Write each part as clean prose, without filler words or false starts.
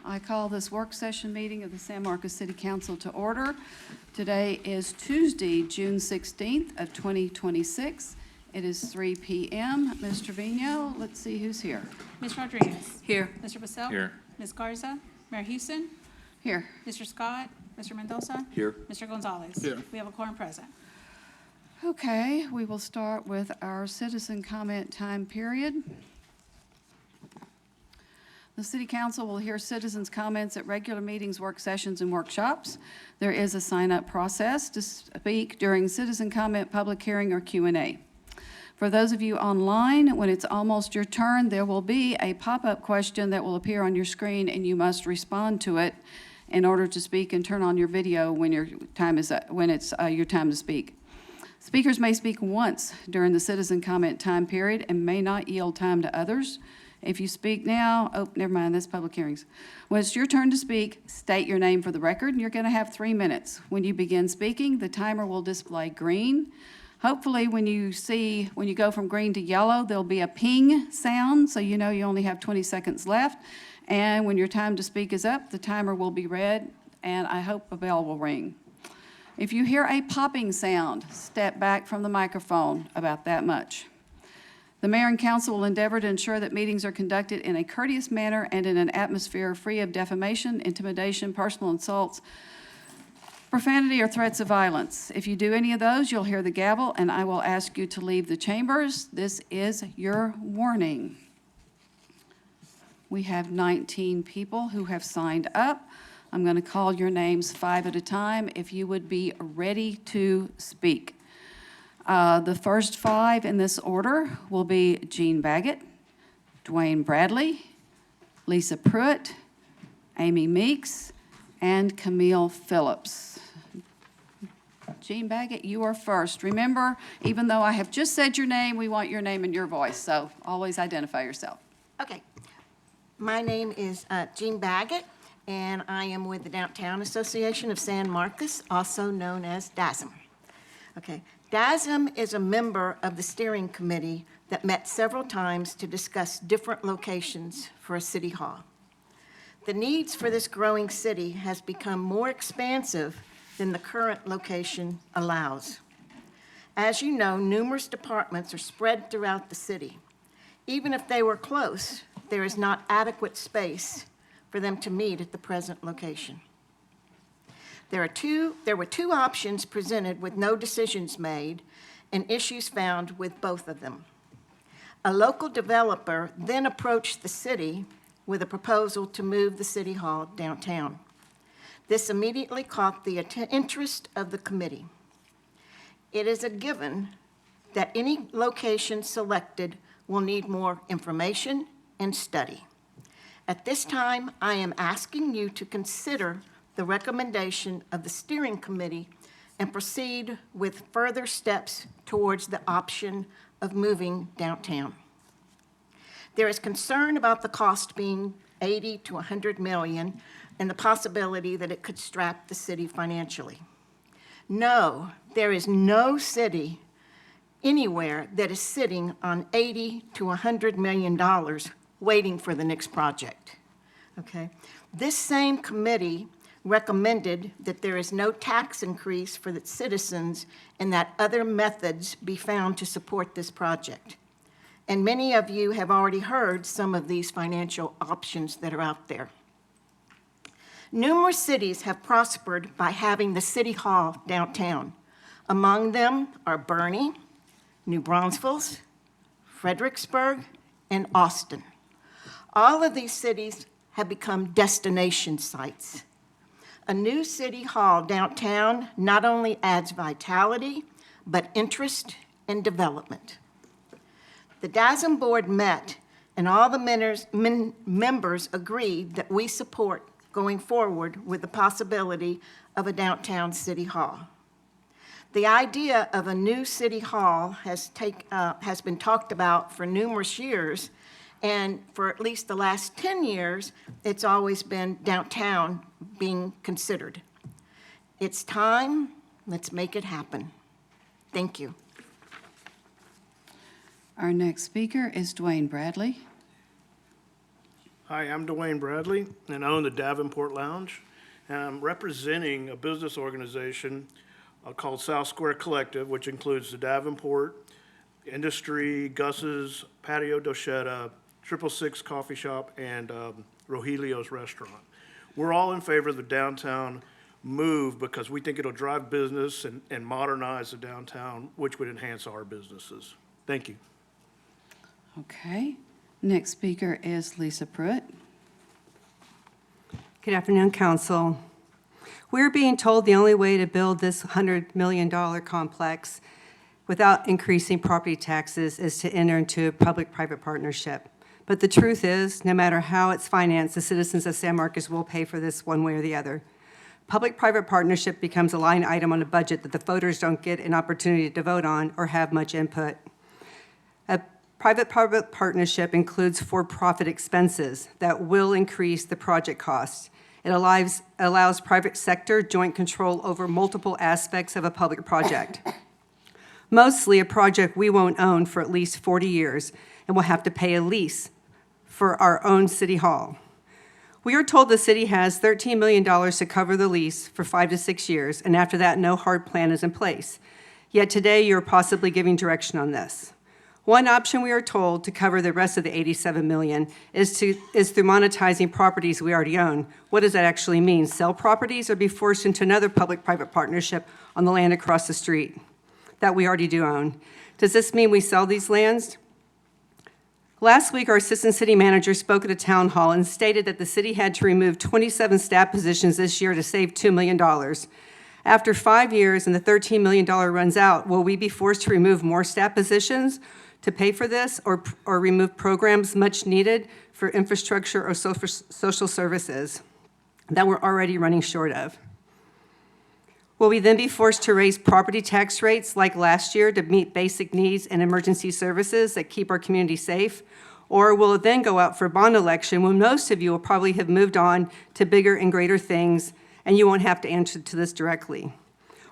I call this work session meeting of the San Marcos City Council to order. Today is Tuesday, June 16th of 2026. It is 3 p.m. Ms. Trevino, let's see who's here. Ms. Rodriguez. Here. Mr. Bassell. Here. Ms. Garza. Mayor Houston. Here. Mr. Scott. Mr. Mendoza. Here. Mr. Gonzalez. Here. We have a quorum present. Okay, we will start with our citizen comment time period. The City Council will hear citizens' comments at regular meetings, work sessions, and workshops. There is a sign-up process to speak during citizen comment, public hearing, or Q&A. For those of you online, when it's almost your turn, there will be a pop-up question that will appear on your screen, and you must respond to it in order to speak and turn on your video when your time is when it's your time to speak. Speakers may speak once during the citizen comment time period and may not yield time to others. If you speak now, oh, never mind, that's public hearings. When it's your turn to speak, state your name for the record, and you're going to have 3 minutes. When you begin speaking, the timer will display green. Hopefully, when you go from green to yellow, there'll be a ping sound, so you know you only have 20 seconds left. And when your time to speak is up, the timer will be red, and I hope a bell will ring. If you hear a popping sound, step back from the microphone about that much. The mayor and council will endeavor to ensure that meetings are conducted in a courteous manner and in an atmosphere free of defamation, intimidation, personal insults, profanity, or threats of violence. If you do any of those, you'll hear the gavel, and I will ask you to leave the chambers. This is your warning. We have 19 people who have signed up. I'm going to call your names 5 at a time if you would be ready to speak. The first 5 in this order will be Jean Baggett, Dwayne Bradley, Lisa Pruitt, Amy Meeks, and Camille Phillips. Jean Baggett, you are first. Remember, even though I have just said your name, we want your name and your voice, so always identify yourself. Okay. My name is Jean Baggett, and I am with the Downtown Association of San Marcos, also known as DASM. Okay. DASM is a member of the steering committee that met several times to discuss different locations for a city hall. The needs for this growing city has become more expansive than the current location allows. As you know, numerous departments are spread throughout the city. Even if they were close, there is not adequate space for them to meet at the present location. There were two options presented with no decisions made and issues found with both of them. A local developer then approached the city with a proposal to move the city hall downtown. This immediately caught the interest of the committee. It is a given that any location selected will need more information and study. At this time, I am asking you to consider the recommendation of the steering committee and proceed with further steps towards the option of moving downtown. There is concern about the cost being 80 to 100 million and the possibility that it could strap the city financially. No, there is no city anywhere that is sitting on 80 to 100 million dollars waiting for the next project. Okay? This same committee recommended that there is no tax increase for the citizens and that other methods be found to support this project. And many of you have already heard some of these financial options that are out there. Numerous cities have prospered by having the city hall downtown. Among them are Bernie, New Braunfels, Fredericksburg, and Austin. All of these cities have become destination sites. A new city hall downtown not only adds vitality, but interest and development. The DASM board met, and all the members agreed that we support going forward with the possibility of a downtown city hall. The idea of a new city hall has been talked about for numerous years, and for at least the last 10 years, it's always been downtown being considered. It's time, let's make it happen. Thank you. Our next speaker is Dwayne Bradley. Hi, I'm Dwayne Bradley, and I own the Davenport Lounge. And I'm representing a business organization called South Square Collective, which includes the Davenport Industry, Gus's, Patio Dochetta, 666 Coffee Shop, and Rogelio's Restaurant. We're all in favor of the downtown move because we think it'll drive business and modernize the downtown, which would enhance our businesses. Thank you. Okay. Next speaker is Lisa Pruitt. Good afternoon, Council. We're being told the only way to build this $100 million complex without increasing property taxes is to enter into a public-private partnership. But the truth is, no matter how it's financed, the citizens of San Marcos will pay for this one way or the other. Public-private partnership becomes a line item on a budget that the voters don't get an opportunity to vote on or have much input. A private-public partnership includes for-profit expenses that will increase the project costs. It allows private sector joint control over multiple aspects of a public project. Mostly a project we won't own for at least 40 years and will have to pay a lease for our own city hall. We are told the city has $13 million to cover the lease for 5 to 6 years, and after that, no hard plan is in place. Yet today, you're possibly giving direction on this. One option we are told to cover the rest of the $87 million is through monetizing properties we already own. What does that actually mean? Sell properties or be forced into another public-private partnership on the land across the street that we already do own? Does this mean we sell these lands? Last week, our assistant city manager spoke at a town hall and stated that the city had to remove 27 staff positions this year to save $2 million. After 5 years and the $13 million runs out, will we be forced to remove more staff positions to pay for this or remove programs much needed for infrastructure or social services that we're already running short of? Will we then be forced to raise property tax rates like last year to meet basic needs and emergency services that keep our community safe? Or will it then go out for a bond election when most of you will probably have moved on to bigger and greater things and you won't have to answer to this directly?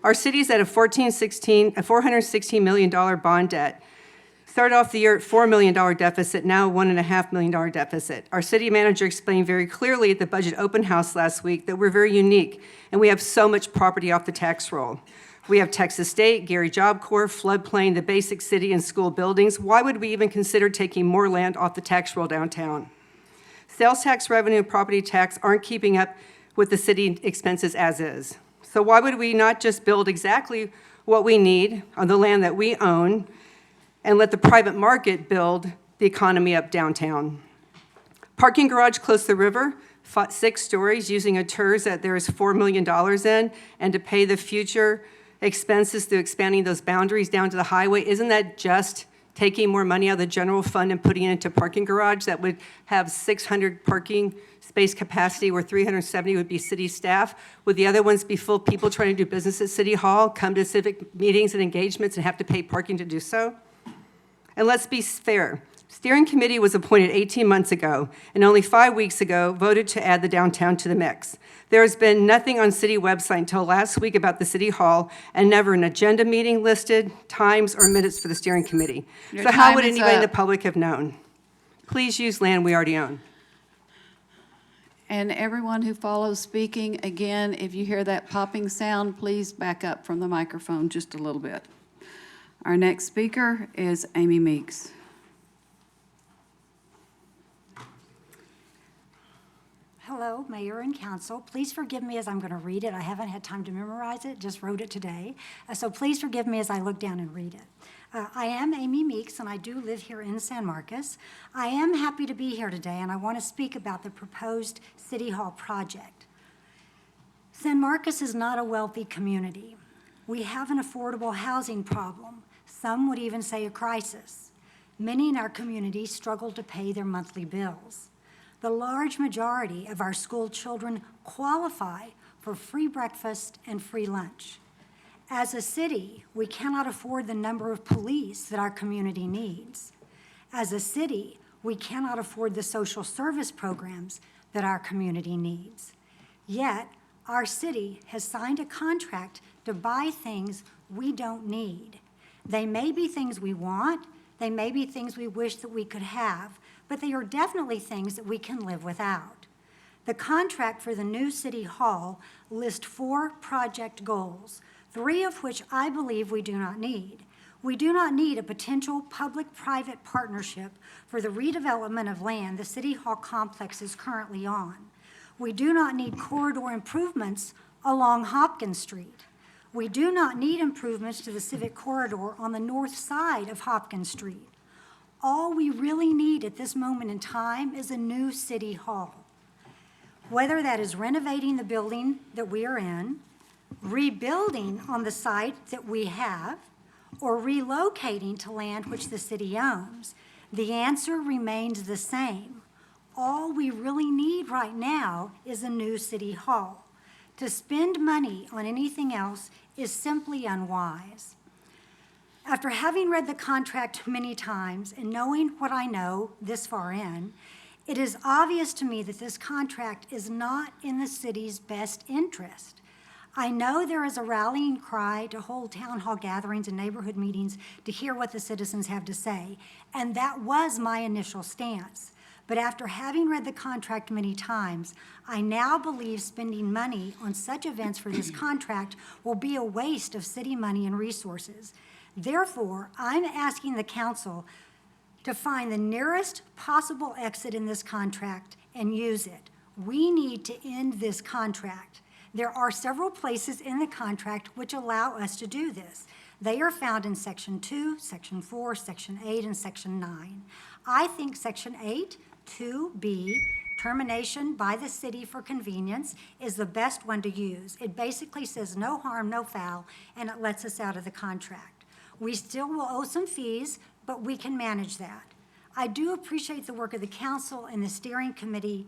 Our city's at a $416 million bond debt. Started off the year at $4 million deficit, now $1.5 million deficit. Our city manager explained very clearly at the budget open house last week that we're very unique and we have so much property off the tax roll. We have Texas State, Gary Job Corps, floodplain, the basic city and school buildings. Why would we even consider taking more land off the tax roll downtown? Sales tax revenue and property tax aren't keeping up with the city expenses as is. So why would we not just build exactly what we need on the land that we own and let the private market build the economy up downtown? Parking garage close to the river, 6 stories, using a TERS that there is $4 million in, and to pay the future expenses through expanding those boundaries down to the highway, isn't that just taking more money out of the general fund and putting it into parking garage that would have 600 parking space capacity where 370 would be city staff? Would the other ones be full people trying to do business at City Hall, come to civic meetings and engagements and have to pay parking to do so? And let's be fair. Steering committee was appointed 18 months ago, and only 5 weeks ago voted to add the downtown to the mix. There has been nothing on city website until last week about the City Hall, and never an agenda meeting listed, times, or minutes for the steering committee. Your So how time would is anybody in the up. public have known? Please use land we already own. And everyone who follows speaking, again, if you hear that popping sound, please back up from the microphone just a little bit. Our next speaker is Amy Meeks. Hello, Mayor and Council. Please forgive me as I'm going to read it. I haven't had time to memorize it, just wrote it today. So please forgive me as I look down and read it. I am Amy Meeks, and I do live here in San Marcos. I am happy to be here today, and I want to speak about the proposed City Hall project. San Marcos is not a wealthy community. We have an affordable housing problem. Some would even say a crisis. Many in our community struggle to pay their monthly bills. The large majority of our school children qualify for free breakfast and free lunch. As a city, we cannot afford the number of police that our community needs. As a city, we cannot afford the social service programs that our community needs. Yet, our city has signed a contract to buy things we don't need. They may be things we want, They may be things we wish that we could have, but they are definitely things that we can live without. The contract for the new City Hall lists 4 project goals, 3 of which I believe we do not need. We do not need a potential public-private partnership for the redevelopment of land the City Hall complex is currently on. We do not need corridor improvements along Hopkins Street. We do not need improvements to the Civic Corridor on the north side of Hopkins Street. All we really need at this moment in time is a new City Hall. Whether that is renovating the building that we are in, rebuilding on the site that we have, or relocating to land which the city owns, the answer remains the same. All we really need right now is a new City Hall. To spend money on anything else is simply unwise. After having read the contract many times and knowing what I know this far in, it is obvious to me that this contract is not in the city's best interest. I know there is a rallying cry to hold town hall gatherings and neighborhood meetings to hear what the citizens have to say, and that was my initial stance. But after having read the contract many times, I now believe spending money on such events for this contract will be a waste of city money and resources. Therefore, I'm asking the council to find the nearest possible exit in this contract and use it. We need to end this contract. There are several places in the contract which allow us to do this. They are found in Section 2, Section 4, Section 8, and Section 9. I think Section 8, 2B, termination by the city for convenience, is the best one to use. It basically says no harm, no foul, and it lets us out of the contract. We still will owe some fees, but we can manage that. I do appreciate the work of the council and the steering committee.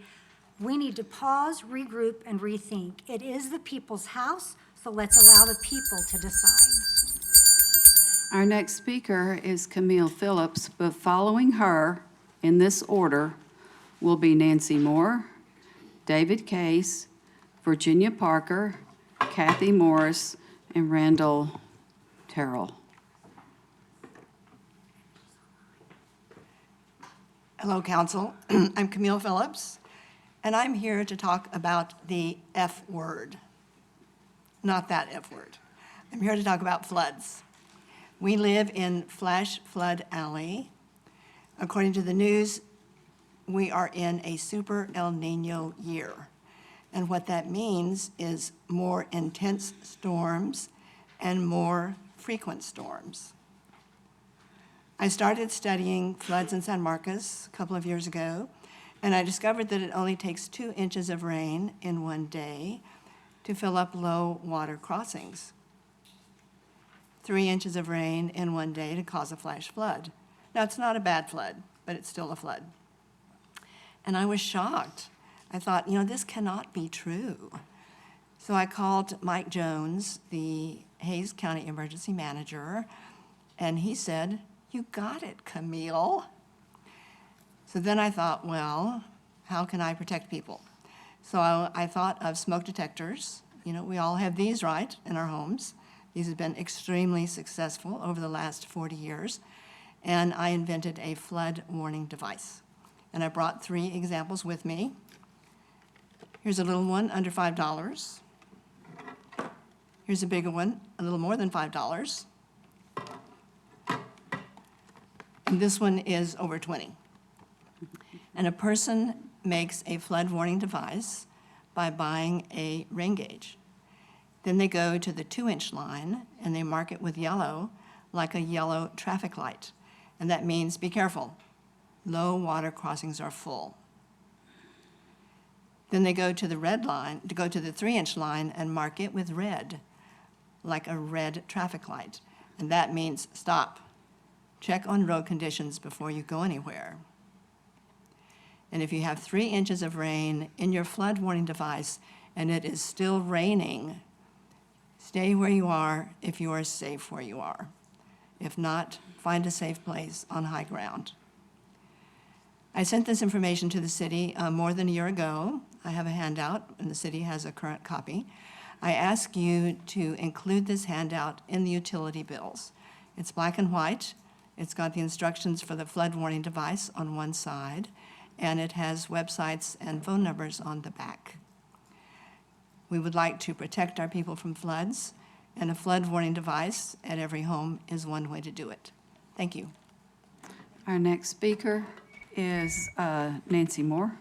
We need to pause, regroup, and rethink. It is the people's house, so let's allow the people to decide. Our next speaker is Camille Phillips, but following her, in this order, will be Nancy Moore, David Case, Virginia Parker, Kathy Morris, and Randall Terrell. Hello, Council. I'm Camille Phillips, and I'm here to talk about the F word. Not that F word. I'm here to talk about floods. We live in Flash Flood Alley. According to the news, we are in a super El Nino year. And what that means is more intense storms and more frequent storms. I started studying floods in San Marcos a couple of years ago, and I discovered that it only takes 2 inches of rain in one day to fill up low water crossings. 3 inches of rain in one day to cause a flash flood. Now, it's not a bad flood, but it's still a flood. And I was shocked. I thought, this cannot be true. So I called Mike Jones, the Hays County Emergency Manager, and he said, "You got it, Camille." So then I thought, well, how can I protect people? So I thought of smoke detectors. We all have these, right, in our homes. These have been extremely successful over the last 40 years. And I invented a flood warning device. And I brought 3 examples with me. Here's a little one, under $5. Here's a bigger one, a little more than $5. And this one is over 20. And a person makes a flood warning device by buying a rain gauge. Then they go to the 2-inch line and they mark it with yellow, like a yellow traffic light. And that means be careful. Low water crossings are full. Then they go to the red line, to go to the 3-inch line and mark it with red, like a red traffic light. And that means stop. Check on road conditions before you go anywhere. And if you have 3 inches of rain in your flood warning device and it is still raining, stay where you are if you are safe where you are. If not, find a safe place on high ground. I sent this information to the city more than a year ago. I have a handout, and the city has a current copy. I ask you to include this handout in the utility bills. It's black and white. It's got the instructions for the flood warning device on one side, and it has websites and phone numbers on the back. We would like to protect our people from floods, and a flood warning device at every home is one way to do it. Thank you. Our next speaker is Nancy Moore.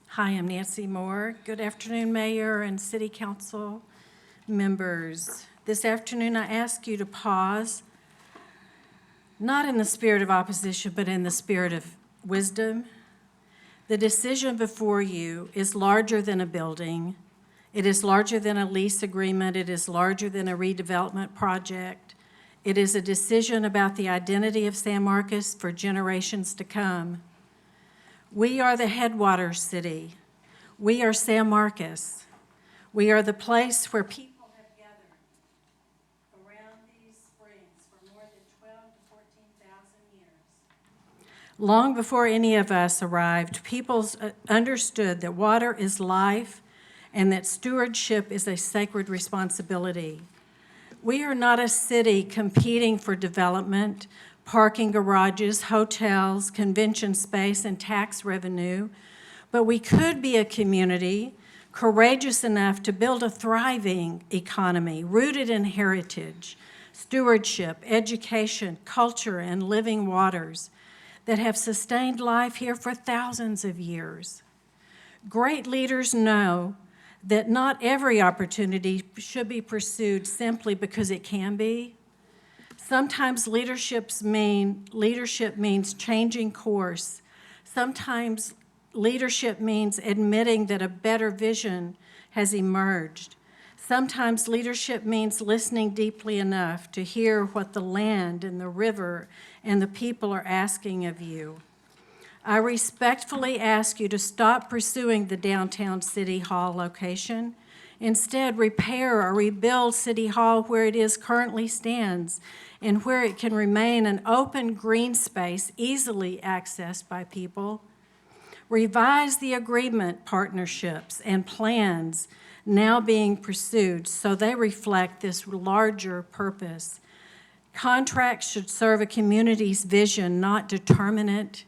Hi, I'm Nancy Moore. Good afternoon, Mayor and City Council members. This afternoon, I ask you to pause, not in the spirit of opposition, but in the spirit of wisdom. The decision before you is larger than a building. It is larger than a lease agreement. It is larger than a redevelopment project. It is a decision about the identity of San Marcos for generations to come. We are the headwaters city. We are San Marcos. We are the place where people have gathered around these springs for more than 12,000 to 14,000 years. Long before any of us arrived, people understood that water is life and that stewardship is a sacred responsibility. We are not a city competing for development, parking garages, hotels, convention space, and tax revenue, but we could be a community courageous enough to build a thriving economy rooted in heritage, stewardship, education, culture, and living waters that have sustained life here for thousands of years. Great leaders know that not every opportunity should be pursued simply because it can be. Sometimes leadership means changing course. Sometimes leadership means admitting that a better vision has emerged. Sometimes leadership means listening deeply enough to hear what the land and the river and the people are asking of you. I respectfully ask you to stop pursuing the downtown City Hall location. Instead, repair or rebuild City Hall where it is currently stands and where it can remain an open green space easily accessed by people. Revise the agreement, partnerships, and plans now being pursued so they reflect this larger purpose. Contracts should serve a community's vision, not determine it.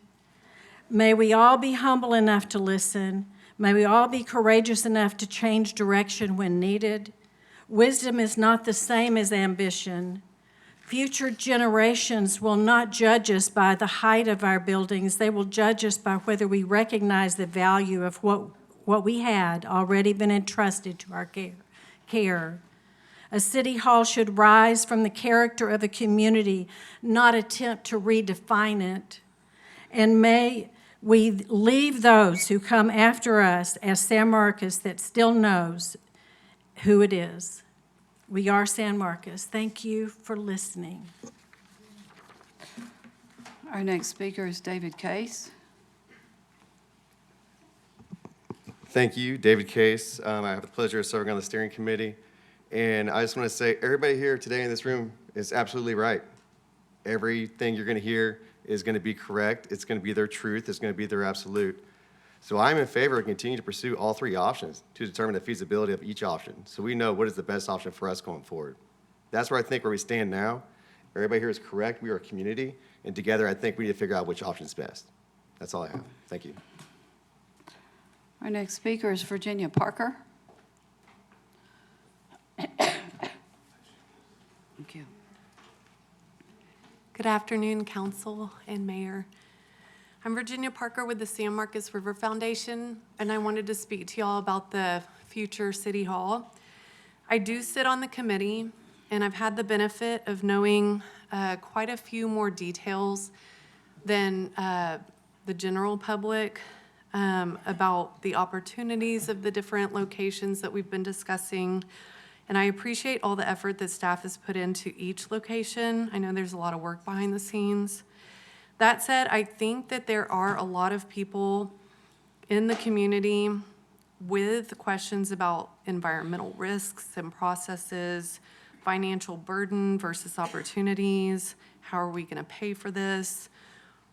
May we all be humble enough to listen. May we all be courageous enough to change direction when needed. Wisdom is not the same as ambition. Future generations will not judge us by the height of our buildings. They will judge us by whether we recognize the value of what we had already been entrusted to our care. A city hall should rise from the character of a community, not attempt to redefine it. And may we leave those who come after us as San Marcos that still knows who it is. We are San Marcos. Thank you for listening. Our next speaker is David Case. Thank you, David Case. I have the pleasure of serving on the steering committee. And I just want to say, everybody here today in this room is absolutely right. Everything you're going to hear is going to be correct. It's going to be their truth. It's going to be their absolute. So I'm in favor of continuing to pursue all three options to determine the feasibility of each option, so we know what is the best option for us going forward. That's where I think where we stand now. Everybody here is correct. We are a community, and together I think we need to figure out which option is best. That's all I have. Thank you. Our next speaker is Virginia Parker. Thank you. Good afternoon, Council and Mayor. I'm Virginia Parker with the San Marcos River Foundation, and I wanted to speak to y'all about the future City Hall. I do sit on the committee, and I've had the benefit of knowing quite a few more details than the general public about the opportunities of the different locations that we've been discussing. And I appreciate all the effort that staff has put into each location. I know there's a lot of work behind the scenes. That said, I think that there are a lot of people in the community with questions about environmental risks and processes, financial burden versus opportunities, how are we going to pay for this?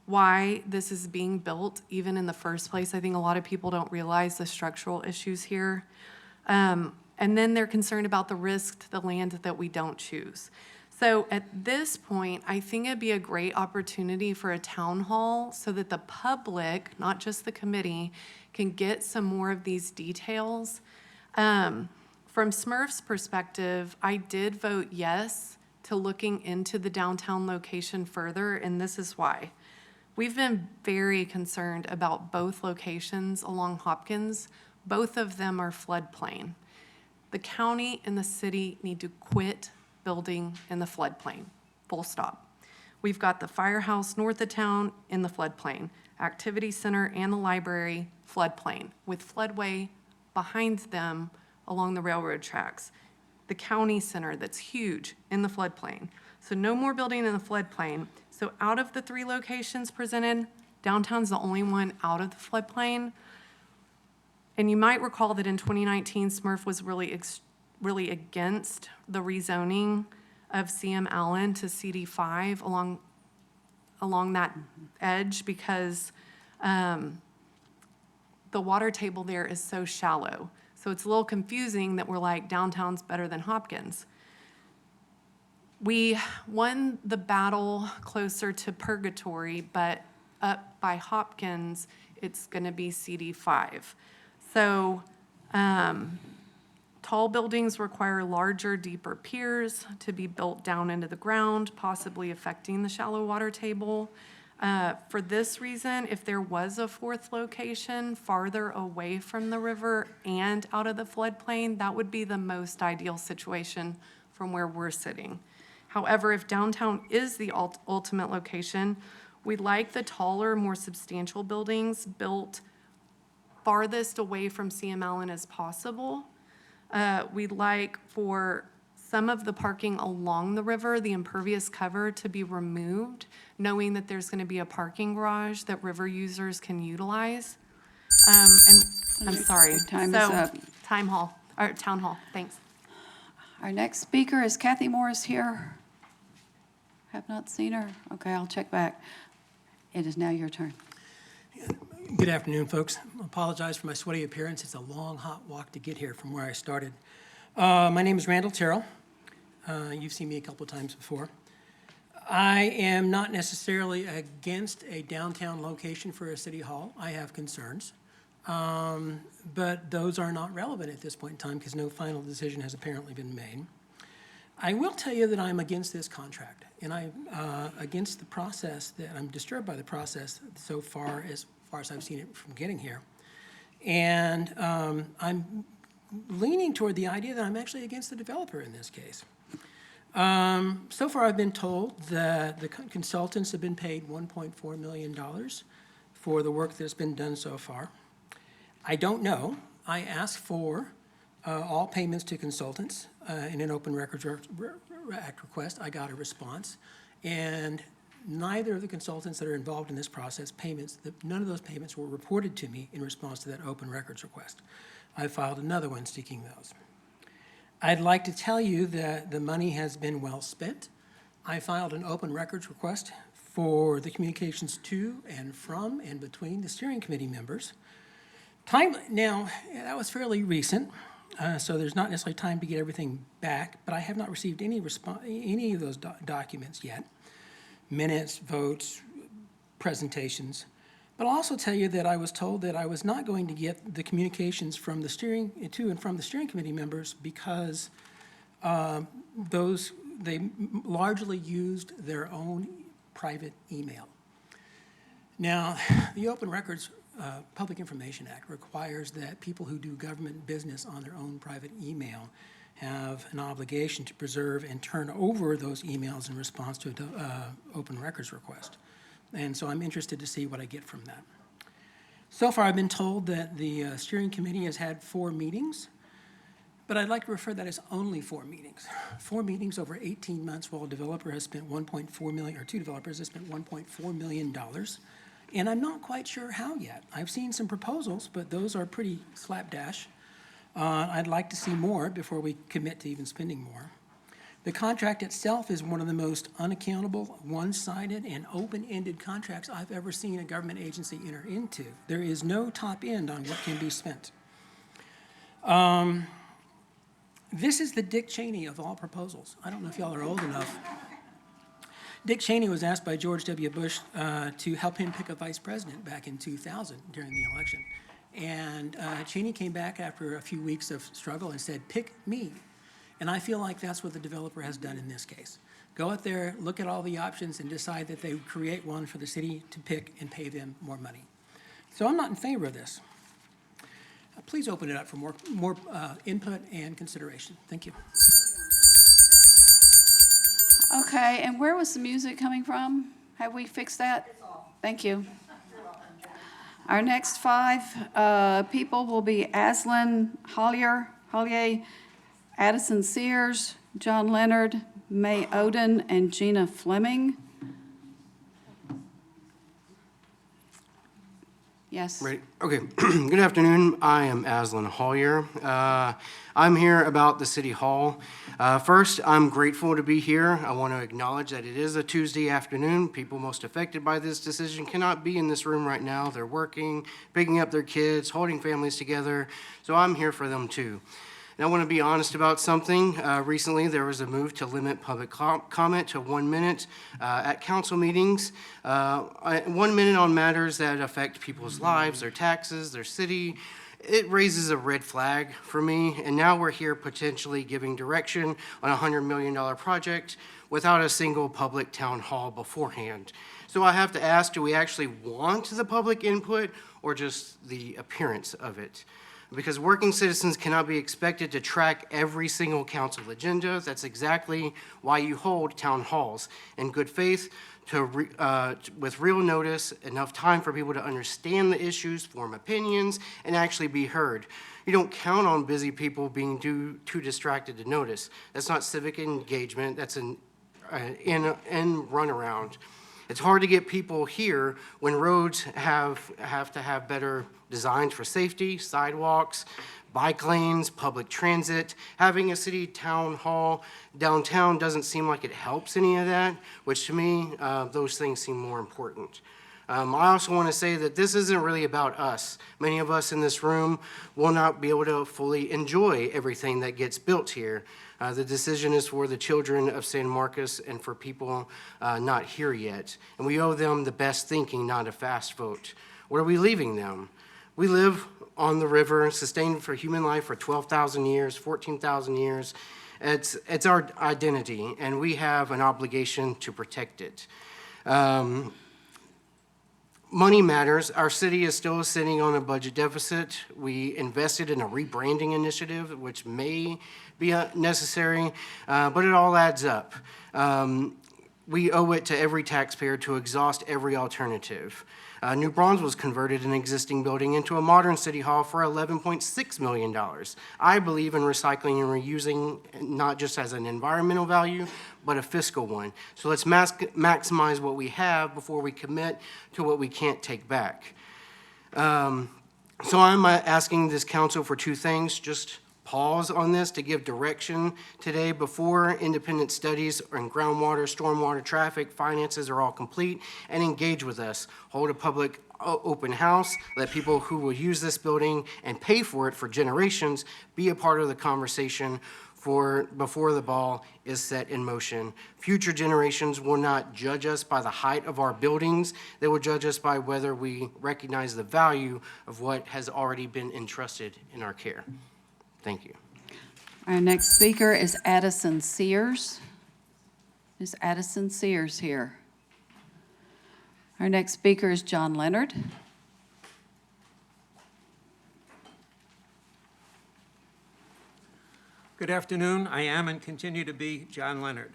why this is being built even in the first place. I think a lot of people don't realize the structural issues here. And then they're concerned about the risk to the land that we don't choose. So at this point, I think it'd be a great opportunity for a town hall so that the public, not just the committee, can get some more of these details. From Smurf's perspective, I did vote yes to looking into the downtown location further, and this is why. We've been very concerned about both locations along Hopkins. Both of them are floodplain. The county and the city need to quit building in the floodplain, full stop. We've got the firehouse north of town in the floodplain, activity center and the library, floodplain, with floodway behind them along the railroad tracks. The county center that's huge in the floodplain. So no more building in the floodplain. So out of the 3 locations presented, downtown's the only one out of the floodplain. And you might recall that in 2019, Smurf was really against the rezoning of CM Allen to CD5 along that edge because the water table there is so shallow. So it's a little confusing that we're like, downtown's better than Hopkins. We won the battle closer to Purgatory, but up by Hopkins, it's gonna be CD5. So, tall buildings require larger, deeper piers to be built down into the ground, possibly affecting the shallow water table. For this reason, if there was a 4th location farther away from the river and out of the floodplain, that would be the most ideal situation from where we're sitting. However, if downtown is the ultimate location, we'd like the taller, more substantial buildings built farthest away from CM Allen as possible. We'd like for some of the parking along the river, the impervious cover, to be removed, knowing that there's gonna be a parking garage that river users can utilize. And I'm sorry. Time is up. Town hall, thanks. Our next speaker is Kathy Morris here. Have not seen her. Okay, I'll check back. It is now your turn. Good afternoon, folks. I apologize for my sweaty appearance. It's a long, hot walk to get here from where I started. My name is Randall Terrell. You've seen me a couple of times before. I am not necessarily against a downtown location for a city hall. I have concerns. But those are not relevant at this point in time because no final decision has apparently been made. I will tell you that I'm against this contract, and I'm against the process, that I'm disturbed by the process so far as I've seen it from getting here. And I'm leaning toward the idea that I'm actually against the developer in this case. So far, I've been told that the consultants have been paid $1.4 million for the work that's been done so far. I don't know. I asked for all payments to consultants in an Open Records Act request. I got a response. And neither of the consultants that are involved in this process, none of those payments were reported to me in response to that Open Records request. I filed another one seeking those. I'd like to tell you that the money has been well spent. I filed an Open Records request for the communications to and from and between the steering committee members. Now, that was fairly recent, so there's not necessarily time to get everything back, but I have not received any of those documents yet. Minutes, votes, presentations. But I'll also tell you that I was told that I was not going to get the communications from the steering committee members because they largely used their own private email. Now, the Open Records Public Information Act requires that people who do government business on their own private email have an obligation to preserve and turn over those emails in response to an Open Records request. And so I'm interested to see what I get from that. So far, I've been told that the steering committee has had 4 meetings, but I'd like to refer that as only 4 meetings. 4 meetings over 18 months while a developer has spent $1.4 million, or 2 developers have spent $1.4 million. And I'm not quite sure how yet. I've seen some proposals, but those are pretty slapdash. I'd like to see more before we commit to even spending more. The contract itself is one of the most unaccountable, one-sided, and open-ended contracts I've ever seen a government agency enter into. There is no top end on what can be spent. This is the Dick Cheney of all proposals. I don't know if y'all are old enough. Dick Cheney was asked by George W. Bush to help him pick a vice president back in 2000 during the election. And Cheney came back after a few weeks of struggle and said, "Pick me." And I feel like that's what the developer has done in this case. Go out there, look at all the options, and decide that they would create one for the city to pick and pay them more money. So I'm not in favor of this. Please open it up for more input and consideration. Thank you. Okay, and where was the music coming from? Have we fixed that? Thank you. Our next five people will be Aslan Hollier, Addison Sears, John Leonard, May Oden, and Gina Fleming. Yes. Right. Okay. Good afternoon. I am Aslan Hollier. I'm here about the City Hall. First, I'm grateful to be here. I want to acknowledge that it is a Tuesday afternoon. People most affected by this decision cannot be in this room right now. They're working, picking up their kids, holding families together. So I'm here for them too. And I want to be honest about something. Recently, there was a move to limit public comment to 1 minute at council meetings. 1 minute on matters that affect people's lives, their taxes, their city. It raises a red flag for me, and now we're here potentially giving direction on a $100 million project without a single public town hall beforehand. So I have to ask, do we actually want the public input or just the appearance of it? Because working citizens cannot be expected to track every single council agenda. That's exactly why you hold town halls in good faith, with real notice, enough time for people to understand the issues, form opinions, and actually be heard. You don't count on busy people being too distracted to notice. That's not civic engagement. That's an runaround. It's hard to get people here when roads have to have better designs for safety, sidewalks, bike lanes, public transit. Having a city town hall downtown doesn't seem like it helps any of that, which to me, those things seem more important. I also want to say that this isn't really about us. Many of us in this room will not be able to fully enjoy everything that gets built here. The decision is for the children of San Marcos and for people not here yet. And we owe them the best thinking, not a fast vote. What are we leaving them? We live on the river, sustained for human life for 12,000 years, 14,000 years. It's our identity, and we have an obligation to protect it. Money matters. Our city is still sitting on a budget deficit. We invested in a rebranding initiative, which may be necessary, but it all adds up. We owe it to every taxpayer to exhaust every alternative. New Braunfels was converted an existing building into a modern city hall for $11.6 million. I believe in recycling and reusing, not just as an environmental value, but a fiscal one. So let's maximize what we have before we commit to what we can't take back. So I'm asking this council for two things. Just pause on this to give direction today before independent studies on groundwater, stormwater, traffic, finances are all complete, and engage with us. Hold a public open house, let people who will use this building and pay for it for generations be a part of the conversation before the ball is set in motion. Future generations will not judge us by the height of our buildings. They will judge us by whether we recognize the value of what has already been entrusted in our care. Thank you. Our next speaker is Addison Sears. Is Addison Sears here? Our next speaker is John Leonard. Good afternoon. I am and continue to be John Leonard.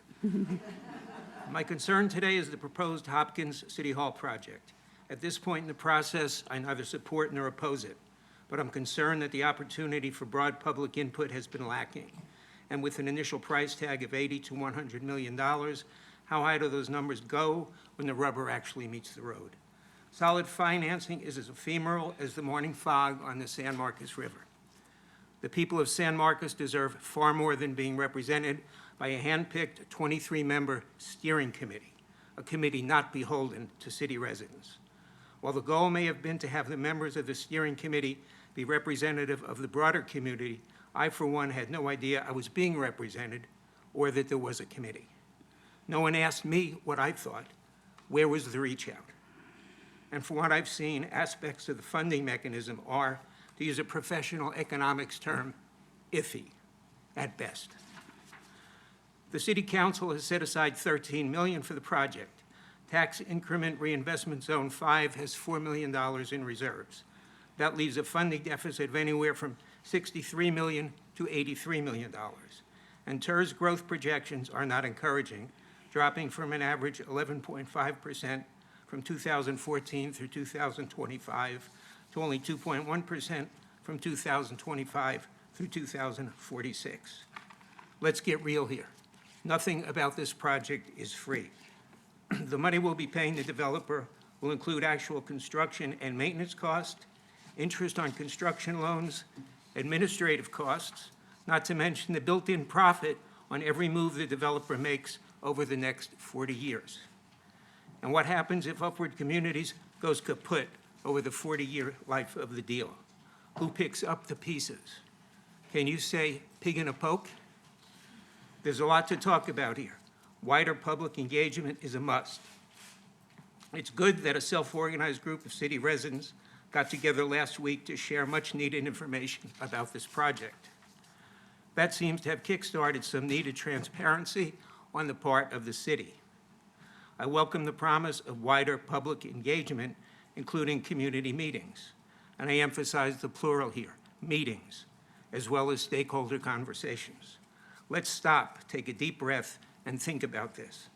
My concern today is the proposed Hopkins City Hall project. At this point in the process, I neither support nor oppose it, but I'm concerned that the opportunity for broad public input has been lacking. And with an initial price tag of $80 to $100 million, how high do those numbers go when the rubber actually meets the road? Solid financing is as ephemeral as the morning fog on the San Marcos River. The people of San Marcos deserve far more than being represented by a hand-picked 23-member steering committee, a committee not beholden to city residents. While the goal may have been to have the members of the steering committee be representative of the broader community, I, for one, had no idea I was being represented or that there was a committee. No one asked me what I thought. Where was the reach out? And from what I've seen, aspects of the funding mechanism are, to use a professional economics term, iffy at best. The City Council has set aside $13 million for the project. Tax Increment Reinvestment Zone 5 has $4 million in reserves. That leaves a funding deficit of anywhere from $63 million to $83 million. And TIR's growth projections are not encouraging, dropping from an average 11.5% from 2014 through 2025 to only 2.1% from 2025 through 2046. Let's get real here. Nothing about this project is free. The money we'll be paying the developer will include actual construction and maintenance costs, interest on construction loans, administrative costs, not to mention the built-in profit on every move the developer makes over the next 40 years. And what happens if Upward Communities goes kaput over the 40-year life of the deal? Who picks up the pieces? Can you say pig in a poke? There's a lot to talk about here. Wider public engagement is a must. It's good that a self-organized group of city residents got together last week to share much-needed information about this project. That seems to have kickstarted some needed transparency on the part of the city. I welcome the promise of wider public engagement, including community meetings. And I emphasize the plural here, meetings, as well as stakeholder conversations. Let's stop, take a deep breath, and think about this.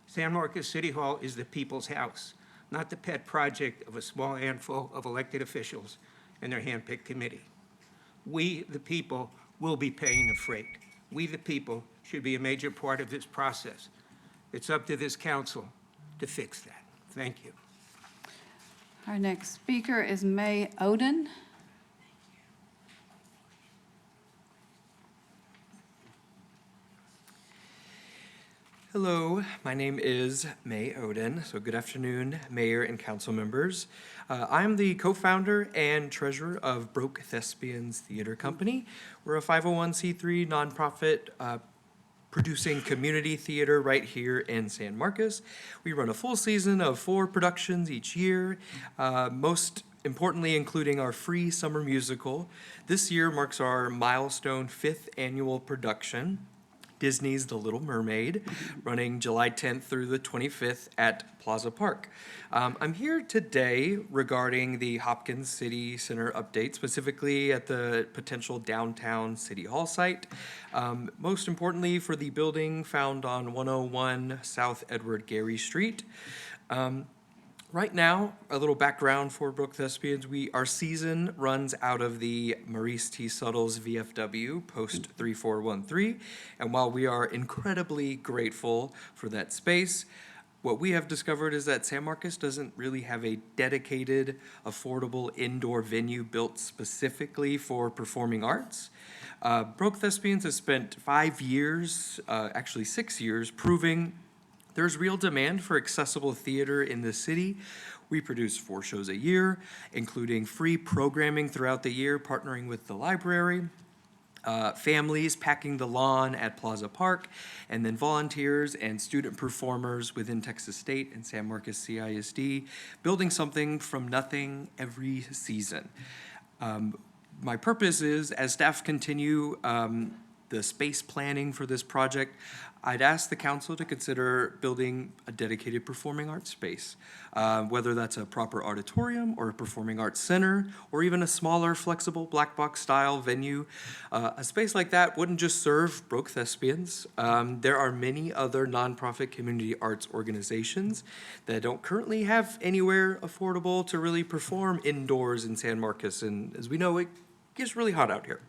San Marcos City Hall is the people's house, not the pet project of a small handful of elected officials and their handpicked committee. We, the people, will be paying the freight. We, the people, should be a major part of this process. It's up to this council to fix that. Thank you. Our next speaker is May Oden. Hello, my name is May Oden. So good afternoon, Mayor and council members. I'm the co-founder and treasurer of Broke Thespians Theater Company. We're a 501c3 nonprofit producing community theater right here in San Marcos. We run a full season of 4 productions each year, most importantly including our free summer musical. This year marks our milestone 5th annual production, Disney's The Little Mermaid, running July 10th through the 25th at Plaza Park. I'm here today regarding the Hopkins City Center update, specifically at the potential downtown City Hall site. Most importantly, for the building found on 101 South Edward Gary Street. Right now, a little background for Broke Thespians. Our season runs out of the Maurice T. Suttles VFW, post 3413. And while we are incredibly grateful for that space, what we have discovered is that San Marcos doesn't really have a dedicated, affordable indoor venue built specifically for performing arts. Broke Thespians has spent 5 years, actually 6 years, proving there's real demand for accessible theater in the city. We produce 4 shows a year, including free programming throughout the year, partnering with the library, families packing the lawn at Plaza Park, and then volunteers and student performers within Texas State and San Marcos CISD, building something from nothing every season. My purpose is, as staff continue the space planning for this project, I'd ask the council to consider building a dedicated performing arts space, whether that's a proper auditorium or a performing arts center, or even a smaller, flexible black box style venue. A space like that wouldn't just serve Broke Thespians. There are many other nonprofit community arts organizations that don't currently have anywhere affordable to really perform indoors in San Marcos, and as we know, it gets really hot out here.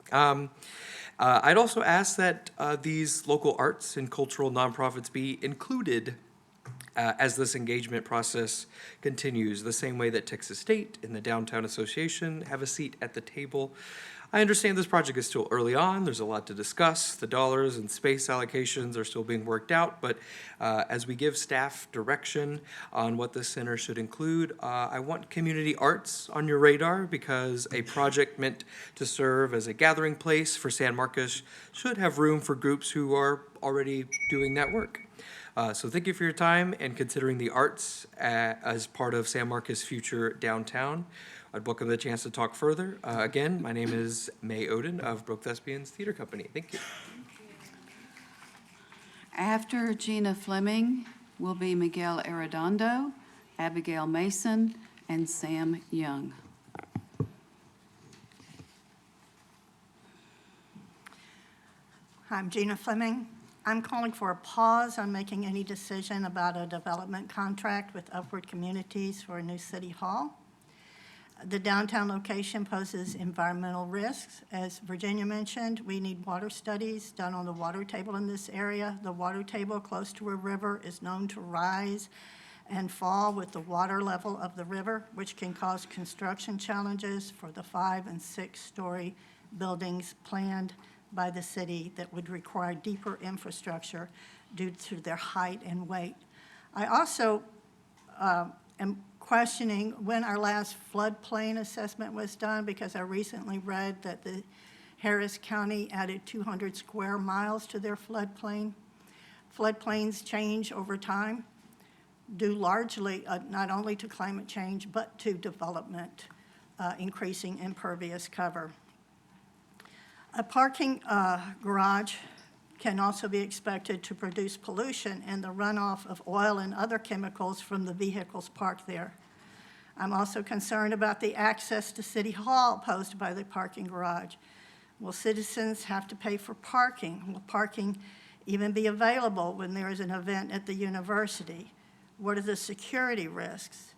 I'd also ask that these local arts and cultural nonprofits be included as this engagement process continues, the same way that Texas State and the Downtown Association have a seat at the table. I understand this project is still early on. There's a lot to discuss. The dollars and space allocations are still being worked out, but as we give staff direction on what this center should include, I want community arts on your radar, because a project meant to serve as a gathering place for San Marcos should have room for groups who are already doing that work. So thank you for your time and considering the arts as part of San Marcos' future downtown. I'd welcome the chance to talk further. Again, my name is May Oden of Broke Thespians Theater Company. Thank you. After Gina Fleming will be Miguel Arredondo, Abigail Mason, and Sam Young. I'm Gina Fleming. I'm calling for a pause on making any decision about a development contract with Upward Communities for a new city hall. The downtown location poses environmental risks. As Virginia mentioned, we need water studies done on the water table in this area. The water table close to a river is known to rise and fall with the water level of the river, which can cause construction challenges for the 5- and 6-story buildings planned by the city that would require deeper infrastructure due to their height and weight. I also am questioning when our last floodplain assessment was done, because I recently read that the Harris County added 200 square miles to their floodplain. Floodplains change over time, due largely not only to climate change, but to development, increasing impervious cover. A parking garage can also be expected to produce pollution and the runoff of oil and other chemicals from the vehicles parked there. I'm also concerned about the access to City Hall posed by the parking garage. Will citizens have to pay for parking? Will parking even be available when there is an event at the university? What are the security risks?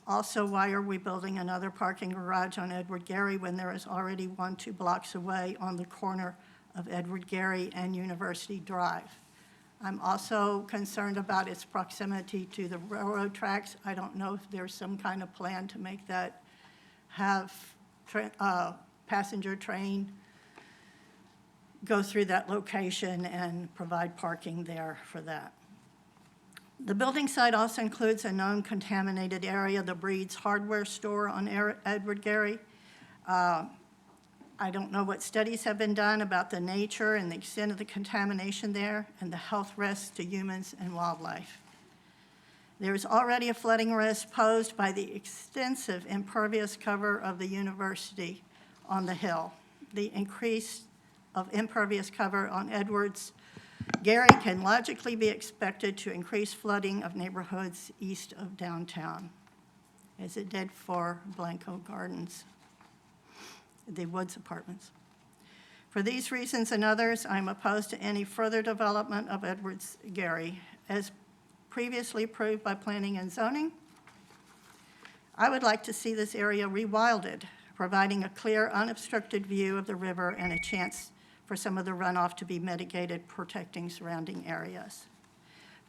Also, why are we building another parking garage on Edward Gary when there is already one 2 blocks away on the corner of Edward Gary and University Drive? I'm also concerned about its proximity to the railroad tracks. I don't know if there's some kind of plan to make that have passenger train go through that location and provide parking there for that. The building site also includes a known contaminated area, the Breed's Hardware Store on Edward Gary. I don't know what studies have been done about the nature and the extent of the contamination there and the health risks to humans and wildlife. There is already a flooding risk posed by the extensive impervious cover of the university on the hill. The increase of impervious cover on Edwards Gary can logically be expected to increase flooding of neighborhoods east of downtown, as it did for Blanco Gardens, the Woods Apartments. For these reasons and others, I'm opposed to any further development of Edwards Gary. As previously approved by Planning and Zoning, I would like to see this area rewilded, providing a clear, unobstructed view of the river and a chance for some of the runoff to be mitigated, protecting surrounding areas.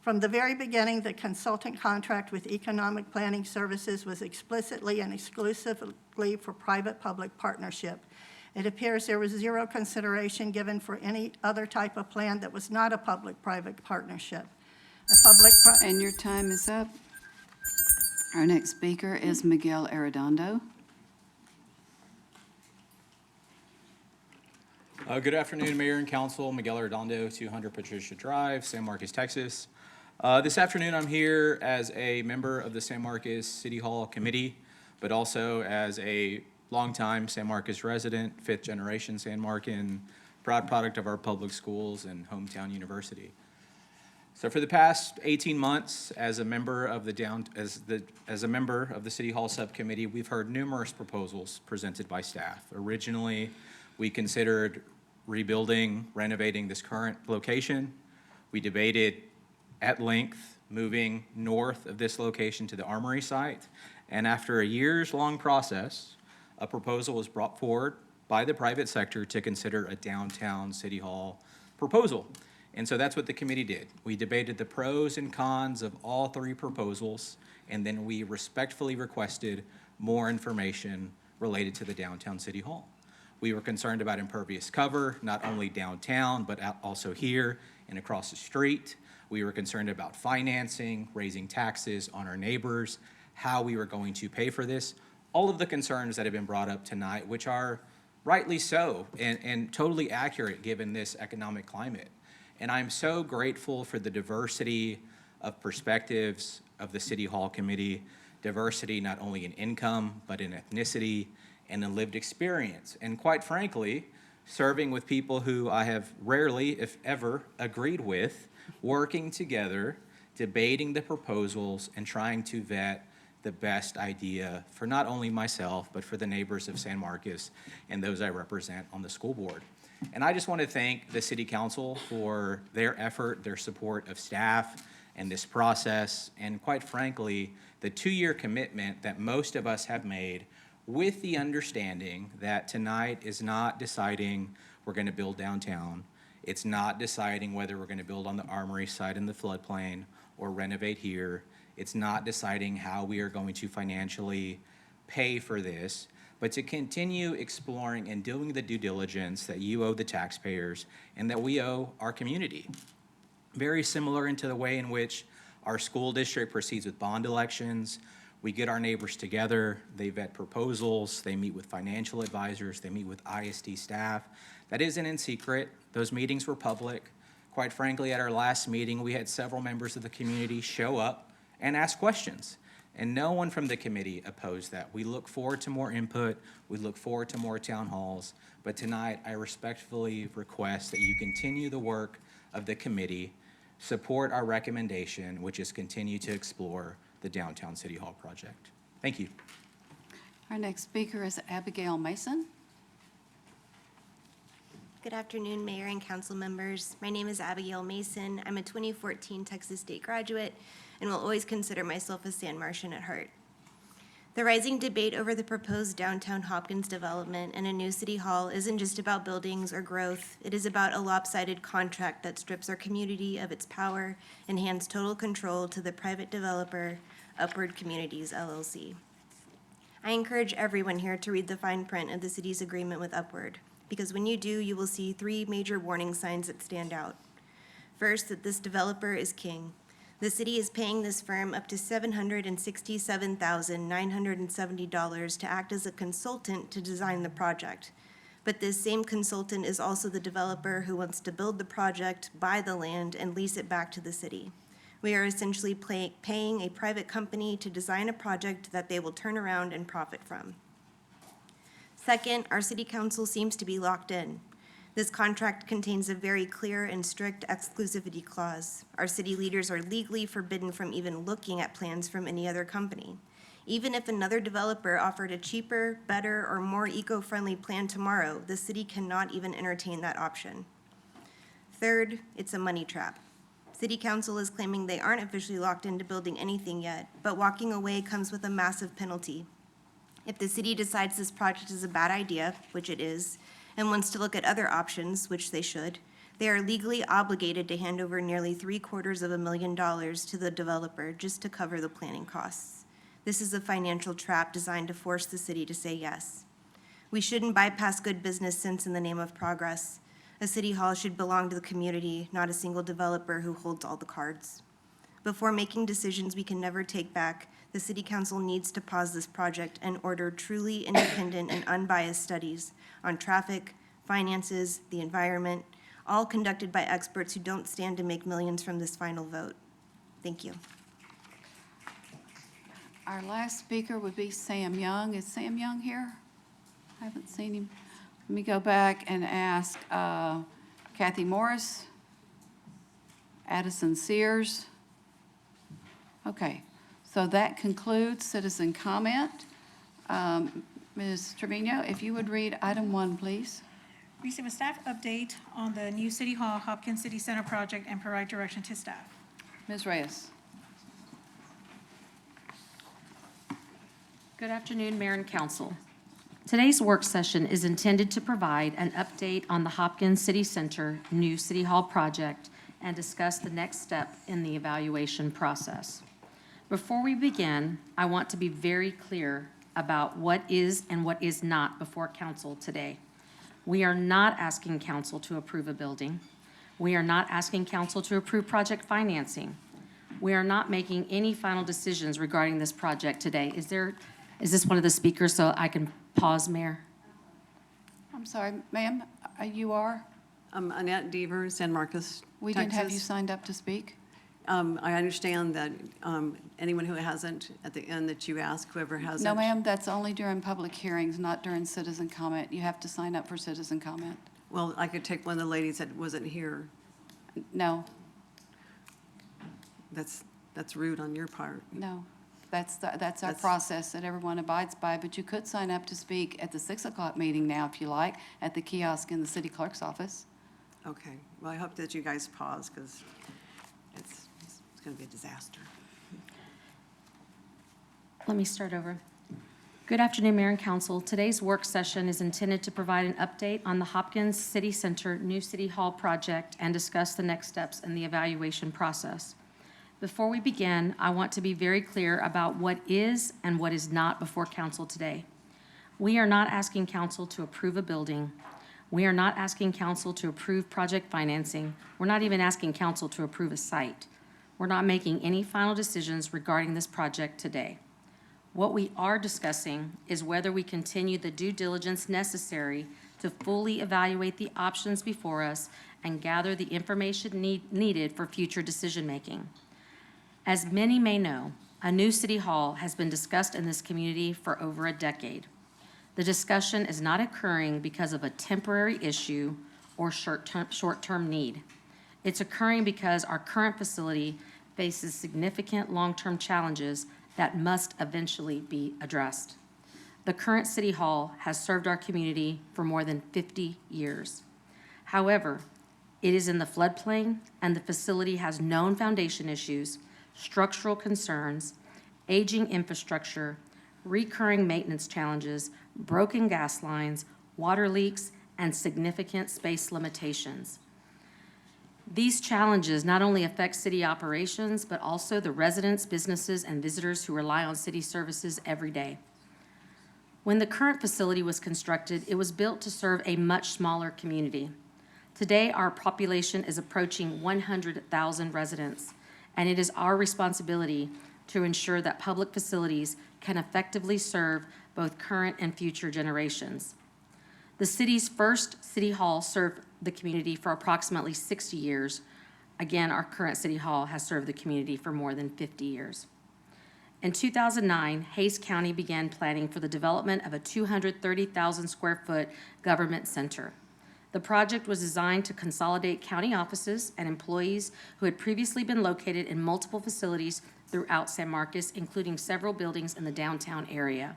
From the very beginning, the consultant contract with Economic Planning Services was explicitly and exclusively for private-public partnership. It appears there was zero consideration given for any other type of plan that was not a public-private partnership. And your time is up. Our next speaker is Miguel Arredondo. Good afternoon, Mayor and Council. Miguel Arredondo, 200 Patricia Drive, San Marcos, Texas. This afternoon, I'm here as a member of the San Marcos City Hall Committee, but also as a longtime San Marcos resident, fifth-generation San Marcan, proud product of our public schools and hometown university. So for the past 18 months, as a member of the City Hall Subcommittee, we've heard numerous proposals presented by staff. Originally, we considered rebuilding, renovating this current location. We debated at length moving north of this location to the Armory site. And after a years-long process, a proposal was brought forward by the private sector to consider a downtown City Hall proposal. And so that's what the committee did. We debated the pros and cons of all three proposals, and then we respectfully requested more information related to the downtown City Hall. We were concerned about impervious cover, not only downtown, but also here and across the street. We were concerned about financing, raising taxes on our neighbors, how we were going to pay for this. All of the concerns that have been brought up tonight, which are rightly so and totally accurate given this economic climate. And I'm so grateful for the diversity of perspectives of the City Hall Committee, diversity not only in income, but in ethnicity and in lived experience. And quite frankly, serving with people who I have rarely, if ever, agreed with, working together, debating the proposals, and trying to vet the best idea for not only myself, but for the neighbors of San Marcos and those I represent on the school board. And I just want to thank the City Council for their effort, their support of staff and this process, and quite frankly, the 2-year commitment that most of us have made with the understanding that tonight is not deciding we're going to build downtown. It's not deciding whether we're going to build on the Armory site in the floodplain or renovate here. It's not deciding how we are going to financially pay for this, but to continue exploring and doing the due diligence that you owe the taxpayers and that we owe our community. Very similar into the way in which our school district proceeds with bond elections. We get our neighbors together, they vet proposals, they meet with financial advisors, they meet with ISD staff. That isn't in secret. Those meetings were public. Quite frankly, at our last meeting, we had several members of the community show up and ask questions. And no one from the committee opposed that. We look forward to more input. We look forward to more town halls. But tonight, I respectfully request that you continue the work of the committee, support our recommendation, which is continue to explore the downtown City Hall project. Thank you. Our next speaker is Abigail Mason. Good afternoon, Mayor and council members. My name is Abigail Mason. I'm a 2014 Texas State graduate and will always consider myself a San Martian at heart. The rising debate over the proposed downtown Hopkins development and a new city hall isn't just about buildings or growth. It is about a lopsided contract that strips our community of its power and hands total control to the private developer, Upward Communities, LLC. I encourage everyone here to read the fine print of the city's agreement with Upward, because when you do, you will see 3 major warning signs that stand out. First, that this developer is king. The city is paying this firm up to $767,970 to act as a consultant to design the project. But this same consultant is also the developer who wants to build the project, buy the land, and lease it back to the city. We are essentially paying a private company to design a project that they will turn around and profit from. Second, our city council seems to be locked in. This contract contains a very clear and strict exclusivity clause. Our city leaders are legally forbidden from even looking at plans from any other company. Even if another developer offered a cheaper, better, or more eco-friendly plan tomorrow, the city cannot even entertain that option. Third, it's a money trap. City council is claiming they aren't officially locked into building anything yet, but walking away comes with a massive penalty. If the city decides this project is a bad idea, which it is, and wants to look at other options, which they should, they are legally obligated to hand over nearly $750,000 to the developer just to cover the planning costs. This is a financial trap designed to force the city to say yes. We shouldn't bypass good business sense in the name of progress. A city hall should belong to the community, not a single developer who holds all the cards. Before making decisions we can never take back, the city council needs to pause this project and order truly independent and unbiased studies on traffic, finances, the environment, all conducted by experts who don't stand to make millions from this final vote. Thank you. Our last speaker would be Sam Young. Is Sam Young here? I haven't seen him. Let me go back and ask Kathy Morris, Addison Sears. Okay, so that concludes citizen comment. Ms. Trevino, if you would read item 1, please. Receive a staff update on the new City Hall Hopkins City Center project and provide direction to staff. Ms. Reyes. Good afternoon, Mayor and Council. Today's work session is intended to provide an update on the Hopkins City Center new City Hall project and discuss the next step in the evaluation process. Before we begin, I want to be very clear about what is and what is not before council today. We are not asking council to approve a building. We are not asking council to approve project financing. We are not making any final decisions regarding this project today. Is this one of the speakers so I can pause, Mayor? I'm sorry, ma'am, you are? I'm Annette Deaver, San Marcos, We didn't have you Texas. signed up to speak? I understand that anyone who hasn't, at the end that you ask, whoever hasn't. No, ma'am, that's only during public hearings, not during citizen comment. You have to sign up for citizen comment. Well, I could take one of the ladies that wasn't here. No, That's rude on your part. no. That's our That's- process that everyone abides by, but you could sign up to speak at the 6 o'clock meeting now, if you like, at the kiosk in the city clerk's office. Okay, well, I hope that you guys pause, because it's going to be a disaster. Let me start over. Good afternoon, Mayor and Council. Today's work session is intended to provide an update on the Hopkins City Center New City Hall project and discuss the next steps in the evaluation process. Before we begin, I want to be very clear about what is and what is not before council today. We are not asking council to approve a building. We are not asking council to approve project financing. We're not even asking council to approve a site. We're not making any final decisions regarding this project today. What we are discussing is whether we continue the due diligence necessary to fully evaluate the options before us and gather the information needed for future decision-making. As many may know, a new city hall has been discussed in this community for over a decade. The discussion is not occurring because of a temporary issue or short-term need. It's occurring because our current facility faces significant long-term challenges that must eventually be addressed. The current city hall has served our community for more than 50 years. However, it is in the floodplain and the facility has known foundation issues, structural concerns, aging infrastructure, recurring maintenance challenges, broken gas lines, water leaks, and significant space limitations. These challenges not only affect city operations, but also the residents, businesses, and visitors who rely on city services every day. When the current facility was constructed, it was built to serve a much smaller community. Today, our population is approaching 100,000 residents, and it is our responsibility to ensure that public facilities can effectively serve both current and future generations. The city's first city hall served the community for approximately 60 years. Again, our current city hall has served the community for more than 50 years. In 2009, Hays County began planning for the development of a 230,000 square foot government center. The project was designed to consolidate county offices and employees who had previously been located in multiple facilities throughout San Marcos, including several buildings in the downtown area.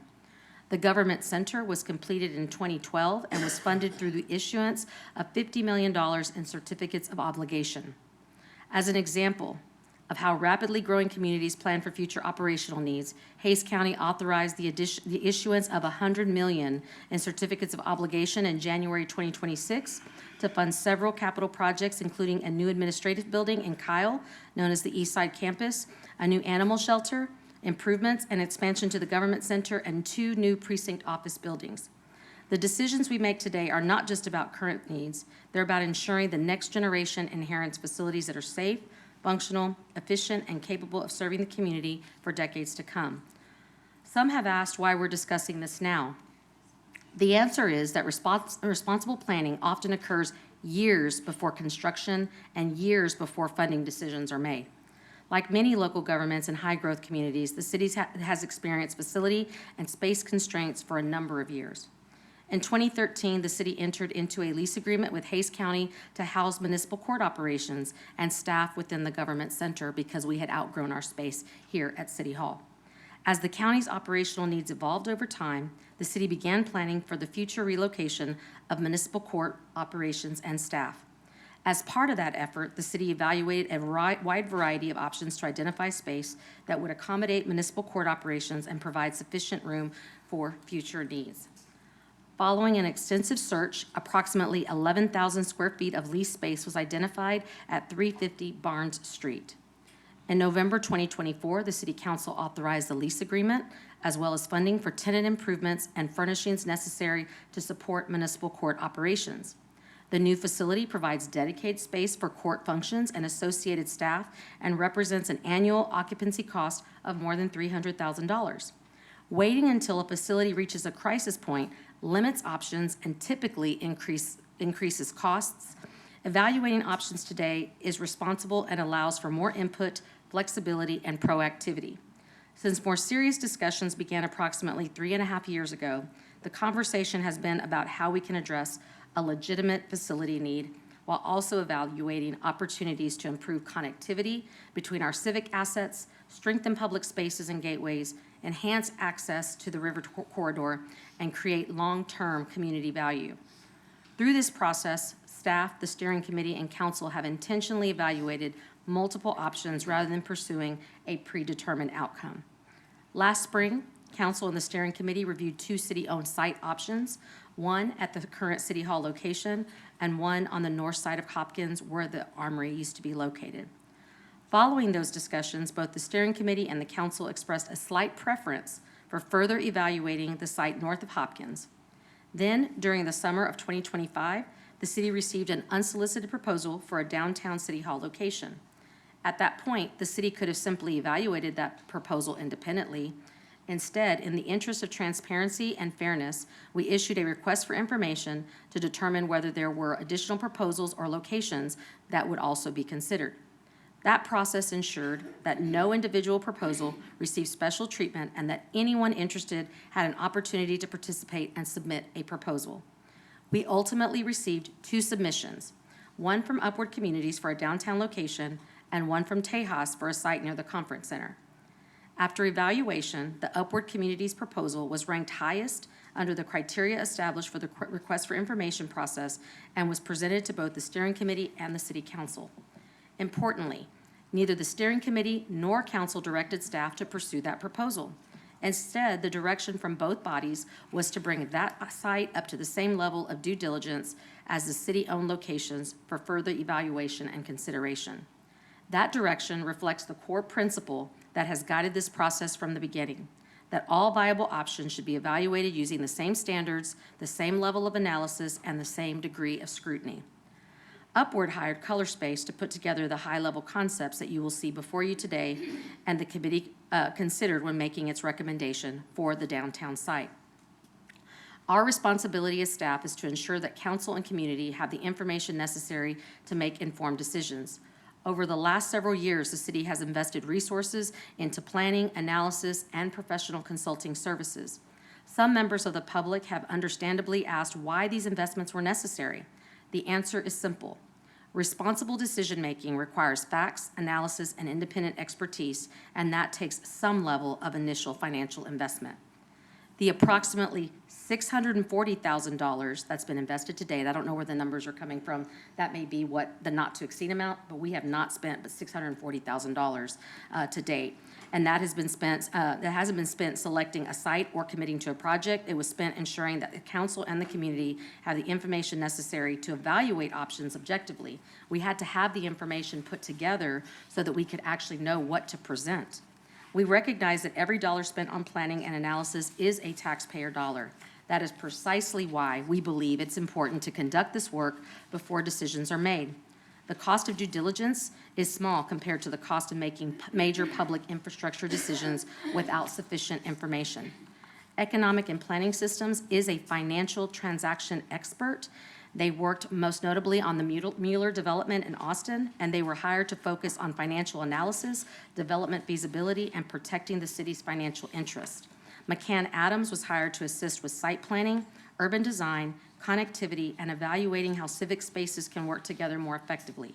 The government center was completed in 2012 and was funded through the issuance of $50 million in certificates of obligation. As an example of how rapidly growing communities plan for future operational needs, Hays County authorized the issuance of $100 million in certificates of obligation in January 2026 to fund several capital projects, including a new administrative building in Kyle, known as the Eastside Campus, a new animal shelter, improvements and expansion to the government center, and 2 new precinct office buildings. The decisions we make today are not just about current needs, they're about ensuring the next generation inherits facilities that are safe, functional, efficient, and capable of serving the community for decades to come. Some have asked why we're discussing this now. The answer is that responsible planning often occurs years before construction and years before funding decisions are made. Like many local governments and high-growth communities, the city has experienced facility and space constraints for a number of years. In 2013, the city entered into a lease agreement with Hays County to house municipal court operations and staff within the government center because we had outgrown our space here at City Hall. As the county's operational needs evolved over time, the city began planning for the future relocation of municipal court operations and staff. As part of that effort, the city evaluated a wide variety of options to identify space that would accommodate municipal court operations and provide sufficient room for future needs. Following an extensive search, approximately 11,000 square feet of leased space was identified at 350 Barnes Street. In November 2024, the City Council authorized the lease agreement, as well as funding for tenant improvements and furnishings necessary to support municipal court operations. The new facility provides dedicated space for court functions and associated staff and represents an annual occupancy cost of more than $300,000. Waiting until a facility reaches a crisis point limits options and typically increases costs. Evaluating options today is responsible and allows for more input, flexibility, and proactivity. Since more serious discussions began approximately 3.5 years ago, the conversation has been about how we can address a legitimate facility need while also evaluating opportunities to improve connectivity between our civic assets, strengthen public spaces and gateways, enhance access to the river corridor, and create long-term community value. Through this process, staff, the steering committee, and council have intentionally evaluated multiple options rather than pursuing a predetermined outcome. Last spring, council and the steering committee reviewed 2 city-owned site options, one at the current City Hall location and one on the north side of Hopkins where the Armory used to be located. Following those discussions, both the steering committee and the council expressed a slight preference for further evaluating the site north of Hopkins. Then, during the summer of 2025, the city received an unsolicited proposal for a downtown City Hall location. At that point, the city could have simply evaluated that proposal independently. Instead, in the interest of transparency and fairness, we issued a request for information to determine whether there were additional proposals or locations that would also be considered. That process ensured that no individual proposal received special treatment and that anyone interested had an opportunity to participate and submit a proposal. We ultimately received 2 submissions, one from Upward Communities for a downtown location and one from Tejas for a site near the conference center. After evaluation, the Upward Communities proposal was ranked highest under the criteria established for the request for information process and was presented to both the steering committee and the city council. Importantly, neither the steering committee nor council directed staff to pursue that proposal. Instead, the direction from both bodies was to bring that site up to the same level of due diligence as the city-owned locations for further evaluation and consideration. That direction reflects the core principle that has guided this process from the beginning, that all viable options should be evaluated using the same standards, the same level of analysis, and the same degree of scrutiny. Upward hired Color Space to put together the high-level concepts that you will see before you today and the committee considered when making its recommendation for the downtown site. Our responsibility as staff is to ensure that council and community have the information necessary to make informed decisions. Over the last several years, the city has invested resources into planning, analysis, and professional consulting services. Some members of the public have understandably asked why these investments were necessary. The answer is simple. Responsible decision-making requires facts, analysis, and independent expertise, and that takes some level of initial financial investment. The approximately $640,000 that's been invested to date, I don't know where the numbers are coming from. That may be what the not-to-exceed amount, but we have not spent but $640,000 to date. And that has been spent, that hasn't been spent selecting a site or committing to a project. It was spent ensuring that the council and the community have the information necessary to evaluate options objectively. We had to have the information put together so that we could actually know what to present. We recognize that every dollar spent on planning and analysis is a taxpayer dollar. That is precisely why we believe it's important to conduct this work before decisions are made. The cost of due diligence is small compared to the cost of making major public infrastructure decisions without sufficient information. Economic and Planning Systems is a financial transaction expert. They worked most notably on the Mueller development in Austin, and they were hired to focus on financial analysis, development feasibility, and protecting the city's financial interest. McCann Adams was hired to assist with site planning, urban design, connectivity, and evaluating how civic spaces can work together more effectively.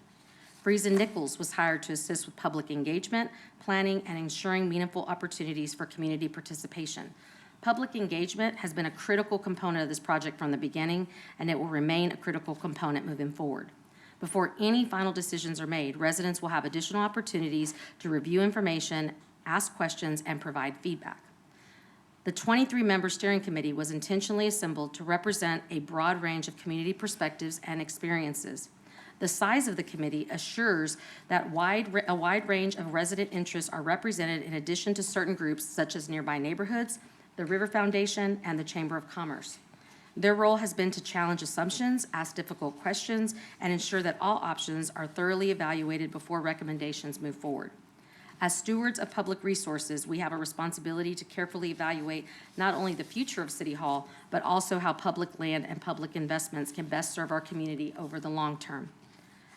Friesen Nichols was hired to assist with public engagement, planning, and ensuring meaningful opportunities for community participation. Public engagement has been a critical component of this project from the beginning, and it will remain a critical component moving forward. Before any final decisions are made, residents will have additional opportunities to review information, ask questions, and provide feedback. The 23-member steering committee was intentionally assembled to represent a broad range of community perspectives and experiences. The size of the committee assures that a wide range of resident interests are represented in addition to certain groups such as nearby neighborhoods, the River Foundation, and the Chamber of Commerce. Their role has been to challenge assumptions, ask difficult questions, and ensure that all options are thoroughly evaluated before recommendations move forward. As stewards of public resources, we have a responsibility to carefully evaluate not only the future of City Hall, but also how public land and public investments can best serve our community over the long term.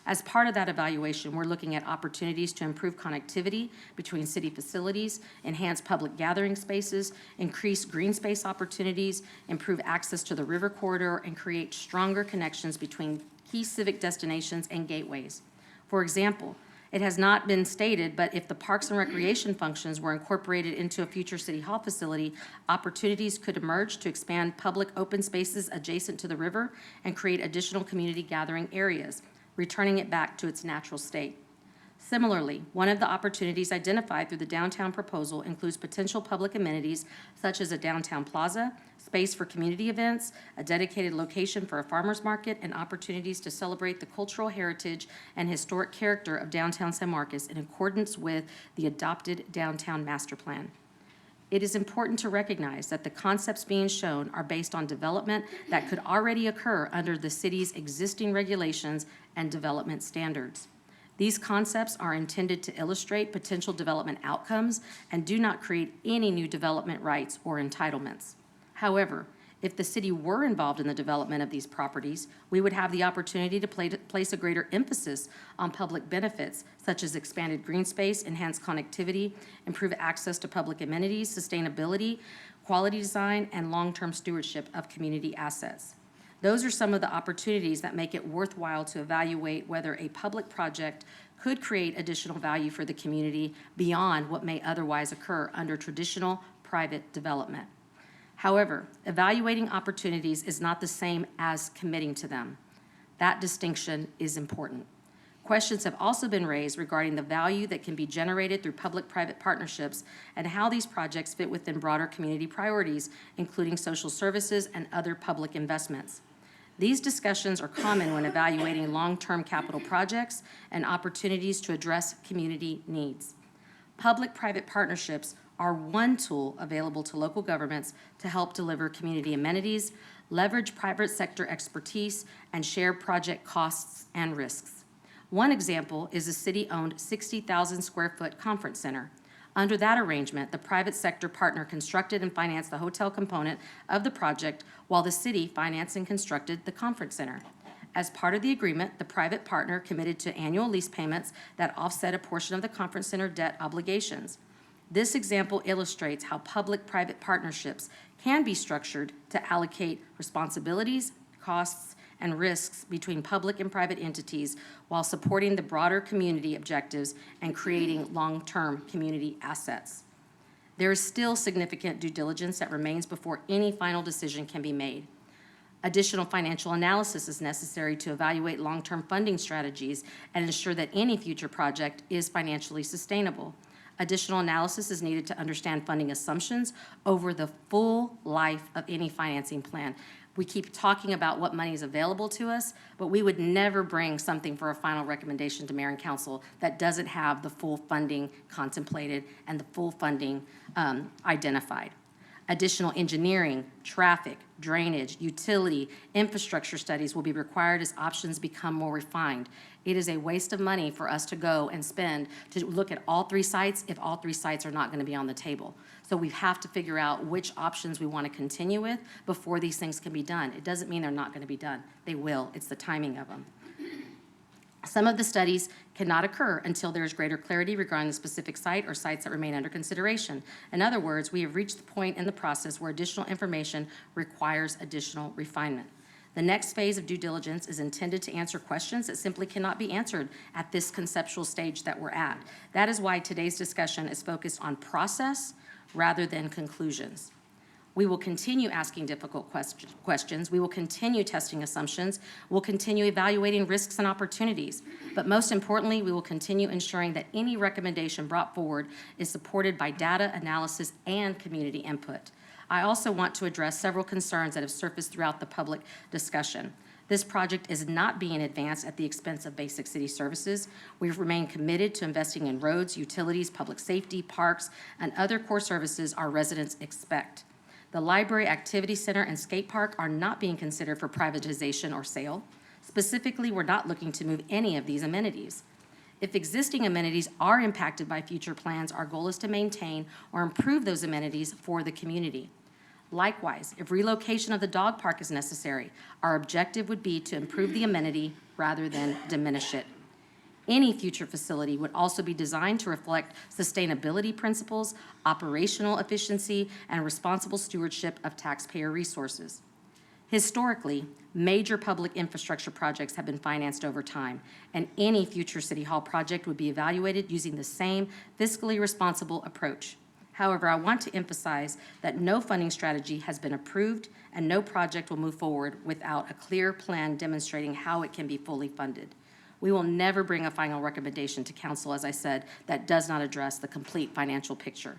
As part of that evaluation, we're looking at opportunities to improve connectivity between city facilities, enhance public gathering spaces, increase green space opportunities, improve access to the river corridor, and create stronger connections between key civic destinations and gateways. For example, it has not been stated, but if the Parks and Recreation functions were incorporated into a future City Hall facility, opportunities could emerge to expand public open spaces adjacent to the river and create additional community gathering areas, returning it back to its natural state. Similarly, one of the opportunities identified through the downtown proposal includes potential public amenities such as a downtown plaza, space for community events, a dedicated location for a farmer's market, and opportunities to celebrate the cultural heritage and historic character of downtown San Marcos in accordance with the adopted downtown master plan. It is important to recognize that the concepts being shown are based on development that could already occur under the city's existing regulations and development standards. These concepts are intended to illustrate potential development outcomes and do not create any new development rights or entitlements. However, if the city were involved in the development of these properties, we would have the opportunity to place a greater emphasis on public benefits, such as expanded green space, enhanced connectivity, improved access to public amenities, sustainability, quality design, and long-term stewardship of community assets. Those are some of the opportunities that make it worthwhile to evaluate whether a public project could create additional value for the community beyond what may otherwise occur under traditional private development. However, evaluating opportunities is not the same as committing to them. That distinction is important. Questions have also been raised regarding the value that can be generated through public-private partnerships and how these projects fit within broader community priorities, including social services and other public investments. These discussions are common when evaluating long-term capital projects and opportunities to address community needs. Public-private partnerships are one tool available to local governments to help deliver community amenities, leverage private sector expertise, and share project costs and risks. One example is a city-owned 60,000 square foot conference center. Under that arrangement, the private sector partner constructed and financed the hotel component of the project while the city financed and constructed the conference center. As part of the agreement, the private partner committed to annual lease payments that offset a portion of the conference center debt obligations. This example illustrates how public-private partnerships can be structured to allocate responsibilities, costs, and risks between public and private entities while supporting the broader community objectives and creating long-term community assets. There is still significant due diligence that remains before any final decision can be made. Additional financial analysis is necessary to evaluate long-term funding strategies and ensure that any future project is financially sustainable. Additional analysis is needed to understand funding assumptions over the full life of any financing plan. We keep talking about what money is available to us, but we would never bring something for a final recommendation to Mayor and Council that doesn't have the full funding contemplated and the full funding identified. Additional engineering, traffic, drainage, utility, infrastructure studies will be required as options become more refined. It is a waste of money for us to go and spend to look at all three sites if all three sites are not going to be on the table. So we have to figure out which options we want to continue with before these things can be done. It doesn't mean they're not going to be done. They will. It's the timing of them. Some of the studies cannot occur until there is greater clarity regarding the specific site or sites that remain under consideration. In other words, we have reached the point in the process where additional information requires additional refinement. The next phase of due diligence is intended to answer questions that simply cannot be answered at this conceptual stage that we're at. That is why today's discussion is focused on process rather than conclusions. We will continue asking difficult questions. We will continue testing assumptions. We'll continue evaluating risks and opportunities. But most importantly, we will continue ensuring that any recommendation brought forward is supported by data analysis and community input. I also want to address several concerns that have surfaced throughout the public discussion. This project is not being advanced at the expense of basic city services. We've remained committed to investing in roads, utilities, public safety, parks, and other core services our residents expect. The library, activity center, and skate park are not being considered for privatization or sale. Specifically, we're not looking to move any of these amenities. If existing amenities are impacted by future plans, our goal is to maintain or improve those amenities for the community. Likewise, if relocation of the dog park is necessary, our objective would be to improve the amenity rather than diminish it. Any future facility would also be designed to reflect sustainability principles, operational efficiency, and responsible stewardship of taxpayer resources. Historically, major public infrastructure projects have been financed over time, and any future City Hall project would be evaluated using the same fiscally responsible approach. However, I want to emphasize that no funding strategy has been approved and no project will move forward without a clear plan demonstrating how it can be fully funded. We will never bring a final recommendation to council, as I said, that does not address the complete financial picture.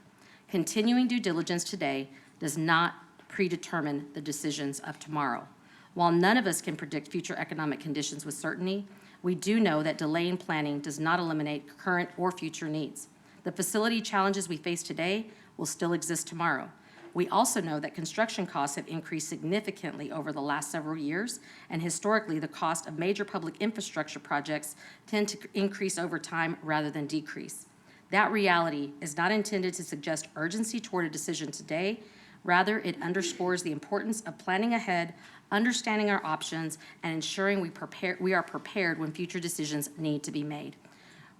Continuing due diligence today does not predetermine the decisions of tomorrow. While none of us can predict future economic conditions with certainty, we do know that delaying planning does not eliminate current or future needs. The facility challenges we face today will still exist tomorrow. We also know that construction costs have increased significantly over the last several years, and historically, the cost of major public infrastructure projects tend to increase over time rather than decrease. That reality is not intended to suggest urgency toward a decision today. Rather, it underscores the importance of planning ahead, understanding our options, and ensuring we are prepared when future decisions need to be made.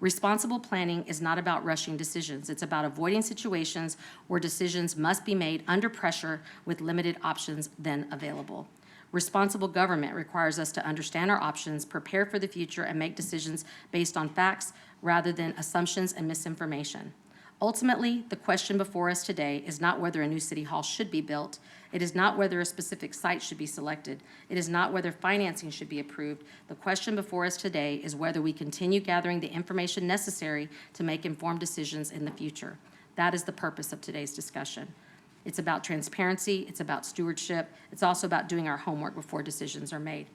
Responsible planning is not about rushing decisions. It's about avoiding situations where decisions must be made under pressure with limited options then available. Responsible government requires us to understand our options, prepare for the future, and make decisions based on facts rather than assumptions and misinformation. Ultimately, the question before us today is not whether a new city hall should be built. It is not whether a specific site should be selected. It is not whether financing should be approved. The question before us today is whether we continue gathering the information necessary to make informed decisions in the future. That is the purpose of today's discussion. It's about transparency, it's about stewardship, it's also about doing our homework before decisions are made.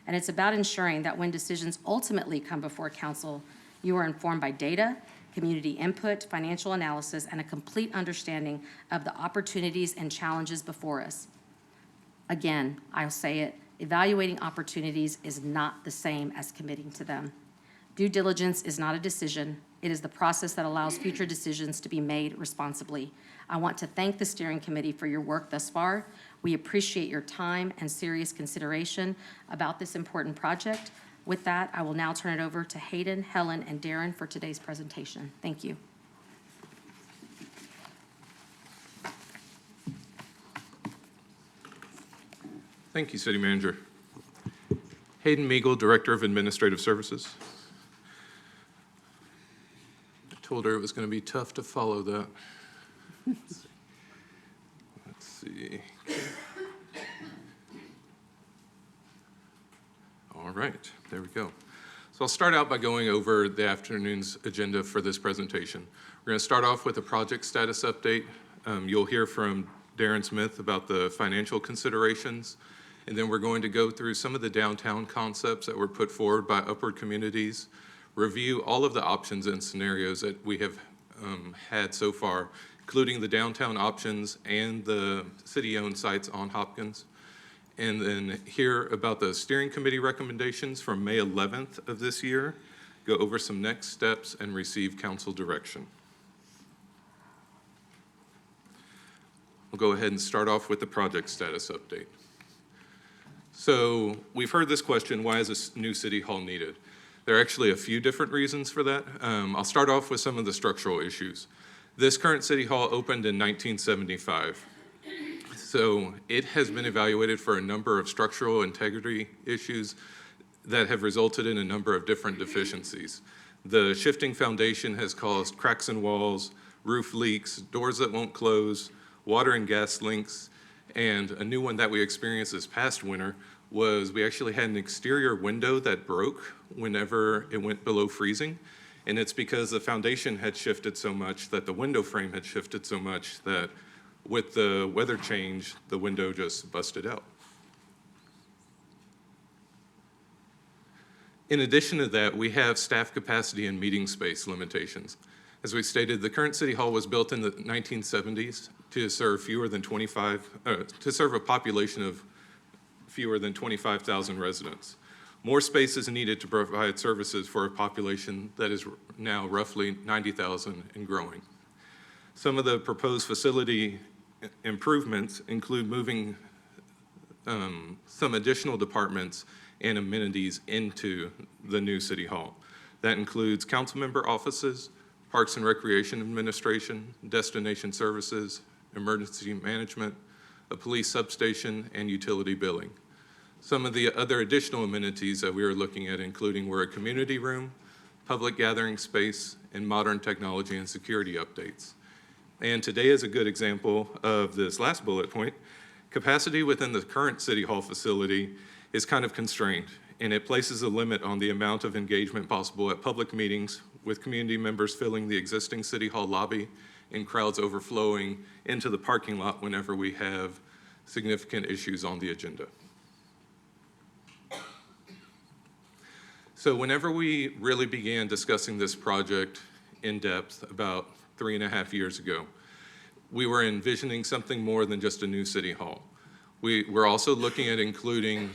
And it's about ensuring that when decisions ultimately come before council, you are informed by data, community input, financial analysis, and a complete understanding of the opportunities and challenges before us. Again, I'll say it, evaluating opportunities is not the same as committing to them. Due diligence is not a decision. It is the process that allows future decisions to be made responsibly. I want to thank the steering committee for your work thus far. We appreciate your time and serious consideration about this important project. With that, I will now turn it over to Hayden, Helen, and Darren for today's presentation. Thank you. Thank you, City Manager. Hayden Meagle, Director of Administrative Services. I told her it was going to be tough to follow that. Let's see. All right, there we go. So I'll start out by going over the afternoon's agenda for this presentation. We're going to start off with a project status update. You'll hear from Darren Smith about the financial considerations, and then we're going to go through some of the downtown concepts that were put forward by Upward Communities, review all of the options and scenarios that we have had so far, including the downtown options and the city-owned sites on Hopkins, and then hear about the steering committee recommendations from May 11th of this year, go over some next steps, and receive council direction. We'll go ahead and start off with the project status update. So we've heard this question, why is a new city hall needed? There are actually a few different reasons for that. I'll start off with some of the structural issues. This current city hall opened in 1975. So it has been evaluated for a number of structural integrity issues that have resulted in a number of different deficiencies. The shifting foundation has caused cracks in walls, roof leaks, doors that won't close, water and gas leaks, and a new one that we experienced this past winter was we actually had an exterior window that broke whenever it went below freezing. And it's because the foundation had shifted so much that the window frame had shifted so much that with the weather change, the window just busted out. In addition to that, we have staff capacity and meeting space limitations. As we stated, the current City Hall was built in the 1970s to serve to serve a population of fewer than 25,000 residents. More space is needed to provide services for a population that is now roughly 90,000 and growing. Some of the proposed facility improvements include moving some additional departments and amenities into the new City Hall. That includes council member offices, Parks and Recreation Administration, Destination Services, Emergency Management, a police substation, and utility billing. Some of the other additional amenities that we were looking at including were a community room, public gathering space, and modern technology and security updates. And today is a good example of this last bullet point. Capacity within the current City Hall facility is kind of constrained, and it places a limit on the amount of engagement possible at public meetings, with community members filling the existing City Hall lobby and crowds overflowing into the parking lot whenever we have significant issues on the agenda. So whenever we really began discussing this project in depth about 3.5 years ago, we were envisioning something more than just a new City Hall. We were also looking at including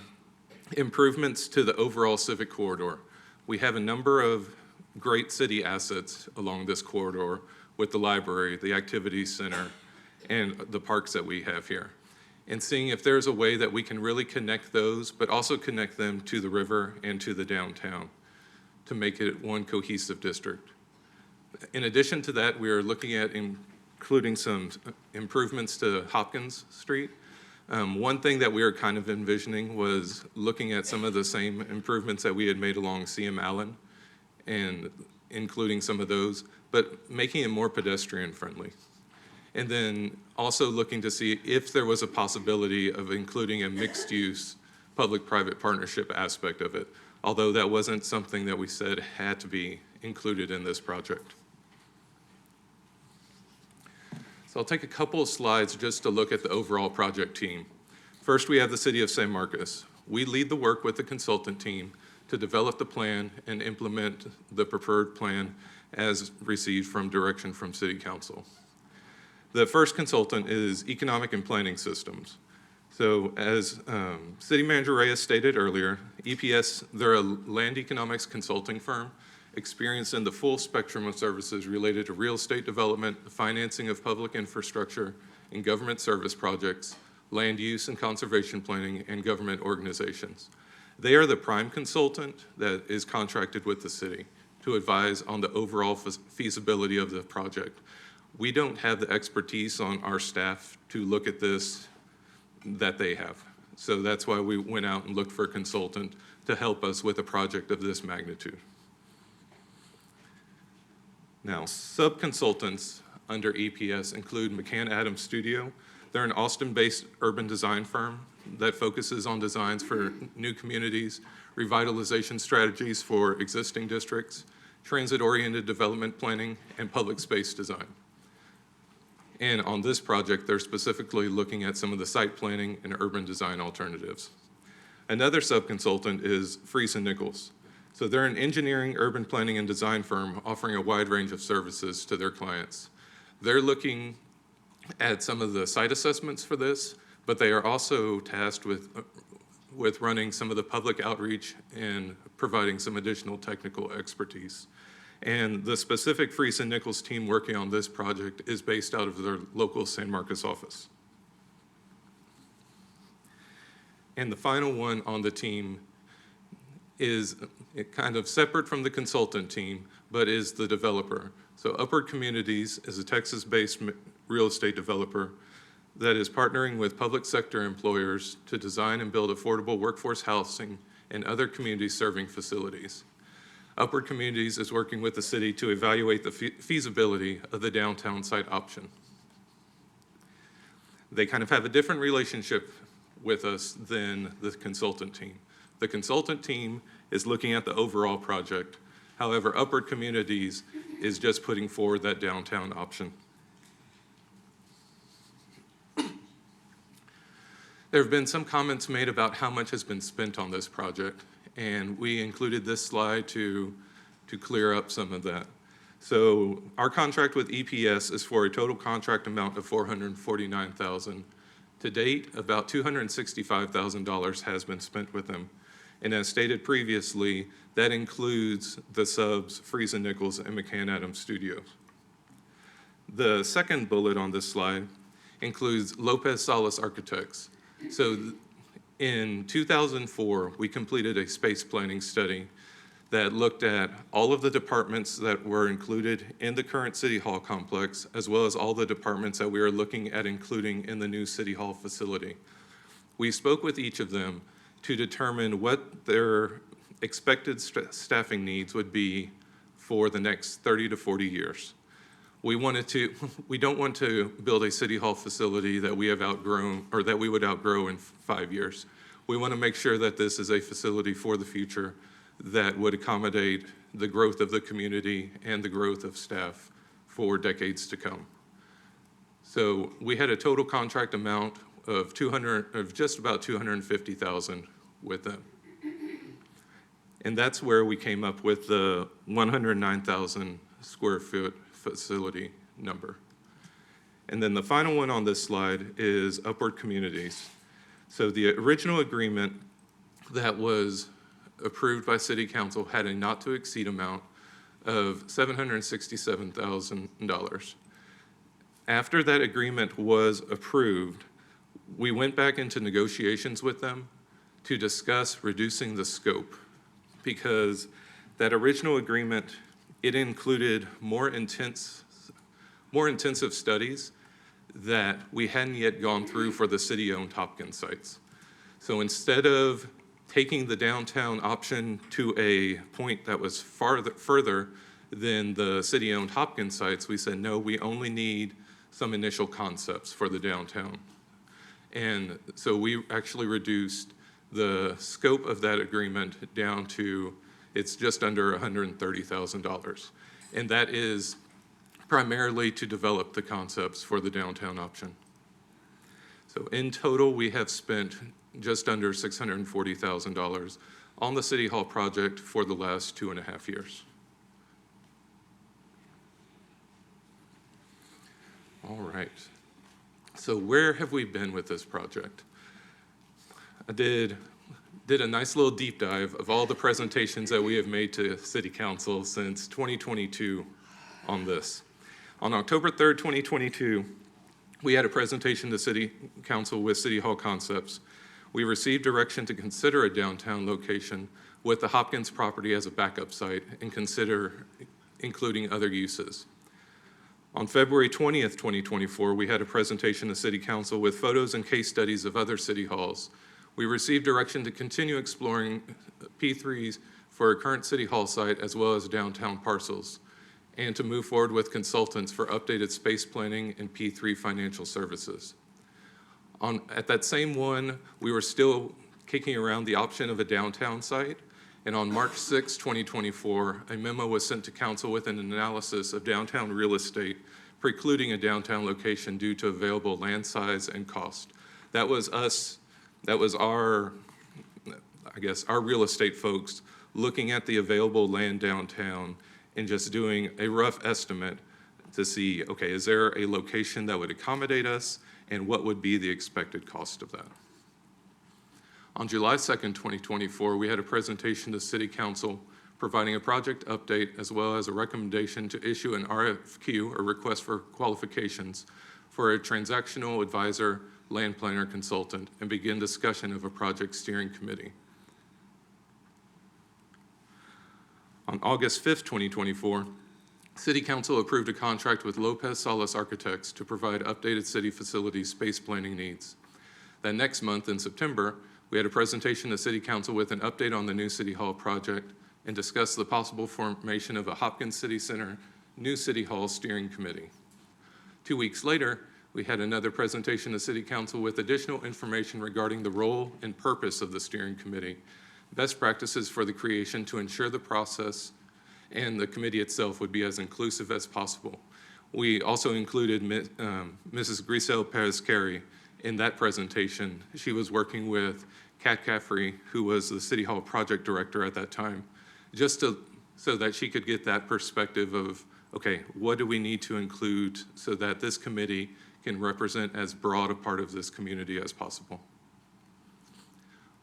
improvements to the overall civic corridor. We have a number of great city assets along this corridor with the library, the activities center, and the parks that we have here. And seeing if there's a way that we can really connect those, but also connect them to the river and to the downtown to make it one cohesive district. In addition to that, we are looking at including some improvements to Hopkins Street. One thing that we were kind of envisioning was looking at some of the same improvements that we had made along CM Allen and including some of those, but making it more pedestrian friendly. And then also looking to see if there was a possibility of including a mixed use public-private partnership aspect of it, although that wasn't something that we said had to be included in this project. So I'll take a couple of slides just to look at the overall project team. First, we have the City of San Marcos. We lead the work with the consultant team to develop the plan and implement the preferred plan as received from direction from City Council. The first consultant is Economic and Planning Systems. So as City Manager Reyes stated earlier, EPS, they're a land economics consulting firm experienced in the full spectrum of services related to real estate development, financing of public infrastructure and government service projects, land use and conservation planning, and government organizations. They are the prime consultant that is contracted with the city to advise on the overall feasibility of the project. We don't have the expertise on our staff to look at this that they have. So that's why we went out and looked for a consultant to help us with a project of this magnitude. Now, sub-consultants under EPS include McCann Adams Studio. They're an Austin-based urban design firm that focuses on designs for new communities, revitalization strategies for existing districts, transit-oriented development planning, and public space design. And on this project, they're specifically looking at some of the site planning and urban design alternatives. Another sub-consultant is Friesen Nichols. So they're an engineering, urban planning, and design firm offering a wide range of services to their clients. They're looking at some of the site assessments for this, but they are also tasked with running some of the public outreach and providing some additional technical expertise. And the specific Friesen Nichols team working on this project is based out of their local San Marcos office. And the final one on the team is kind of separate from the consultant team, but is the developer. So Upward Communities is a Texas-based real estate developer that is partnering with public sector employers to design and build affordable workforce housing and other community-serving facilities. Upward Communities is working with the city to evaluate the feasibility of the downtown site option. They kind of have a different relationship with us than the consultant team. The consultant team is looking at the overall project. However, Upward Communities is just putting forward that downtown option. There have been some comments made about how much has been spent on this project, and we included this slide to clear up some of that. So our contract with EPS is for a total contract amount of $449,000. To date, about $265,000 has been spent with them. And as stated previously, that includes the subs Friesen Nichols and McCann Adams Studios. The second bullet on this slide includes Lopez Salas Architects. So in 2004, we completed a space planning study that looked at all of the departments that were included in the current City Hall complex, as well as all the departments that we are looking at including in the new City Hall facility. We spoke with each of them to determine what their expected staffing needs would be for the next 30 to 40 years. We don't want to build a City Hall facility that we have outgrown, or that we would outgrow in 5 years. We want to make sure that this is a facility for the future that would accommodate the growth of the community and the growth of staff for decades to come. So we had a total contract amount of just about $250,000 with them. And that's where we came up with the 109,000 square foot facility number. And then the final one on this slide is Upward Communities. So the original agreement that was approved by City Council had a not-to-exceed amount of $767,000. After that agreement was approved, we went back into negotiations with them to discuss reducing the scope, because that original agreement, it included more intensive studies that we hadn't yet gone through for the city-owned Hopkins sites. So instead of taking the downtown option to a point that was further than the city-owned Hopkins sites, we said, no, we only need some initial concepts for the downtown. And so we actually reduced the scope of that agreement down to, it's just under $130,000. And that is primarily to develop the concepts for the downtown option. So in total, we have spent just under $640,000 on the City Hall project for the last 2.5 years. All right. So where have we been with this project? I did a nice little deep dive of all the presentations that we have made to City Council since 2022 on this. On October 3rd, 2022, we had a presentation to City Council with City Hall concepts. We received direction to consider a downtown location with the Hopkins property as a backup site and consider including other uses. On February 20th, 2024, we had a presentation to City Council with photos and case studies of other city halls. We received direction to continue exploring P3s for a current City Hall site as well as downtown parcels, and to move forward with consultants for updated space planning and P3 financial services. At that same one, we were still kicking around the option of a downtown site, and on March 6, 2024, a memo was sent to council with an analysis of downtown real estate precluding a downtown location due to available land size and cost. That was us, that was our real estate folks looking at the available land downtown and just doing a rough estimate to see, okay, is there a location that would accommodate us, and what would be the expected cost of that? On July 2nd, 2024, we had a presentation to City Council providing a project update as well as a recommendation to issue an RFQ, or request for qualifications, for a transactional advisor, land planner consultant, and begin discussion of a project steering committee. On August 5th, 2024, City Council approved a contract with Lopez Salas Architects to provide updated city facilities space planning needs. That next month, in September, we had a presentation to City Council with an update on the new City Hall project and discussed the possible formation of a Hopkins City Center new City Hall steering committee. 2 weeks later, we had another presentation to City Council with additional information regarding the role and purpose of the steering committee, best practices for the creation to ensure the process and the committee itself would be as inclusive as possible. We also included Mrs. Grisel Perez-Carey in that presentation, she was working with Kat Caffrey, who was the City Hall project director at that time, so that she could get that perspective of, okay, what do we need to include so that this committee can represent as broad a part of this community as possible.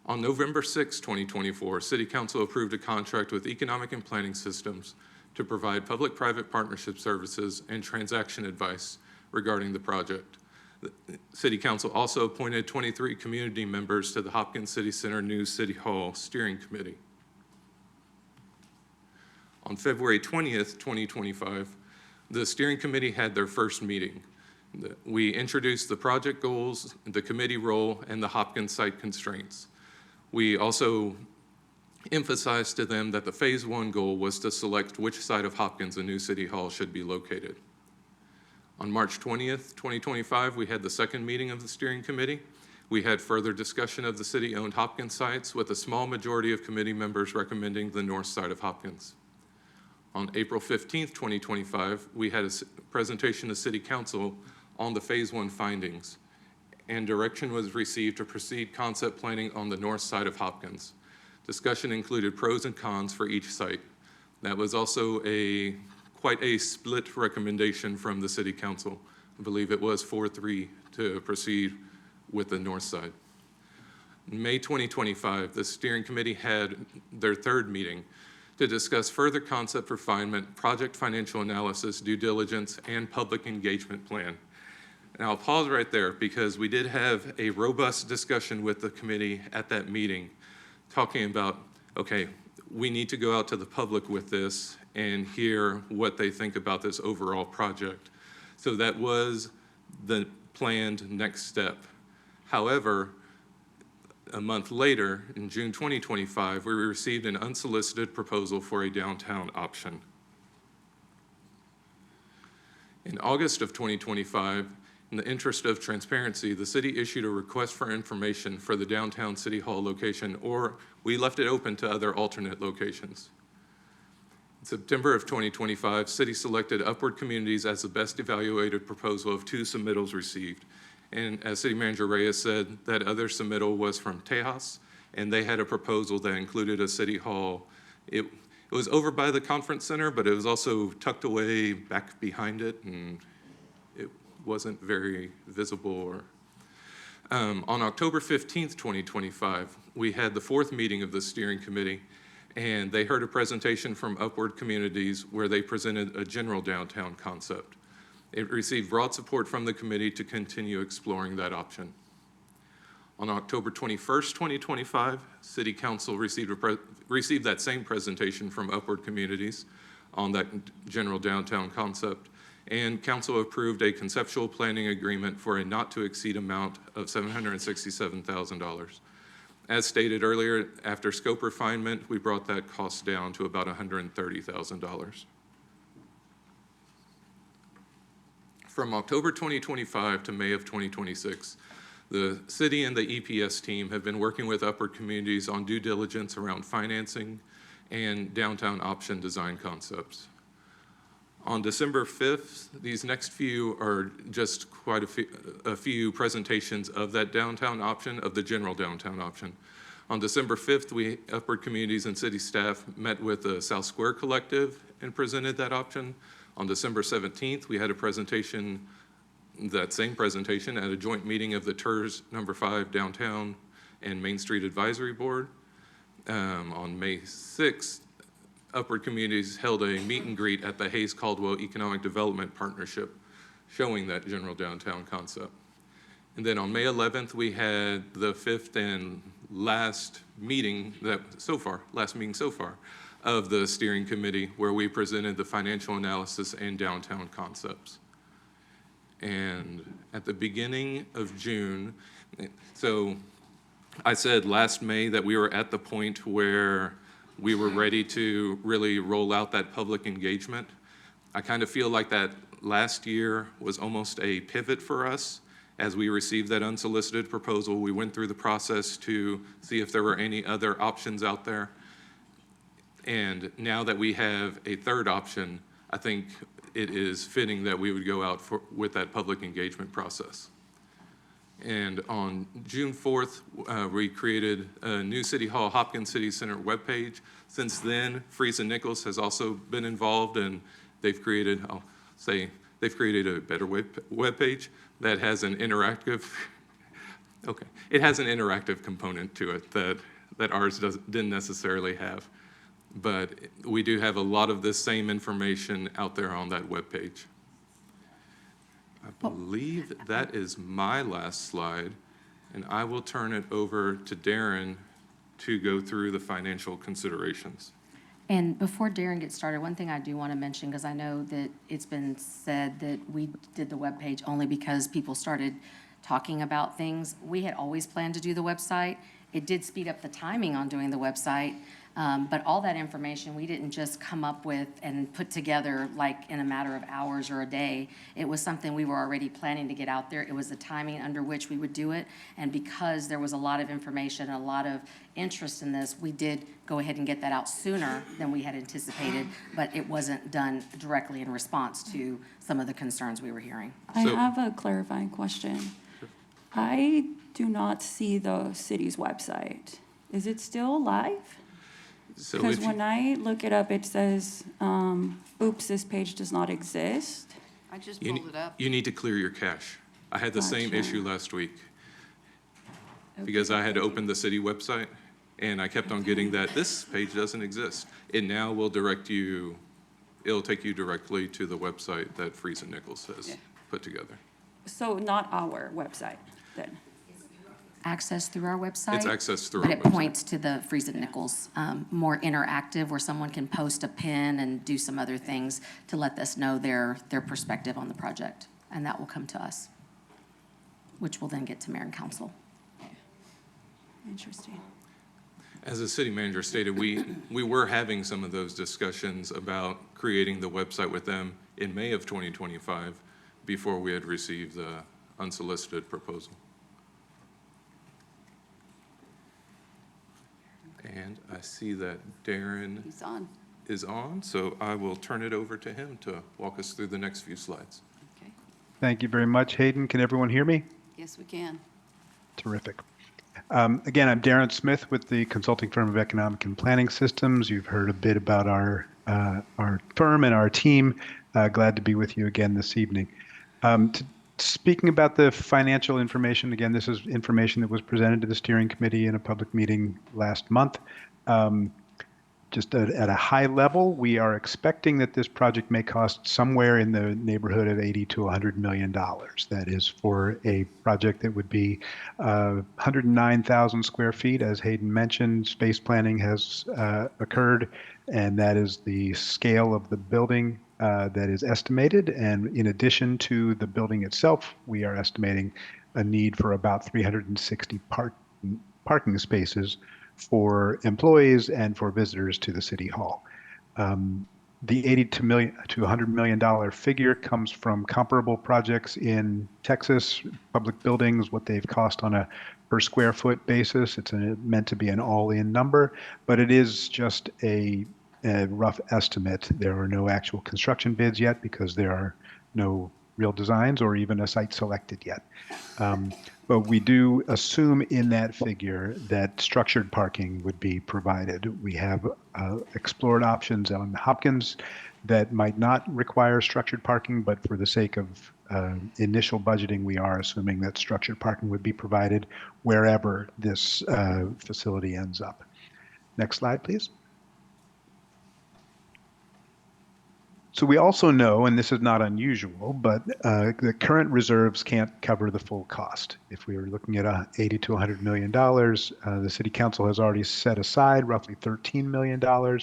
On November 6, 2024, City Council approved a contract with Economic and Planning Systems to provide public-private partnership services and transaction advice regarding the project. The City Council also appointed 23 community members to the Hopkins City Center New City Hall Steering Committee. On February 20th, 2025, the steering committee had their first meeting. We introduced the project goals, the committee role, and the Hopkins site constraints. We also emphasized to them that the phase 1 goal was to select which side of Hopkins a new city hall should be located. On March 20th, 2025, we had the second meeting of the steering committee. We had further discussion of the city-owned Hopkins sites with a small majority of committee members recommending the north side of Hopkins. On April 15th, 2025, we had a presentation to City Council on the Phase 1 findings, and direction was received to proceed concept planning on the north side of Hopkins. Discussion included pros and cons for each site. That was also quite a split recommendation from the City Council. I believe it was 4-3 to proceed with the north side. In May 2025, the steering committee had their third meeting to discuss further concept refinement, project financial analysis, due diligence, and public engagement plan. And I'll pause right there because we did have a robust discussion with the committee at that meeting, talking about, okay, we need to go out to the public with this and hear what they think about this overall project. So that was the planned next step. However, a month later, in June 2025, we received an unsolicited proposal for a downtown option. In August of 2025, in the interest of transparency, the city issued a request for information for the downtown City Hall location, or we left it open to other alternate locations. In September of 2025, City selected Upward Communities as the best evaluated proposal of 2 submittals received. And as City Manager Reyes said, that other submittal was from Tejas, and they had a proposal that included a city hall. It was over by the conference center, but it was also tucked away back behind it, and it wasn't very visible. On October 15th, 2025, we had the 4th meeting of the steering committee, and they heard a presentation from Upward Communities where they presented a general downtown concept. It received broad support from the committee to continue exploring that option. On October 21st, 2025, City Council received that same presentation from Upward Communities on that general downtown concept, and Council approved a conceptual planning agreement for a not-to-exceed amount of $767,000. As stated earlier, after scope refinement, we brought that cost down to about $130,000. From October 2025 to May of 2026, the city and the EPS team have been working with Upward Communities on due diligence around financing and downtown option design concepts. On December 5th, these next few are just quite a few presentations of that downtown option, of the general downtown option. On December 5th, Upward Communities and city staff met with the South Square Collective and presented that option. On December 17th, we had a presentation, that same presentation, at a joint meeting of the TERS No. 5 Downtown and Main Street Advisory Board. On May 6th, Upward Communities held a meet and greet at the Hayes Caldwell Economic Development Partnership, showing that general downtown concept. And then on May 11th, we had the 5th and last meeting so far of the steering committee, where we presented the financial analysis and downtown concepts. And at the beginning of June, so I said last May that we were at the point where we were ready to really roll out that public engagement. I kind of feel like that last year was almost a pivot for us. As we received that unsolicited proposal, we went through the process to see if there were any other options out there. And now that we have a third option, I think it is fitting that we would go out with that public engagement process. And on June 4th, we created a new City Hall Hopkins City Center webpage. Since then, Friesen Nichols has also been involved, and they've created, they've created a better webpage that has an interactive, it has an interactive component to it that ours didn't necessarily have. But we do have a lot of this same information out there on that webpage. I believe that is my last slide, and I will turn it over to Darren to go through the financial considerations. And before Darren gets started, one thing I do want to mention, because I know that it's been said that we did the webpage only because people started talking about things. We had always planned to do the website. It did speed up the timing on doing the website, but all that information, we didn't just come up with and put together like in a matter of hours or a day. It was something we were already planning to get out there. It was the timing under which we would do it. And because there was a lot of information, a lot of interest in this, we did go ahead and get that out sooner than we had anticipated, but it wasn't done directly in response to some of the concerns we were hearing. I have a clarifying question. I do not see the city's website. Is it still live? So Because if you- when I look it up, it says, oops, this page does not exist. I just You pulled it up. You need to clear your cache. I had the same Gotcha. issue last week because I had opened the city website and I kept on getting that this page doesn't exist. It now will direct you, it'll take you directly to the website that Friesen Nichols has put together. So not our website, then? Access through our website. It's accessed through But our it website. points to the Friesen Nichols, more interactive, where someone can post a pin and do some other things to let us know their perspective on the project. And that will come to us, which will then get to mayor and council. Interesting. As the city manager stated, we were having some of those discussions about creating the website with them in May of 2025 before we had received the unsolicited proposal. And I see that Darren He's on. is on, so I will turn it over to him to walk us through the next few slides. Thank you very much, Hayden. Can everyone hear me? Yes, we can. Terrific. Again, I'm Darren Smith with the consulting firm of Economic and Planning Systems. You've heard a bit about our firm and our team. Glad to be with you again this evening. Speaking about the financial information, again, this is information that was presented to the steering committee in a public meeting last month. Just at a high level, we are expecting that this project may cost somewhere in the neighborhood of $80 to $100 million. That is for a project that would be 109,000 square feet. As Hayden mentioned, space planning has occurred, and that is the scale of the building that is estimated. And in addition to the building itself, we are estimating a need for about 360 parking spaces for employees and for visitors to the city hall. The $80 to $100 million figure comes from comparable projects in Texas, public buildings, what they've cost on a per square foot basis. It's meant to be an all-in number, but it is just a rough estimate. There are no actual construction bids yet because there are no real designs or even a site selected yet. But we do assume in that figure that structured parking would be provided. We have explored options on Hopkins that might not require structured parking, but for the sake of initial budgeting, we are assuming that structured parking would be provided wherever this facility ends up. Next slide, please. So we also know, and this is not unusual, but the current reserves can't cover the full cost. If we were looking at $80 to $100 million, the City Council has already set aside roughly $13 million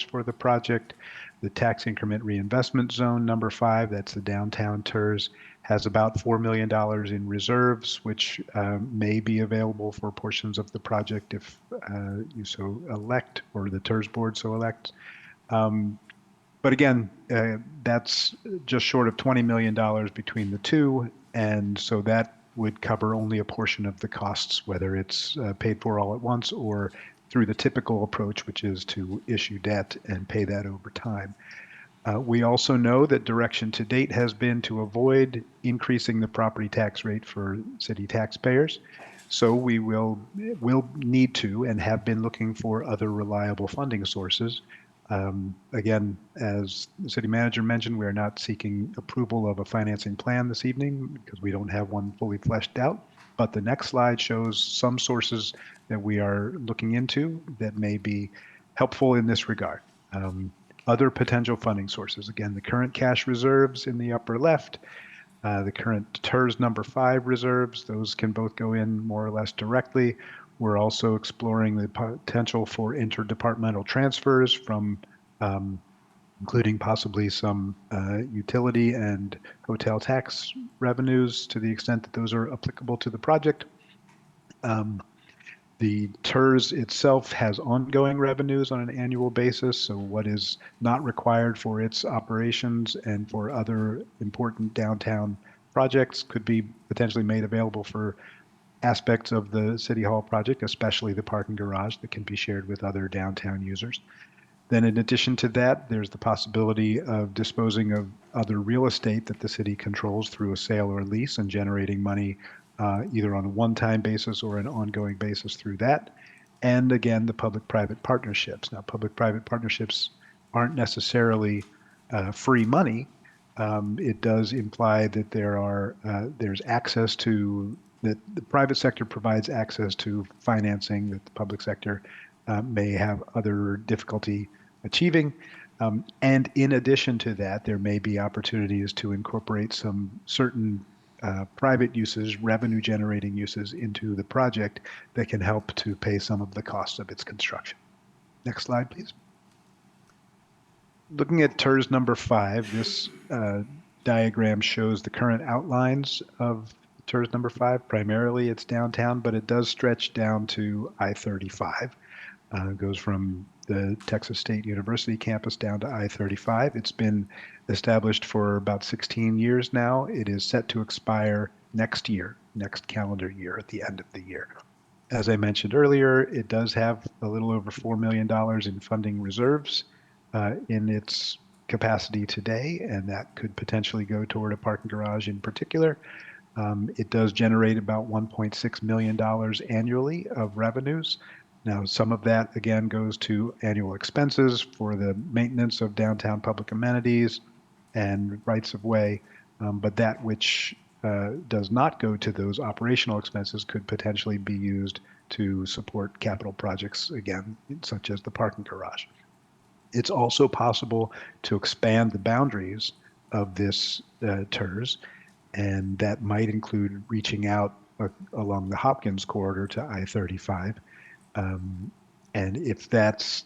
for the project. The tax increment reinvestment zone number 5, that's the downtown TERS, has about $4 million in reserves, which may be available for portions of the project if you so elect, or the TERS board so elects. But again, that's just short of $20 million between the two, and so that would cover only a portion of the costs, whether it's paid for all at once or through the typical approach, which is to issue debt and pay that over time. We also know that direction to date has been to avoid increasing the property tax rate for city taxpayers. So we will need to and have been looking for other reliable funding sources. Again, as the city manager mentioned, we are not seeking approval of a financing plan this evening because we don't have one fully fleshed out. But the next slide shows some sources that we are looking into that may be helpful in this regard. Other potential funding sources, again, the current cash reserves in the upper left, the current TERS number 5 reserves, those can both go in more or less directly. We're also exploring the potential for interdepartmental transfers from, including possibly some utility and hotel tax revenues to the extent that those are applicable to the project. The TERS itself has ongoing revenues on an annual basis, so what is not required for its operations and for other important downtown projects could be potentially made available for aspects of the City Hall project, especially the parking garage that can be shared with other downtown users. Then in addition to that, there's the possibility of disposing of other real estate that the city controls through a sale or lease and generating money either on a one-time basis or an ongoing basis through that. And again, the public-private partnerships. Now, public-private partnerships aren't necessarily free money. It does imply that there's access to, that the private sector provides access to financing that the public sector may have other difficulty achieving. And in addition to that, there may be opportunities to incorporate some certain private uses, revenue-generating uses into the project that can help to pay some of the costs of its construction. Next slide, please. Looking at TERS number 5, this diagram shows the current outlines of TERS number 5. Primarily, it's downtown, but it does stretch down to I-35. It goes from the Texas State University campus down to I-35. It's been established for about 16 years now. It is set to expire next year, next calendar year, at the end of the year. As I mentioned earlier, it does have a little over $4 million in funding reserves in its capacity today, and that could potentially go toward a parking garage in particular. It does generate about $1.6 million annually of revenues. Now, some of that, again, goes to annual expenses for the maintenance of downtown public amenities and rights of way, but that which does not go to those operational expenses could potentially be used to support capital projects, again, such as the parking garage. It's also possible to expand the boundaries of this TERS, and that might include reaching out along the Hopkins corridor to I-35. And if that's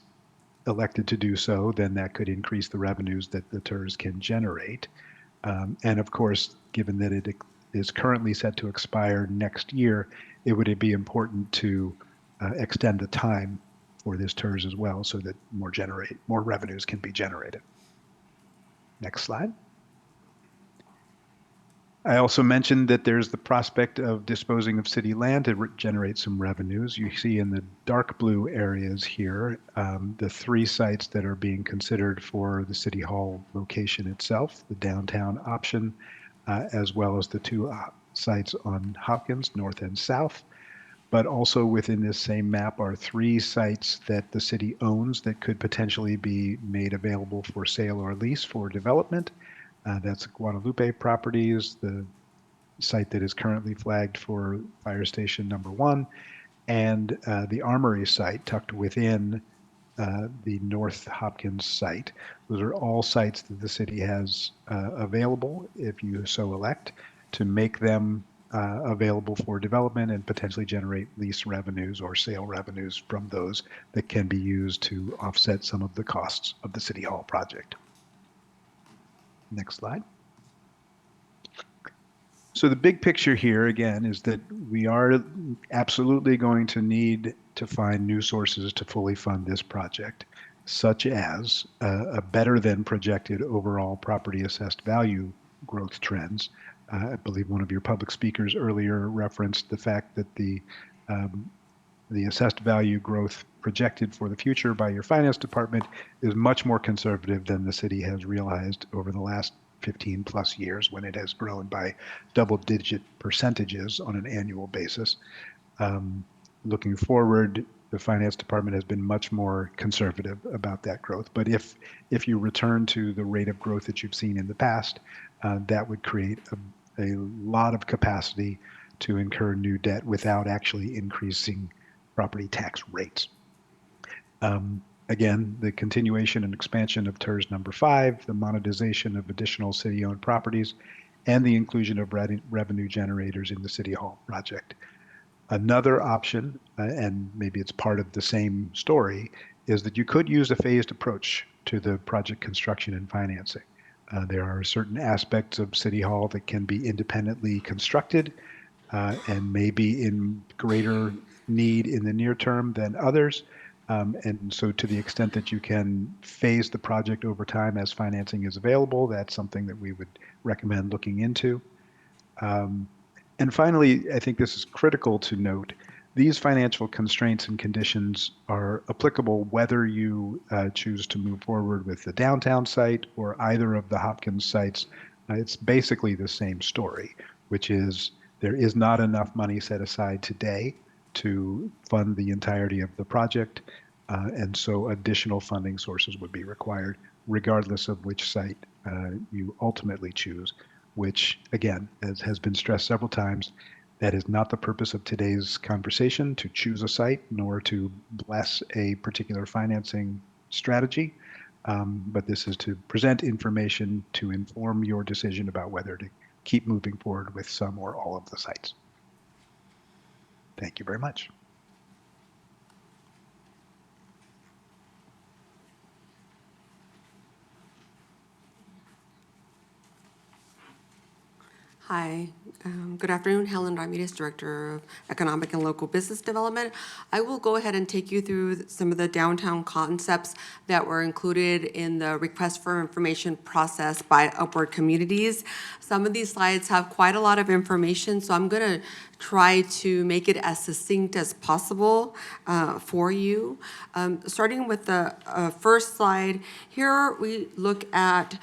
elected to do so, then that could increase the revenues that the TERS can generate. And of course, given that it is currently set to expire next year, it would be important to extend the time for this TERS as well so that more revenues can be generated. Next slide. I also mentioned that there's the prospect of disposing of city land to generate some revenues. You see in the dark blue areas here, the 3 sites that are being considered for the City Hall location itself, the downtown option, as well as the 2 sites on Hopkins, north and south. But also within this same map are 3 sites that the city owns that could potentially be made available for sale or lease for development. That's Guadalupe Properties, the site that is currently flagged for Fire Station number 1, and the Armory site tucked within the North Hopkins site. Those are all sites that the city has available, if you so elect, to make them available for development and potentially generate lease revenues or sale revenues from those that can be used to offset some of the costs of the City Hall project. Next slide. So the big picture here, again, is that we are absolutely going to need to find new sources to fully fund this project, such as a better than projected overall property assessed value growth trends. I believe one of your public speakers earlier referenced the fact that the assessed value growth projected for the future by your finance department is much more conservative than the city has realized over the last 15 plus years when it has grown by double-digit percentages on an annual basis. Looking forward, the finance department has been much more conservative about that growth. But if you return to the rate of growth that you've seen in the past, that would create a lot of capacity to incur new debt without actually increasing property tax rates. Again, the continuation and expansion of TERS number 5, the monetization of additional city-owned properties, and the inclusion of revenue generators in the City Hall project. Another option, and maybe it's part of the same story, is that you could use a phased approach to the project construction and financing. There are certain aspects of City Hall that can be independently constructed and maybe in greater need in the near term than others. And so to the extent that you can phase the project over time as financing is available, that's something that we would recommend looking into. And finally, I think this is critical to note, these financial constraints and conditions are applicable whether you choose to move forward with the downtown site or either of the Hopkins sites. It's basically the same story, which is there is not enough money set aside today to fund the entirety of the project, and so additional funding sources would be required, regardless of which site you ultimately choose, which, again, as has been stressed several times, that is not the purpose of today's conversation, to choose a site, nor to bless a particular financing strategy, but this is to present information to inform your decision about whether to keep moving forward with some or all of the sites. Thank you very much. Hi, good afternoon. Helen Ramirez, Director of Economic and Local Business Development. I will go ahead and take you through some of the downtown concepts that were included in the request for information process by Upward Communities. Some of these slides have quite a lot of information, so I'm going to try to make it as succinct as possible for you. Starting with the first slide, here we look at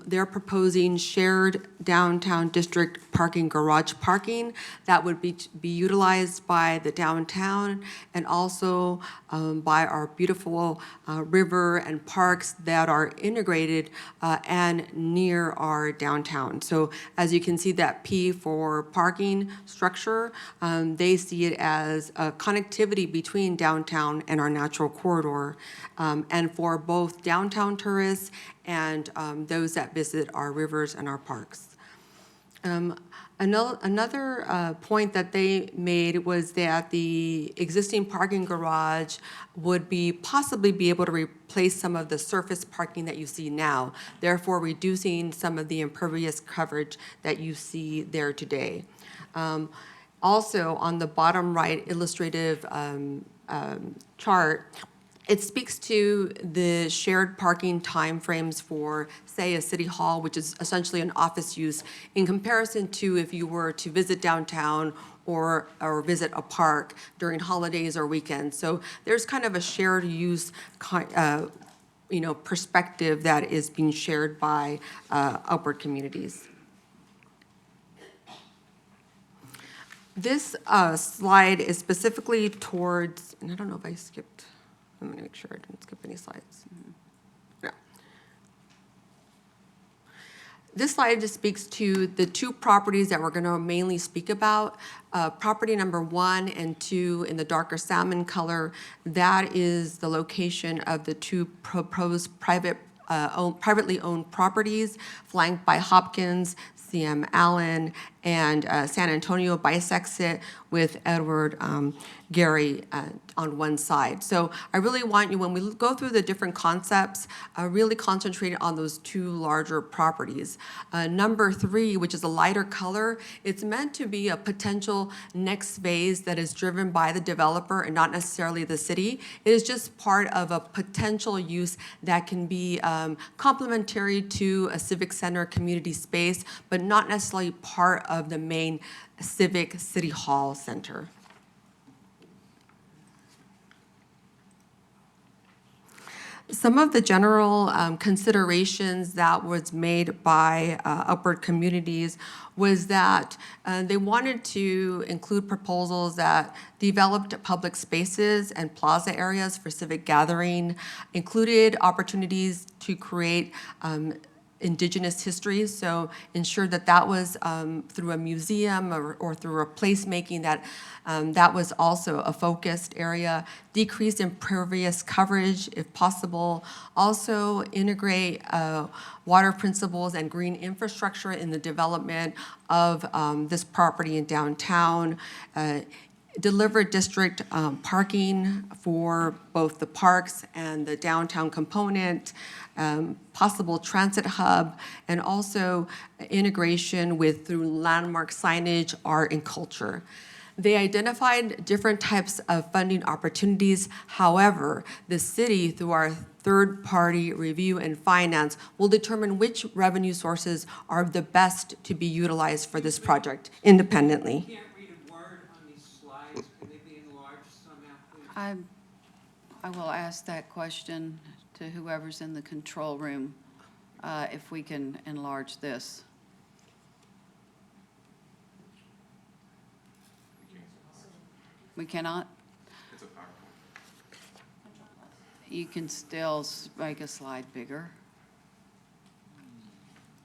they're proposing shared downtown district parking garage parking that would be utilized by the downtown and also by our beautiful river and parks that are integrated and near our downtown. So as you can see, that P for parking structure, they see it as a connectivity between downtown and our natural corridor, and for both downtown tourists and those that visit our rivers and our parks. Another point that they made was that the existing parking garage would possibly be able to replace some of the surface parking that you see now, therefore reducing some of the impervious coverage that you see there today. Also, on the bottom right illustrative chart, it speaks to the shared parking timeframes for, say, a city hall, which is essentially an office use, in comparison to if you were to visit downtown or visit a park during holidays or weekends. So there's kind of a shared use perspective that is being shared by Upward Communities. This slide is specifically towards, and I don't know if I skipped, I'm going to make sure I didn't skip any slides. Yeah. This slide just speaks to the two properties that we're going to mainly speak about. Property number 1 and 2 in the darker salmon color, that is the location of the two proposed privately owned properties flanked by Hopkins, CM Allen, and San Antonio bisects it with Edward Gary on one side. So I really want you, when we go through the different concepts, really concentrate on those two larger properties. Number 3, which is a lighter color, it's meant to be a potential next phase that is driven by the developer and not necessarily the city. It is just part of a potential use that can be complementary to a civic center community space, but not necessarily part of the main civic city hall center. Some of the general considerations that was made by Upward Communities was that they wanted to include proposals that developed public spaces and plaza areas for civic gathering, included opportunities to create Indigenous history, so ensure that that was through a museum or through a placemaking, that that was also a focused area. Decrease impervious coverage if possible. Also integrate water principles and green infrastructure in the development of this property in downtown. Deliver district parking for both the parks and the downtown component, possible transit hub, and also integration with through landmark signage, art, and culture. They identified different types of funding opportunities. However, the city, through our third-party review and finance, will determine which revenue sources are the best to be utilized for this project independently. I will ask that question to whoever's in the control room, if we can enlarge this. We cannot? You can still make a slide bigger.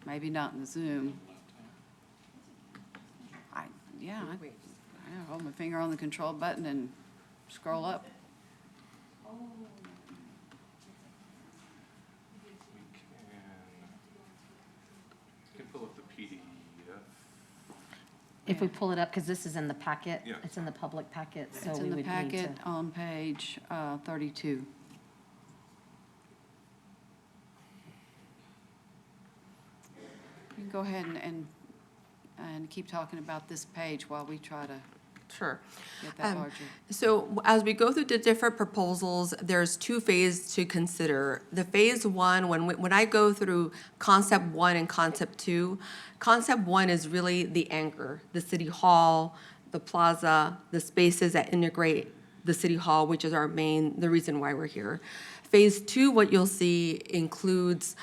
Maybe not in the Zoom. I hold my finger on the control button and scroll up. You can pull up the PDF. If we pull it up, because this is in the packet, Yeah. it's in the public packet, so It's we in the would need packet to. on page 32. You can go ahead and keep talking about this page while we try to Sure. get that larger. So as we go through the different proposals, there's two phases to consider. The phase one, when I go through concept one and concept two, concept one is really the anchor, the city hall, the plaza, the spaces that integrate the city hall, which is the reason why we're here. Phase two, what you'll see includes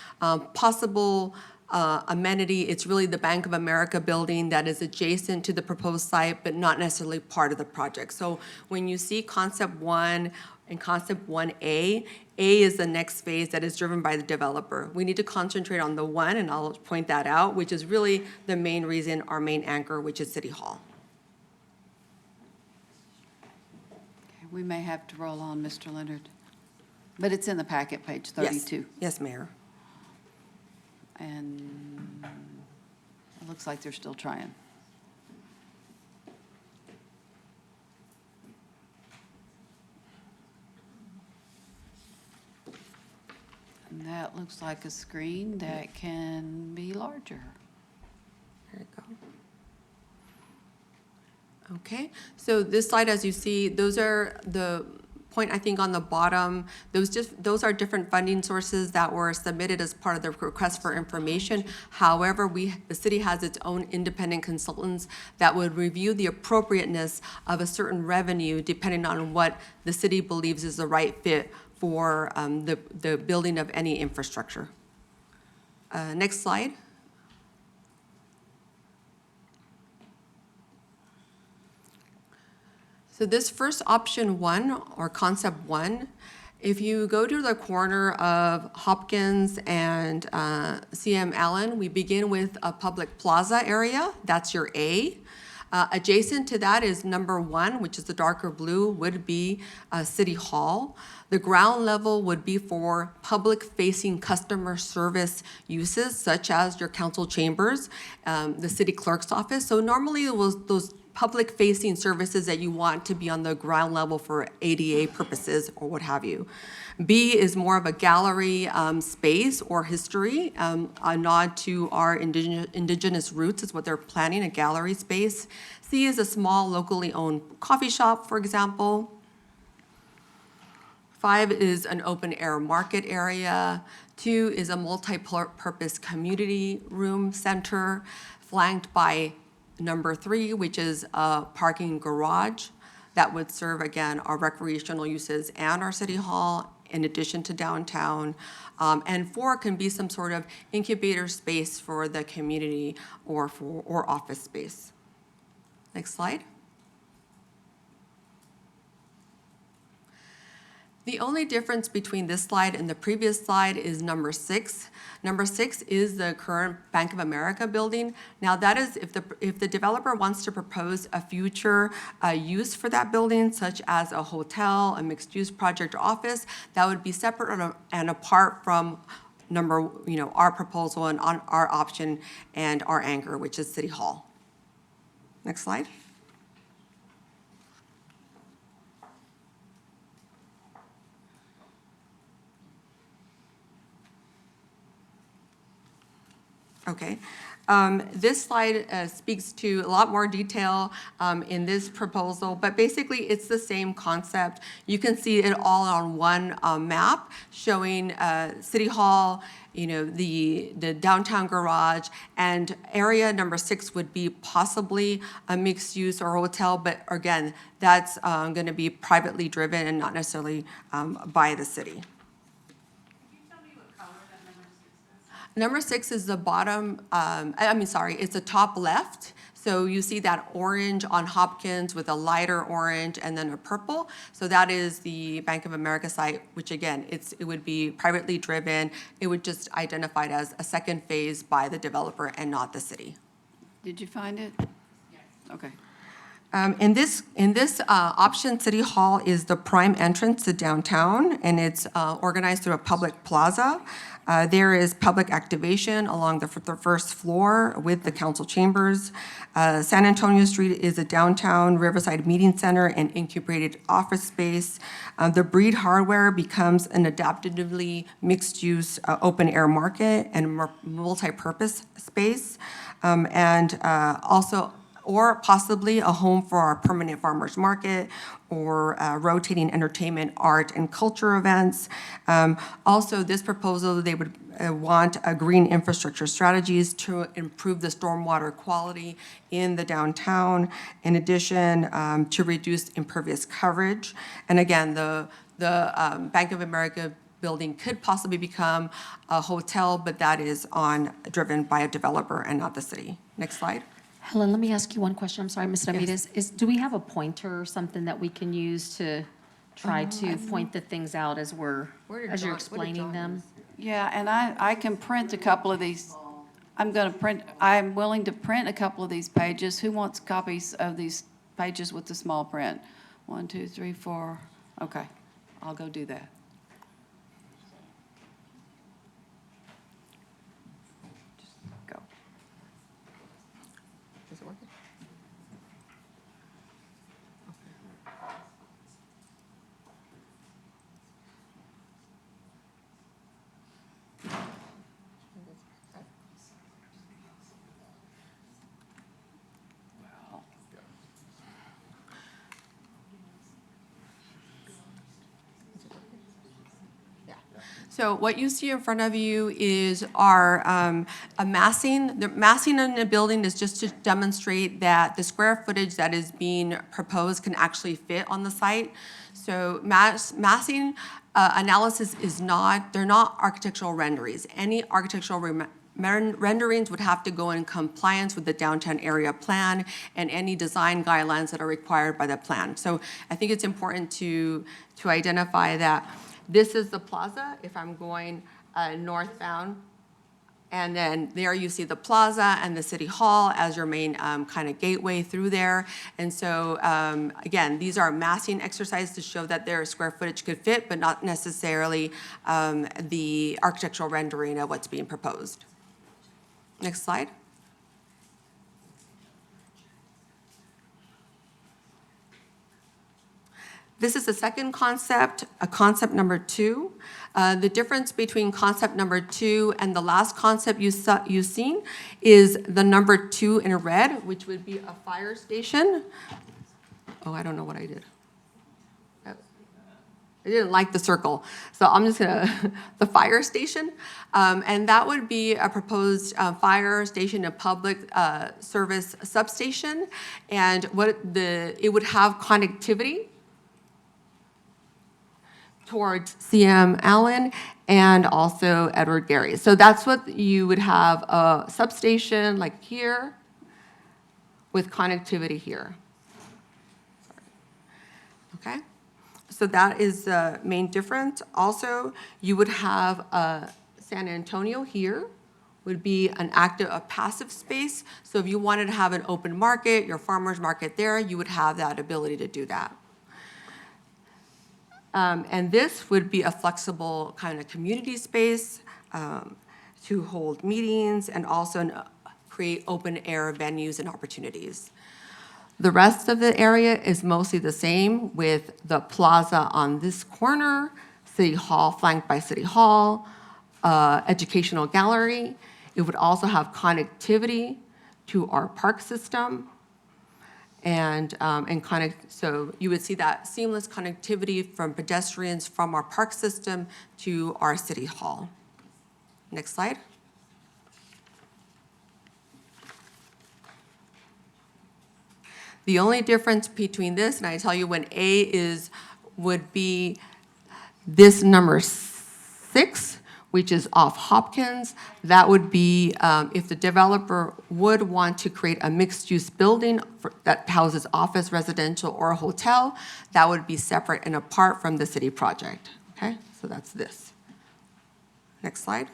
possible amenity. It's really the Bank of America building that is adjacent to the proposed site, but not necessarily part of the project. So when you see concept one and concept 1A, A is the next phase that is driven by the developer. We need to concentrate on the one, and I'll point that out, which is really the main reason, our main anchor, which is City Hall. Okay, we may have to roll on, Mr. Leonard. But it's in the packet, page 32. Yes, Mayor. And it looks like they're still trying. And that looks like a screen that can be larger. There you go. Okay, so this slide, as you see, those are the point, I think, on the bottom. Those are different funding sources that were submitted as part of the request for information. However, the city has its own independent consultants that would review the appropriateness of a certain revenue depending on what the city believes is the right fit for the building of any infrastructure. Next slide. So this first option one, or concept one, if you go to the corner of Hopkins and CM Allen, we begin with a public plaza area. That's your A. Adjacent to that is number one, which is the darker blue, would be City Hall. The ground level would be for public-facing customer service uses, such as your council chambers, the city clerk's office. So normally those public-facing services that you want to be on the ground level for ADA purposes or what have you. B is more of a gallery space or history, a nod to our indigenous roots is what they're planning, a gallery space. C is a small locally owned coffee shop, for example. 5 is an open-air market area. 2 is a multi-purpose community room center flanked by number 3, which is a parking garage that would serve, again, our recreational uses and our city hall. in addition to downtown. And 4 can be some sort of incubator space for the community or office space. Next slide. The only difference between this slide and the previous slide is number 6. Number 6 is the current Bank of America building. Now that is if the developer wants to propose a future use for that building, such as a hotel, a mixed-use project or office, that would be separate and apart from our proposal and on our option and our anchor, which is City Hall. Next slide. Okay. This slide speaks to a lot more detail in this proposal, but basically it's the same concept. You can see it all on one map showing City Hall, the downtown garage, and area number 6 would be possibly a mixed use or hotel, but again, that's going to be privately driven and not necessarily by the city. Number 6 is the bottom, it's the top left. So you see that orange on Hopkins with a lighter orange and then a purple. So that is the Bank of America site, which again, it would be privately driven. It would just identify it as a second phase by the developer and not the city. Did you find it? Yes. Okay. In this option, City Hall is the prime entrance to downtown, and it's organized through a public plaza. There is public activation along the first floor with the council chambers. San Antonio Street is a downtown Riverside meeting center and incubated office space. The Breed Hardware becomes an adaptively mixed-use open-air market and multi-purpose space, or possibly a home for our permanent farmers market or rotating entertainment, art, and culture events. Also, this proposal, they would want green infrastructure strategies to improve the stormwater quality in the downtown, in addition to reduce impervious coverage. And again, the Bank of America building could possibly become a hotel, but that is driven by a developer and not the city. Next slide. Helen, let me ask you one question. I'm sorry, Ms. Ramirez. Do we have a pointer or something that we can use to try to point the things out as you're explaining them? Yeah, and I can print a couple of these. I'm willing to print a couple of these pages. Who wants copies of these pages with the small print? 1, 2, 3, 4. Okay, I'll go do that. Go. Is it working? So what you see in front of you is our massing. The massing in the building is just to demonstrate that the square footage that is being proposed can actually fit on the site. So massing analysis they're not architectural renderings. Any architectural renderings would have to go in compliance with the downtown area plan and any design guidelines that are required by the plan. So I think it's important to identify that this is the plaza if I'm going northbound. And then there you see the plaza and the City Hall as your main kind of gateway through there. And so, again, these are massing exercises to show that their square footage could fit, but not necessarily the architectural rendering of what's being proposed. Next slide. This is the second concept, concept number 2. The difference between concept number 2 and the last concept you've seen is the number 2 in red, which would be a fire station. Oh, I don't know what I did. I didn't like the circle, so I'm just gonna, the fire station. And that would be a proposed fire station, a public service substation. And it would have connectivity towards CM Allen and also Edward Gary. So that's what you would have, a substation like here with connectivity here. Okay? So that is the main difference. Also, you would have San Antonio here would be an active, a passive space. So if you wanted to have an open market, your farmer's market there, you would have that ability to do that. And this would be a flexible kind of community space to hold meetings and also create open air venues and opportunities. The rest of the area is mostly the same with the plaza on this corner, City Hall flanked by City Hall, educational gallery. It would also have connectivity to our park system. So you would see that seamless connectivity from pedestrians from our park system to our City Hall. Next slide. The only difference between this, and I tell you when A would be this number 6, which is off Hopkins. That would be if the developer would want to create a mixed-use building that houses office, residential, or a hotel, that would be separate and apart from the city project, okay? So that's this. Next slide.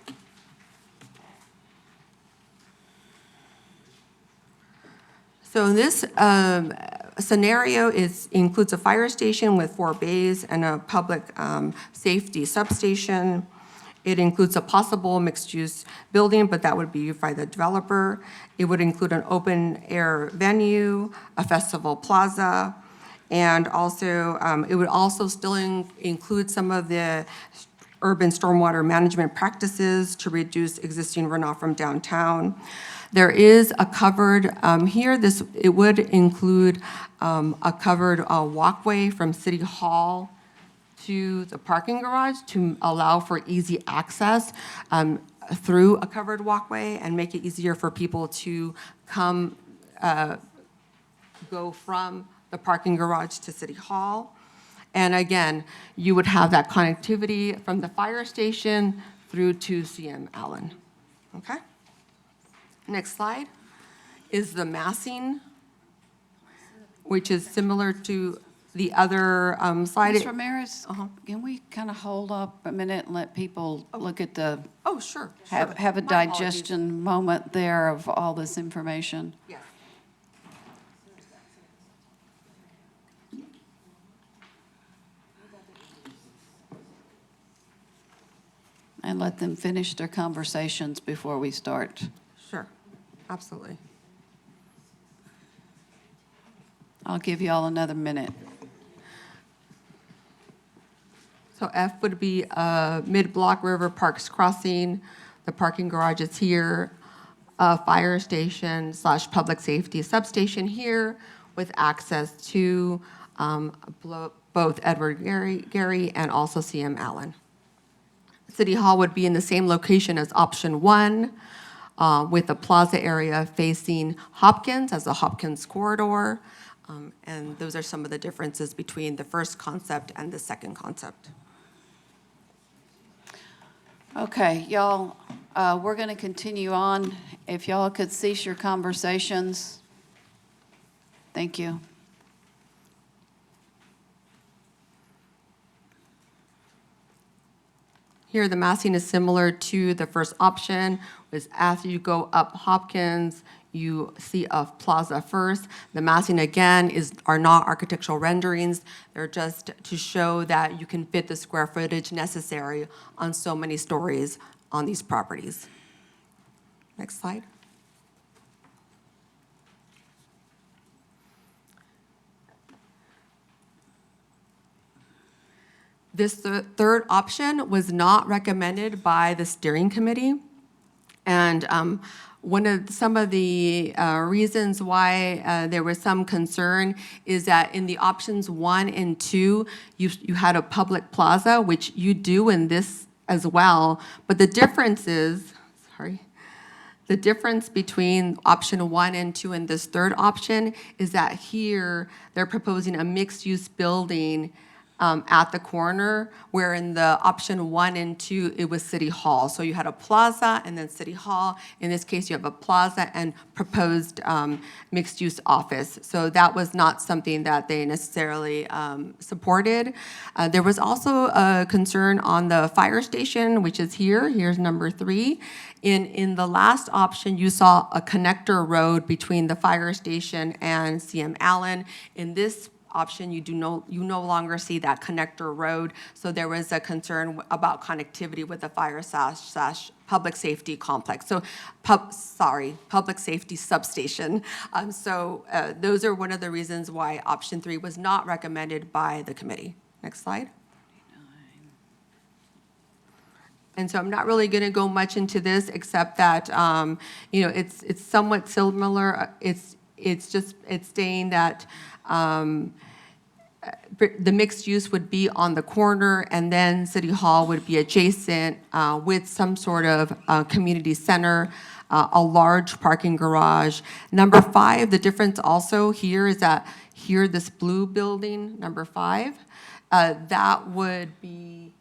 So this scenario includes a fire station with 4 bays and a public safety substation. It includes a possible mixed-use building, but that would be used by the developer. It would include an open-air venue, a festival plaza, and also it would also still include some of the urban stormwater management practices to reduce existing runoff from downtown. There is a covered, it would include a covered walkway from City Hall to the parking garage to allow for easy access through a covered walkway and make it easier for people to go from the parking garage to City Hall. And again, you would have that connectivity from the fire station through to CM Allen, okay? Next slide is the massing, which is similar to the other slide. Ms. Ramirez, can we kind of hold up a minute and let people look at the, Oh, sure. have a My apologies. digestion moment there of all this information? Yes. And let them finish their conversations before we start. Sure, absolutely. I'll give you all another minute. So F would be mid-block River Parks Crossing. The parking garage is here. A fire station / public safety substation here with access to both Edward Gary and also CM Allen. City Hall would be in the same location as option 1 with the plaza area facing Hopkins as the Hopkins corridor. And those are some of the differences between the first concept and the second concept. Okay, y'all, we're going to continue on. If y'all could cease your conversations. Thank you. Here, the massing is similar to the first option, was after you go up Hopkins, you see a plaza first. The massing, again, are not architectural renderings. They're just to show that you can fit the square footage necessary on so many stories on these properties. Next slide. This third option was not recommended by the steering committee. And some of the reasons why there was some concern is that in the options 1 and 2, you had a public plaza, which you do in this as well. But the difference is, the difference between option 1 and 2 and this third option is that here they're proposing a mixed-use building at the corner, where in the option 1 and 2, it was City Hall. So you had a plaza and then City Hall. In this case, you have a plaza and proposed mixed-use office. So that was not something that they necessarily supported. There was also a concern on the fire station, which is here. Here's number 3. In the last option, you saw a connector road between the fire station and CM Allen. In this option, you no longer see that connector road. So there was a concern about connectivity with the fire slash public safety complex. So, public safety substation. Those are one of the reasons why option 3 was not recommended by the committee. Next slide. And so I'm not really going to go much into this, except that it's somewhat similar. It's saying that the mixed use would be on the corner, and then City Hall would be adjacent with some sort of community center, a large parking garage. Number 5, the difference also here is that here, this blue building, number 5, that would be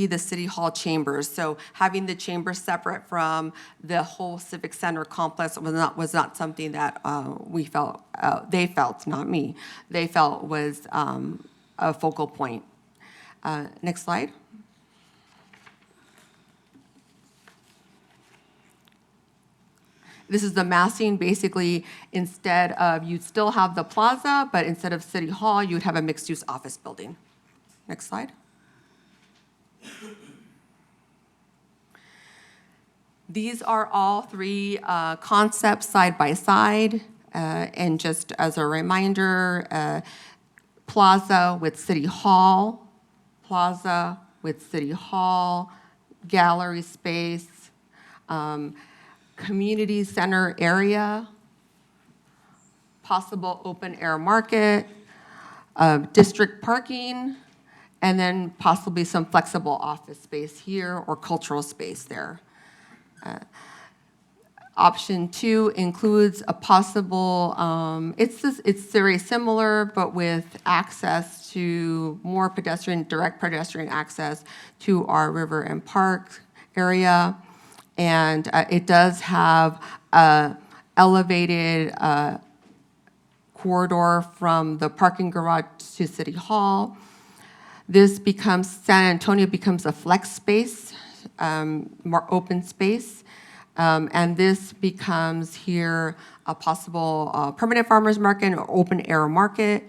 the City Hall chambers. So having the chambers separate from the whole Civic Center complex was not something that they felt, not me, they felt was a focal point. Next slide. This is the massing. Basically, instead of, you'd still have the plaza, but instead of City Hall, you would have a mixed-use office building. Next slide. These are all 3 concepts side by side. And just as a reminder, plaza with City Hall, plaza with City Hall, gallery space, community center area, possible open air market, district parking, and then possibly some flexible office space here or cultural space there. Option 2 includes a possible, it's very similar, but with access to more direct pedestrian access to our river and park area. And it does have a elevated corridor from the parking garage to City Hall. San Antonio becomes a flex space, more open space. And this becomes here a possible permanent farmers market or open air market.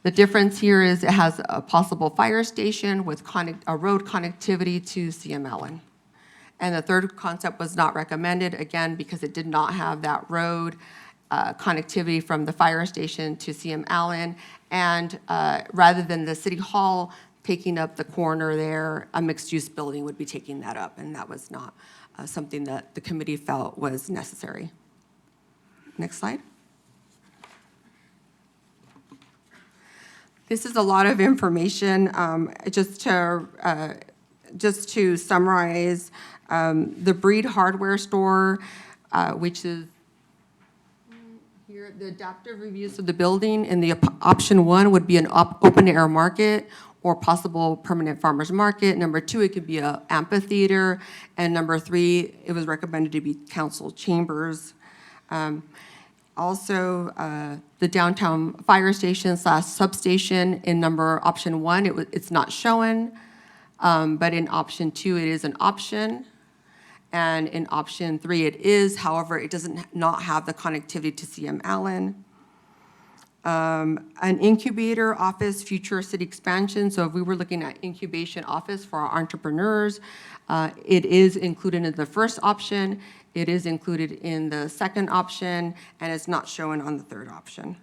The difference here is it has a possible fire station with a road connectivity to CM Allen. And the third concept was not recommended, again, because it did not have that road connectivity from the fire station to CM Allen. And rather than the City Hall taking up the corner there, a mixed-use building would be taking that up, and that was not something that the committee felt was necessary. Next slide. This is a lot of information. Just to summarize, the Breed hardware store, which is here, the adaptive reuse of the building in the option 1 would be an open air market or possible permanent farmers market. Number 2, it could be an amphitheater. And number 3, it was recommended to be council chambers. Also, the downtown fire station / substation in option 1, it's not shown. But in option 2, it is an option. And in option 3, it is. However, it doesn't not have the connectivity to CM Allen. An incubator office, future city expansion. So if we were looking at incubation office for our entrepreneurs, it is included in the first option. It is included in the second option, and it's not shown on the third option.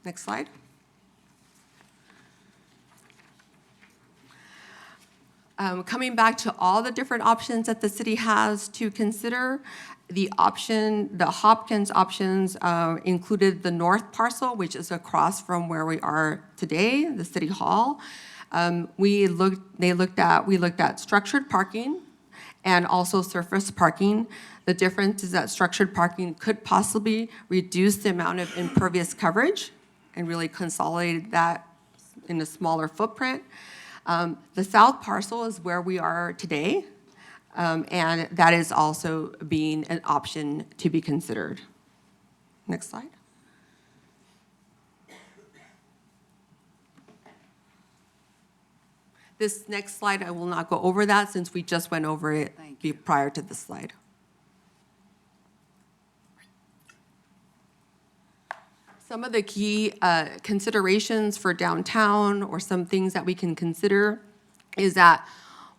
Next slide. Coming back to all the different options that the city has to consider, the Hopkins options included the north parcel, which is across from where we are today, the City Hall. We looked at structured parking and also surface parking. The difference is that structured parking could possibly reduce the amount of impervious coverage and really consolidated that in a smaller footprint. The south parcel is where we are today, and that is also being an option to be considered. Next slide. This next slide, I will not go over that since we just went over it prior to this slide. Some of the key considerations for downtown, or some things that we can consider, is that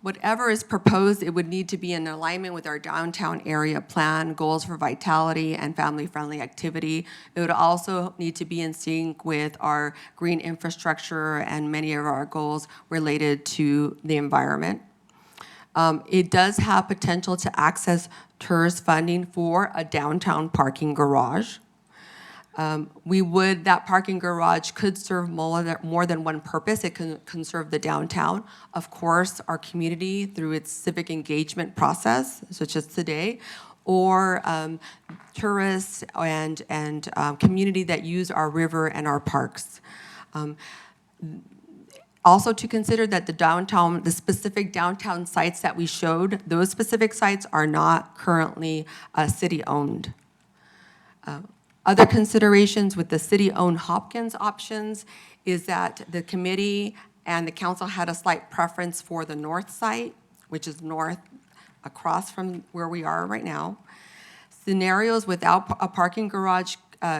whatever is proposed, it would need to be in alignment with our downtown area plan, goals for vitality and family-friendly activity. It would also need to be in sync with our green infrastructure and many of our goals related to the environment. It does have potential to access TERS funding for a downtown parking garage. That parking garage could serve more than one purpose. It can serve the downtown, of course, our community through its civic engagement process, such as today, or tourists and community that use our river and our parks. Also to consider that the specific downtown sites that we showed, those specific sites are not currently city-owned. Other considerations with the city-owned Hopkins options is that the committee and the council had a slight preference for the north site, which is north across from where we are right now. Scenarios without a parking garage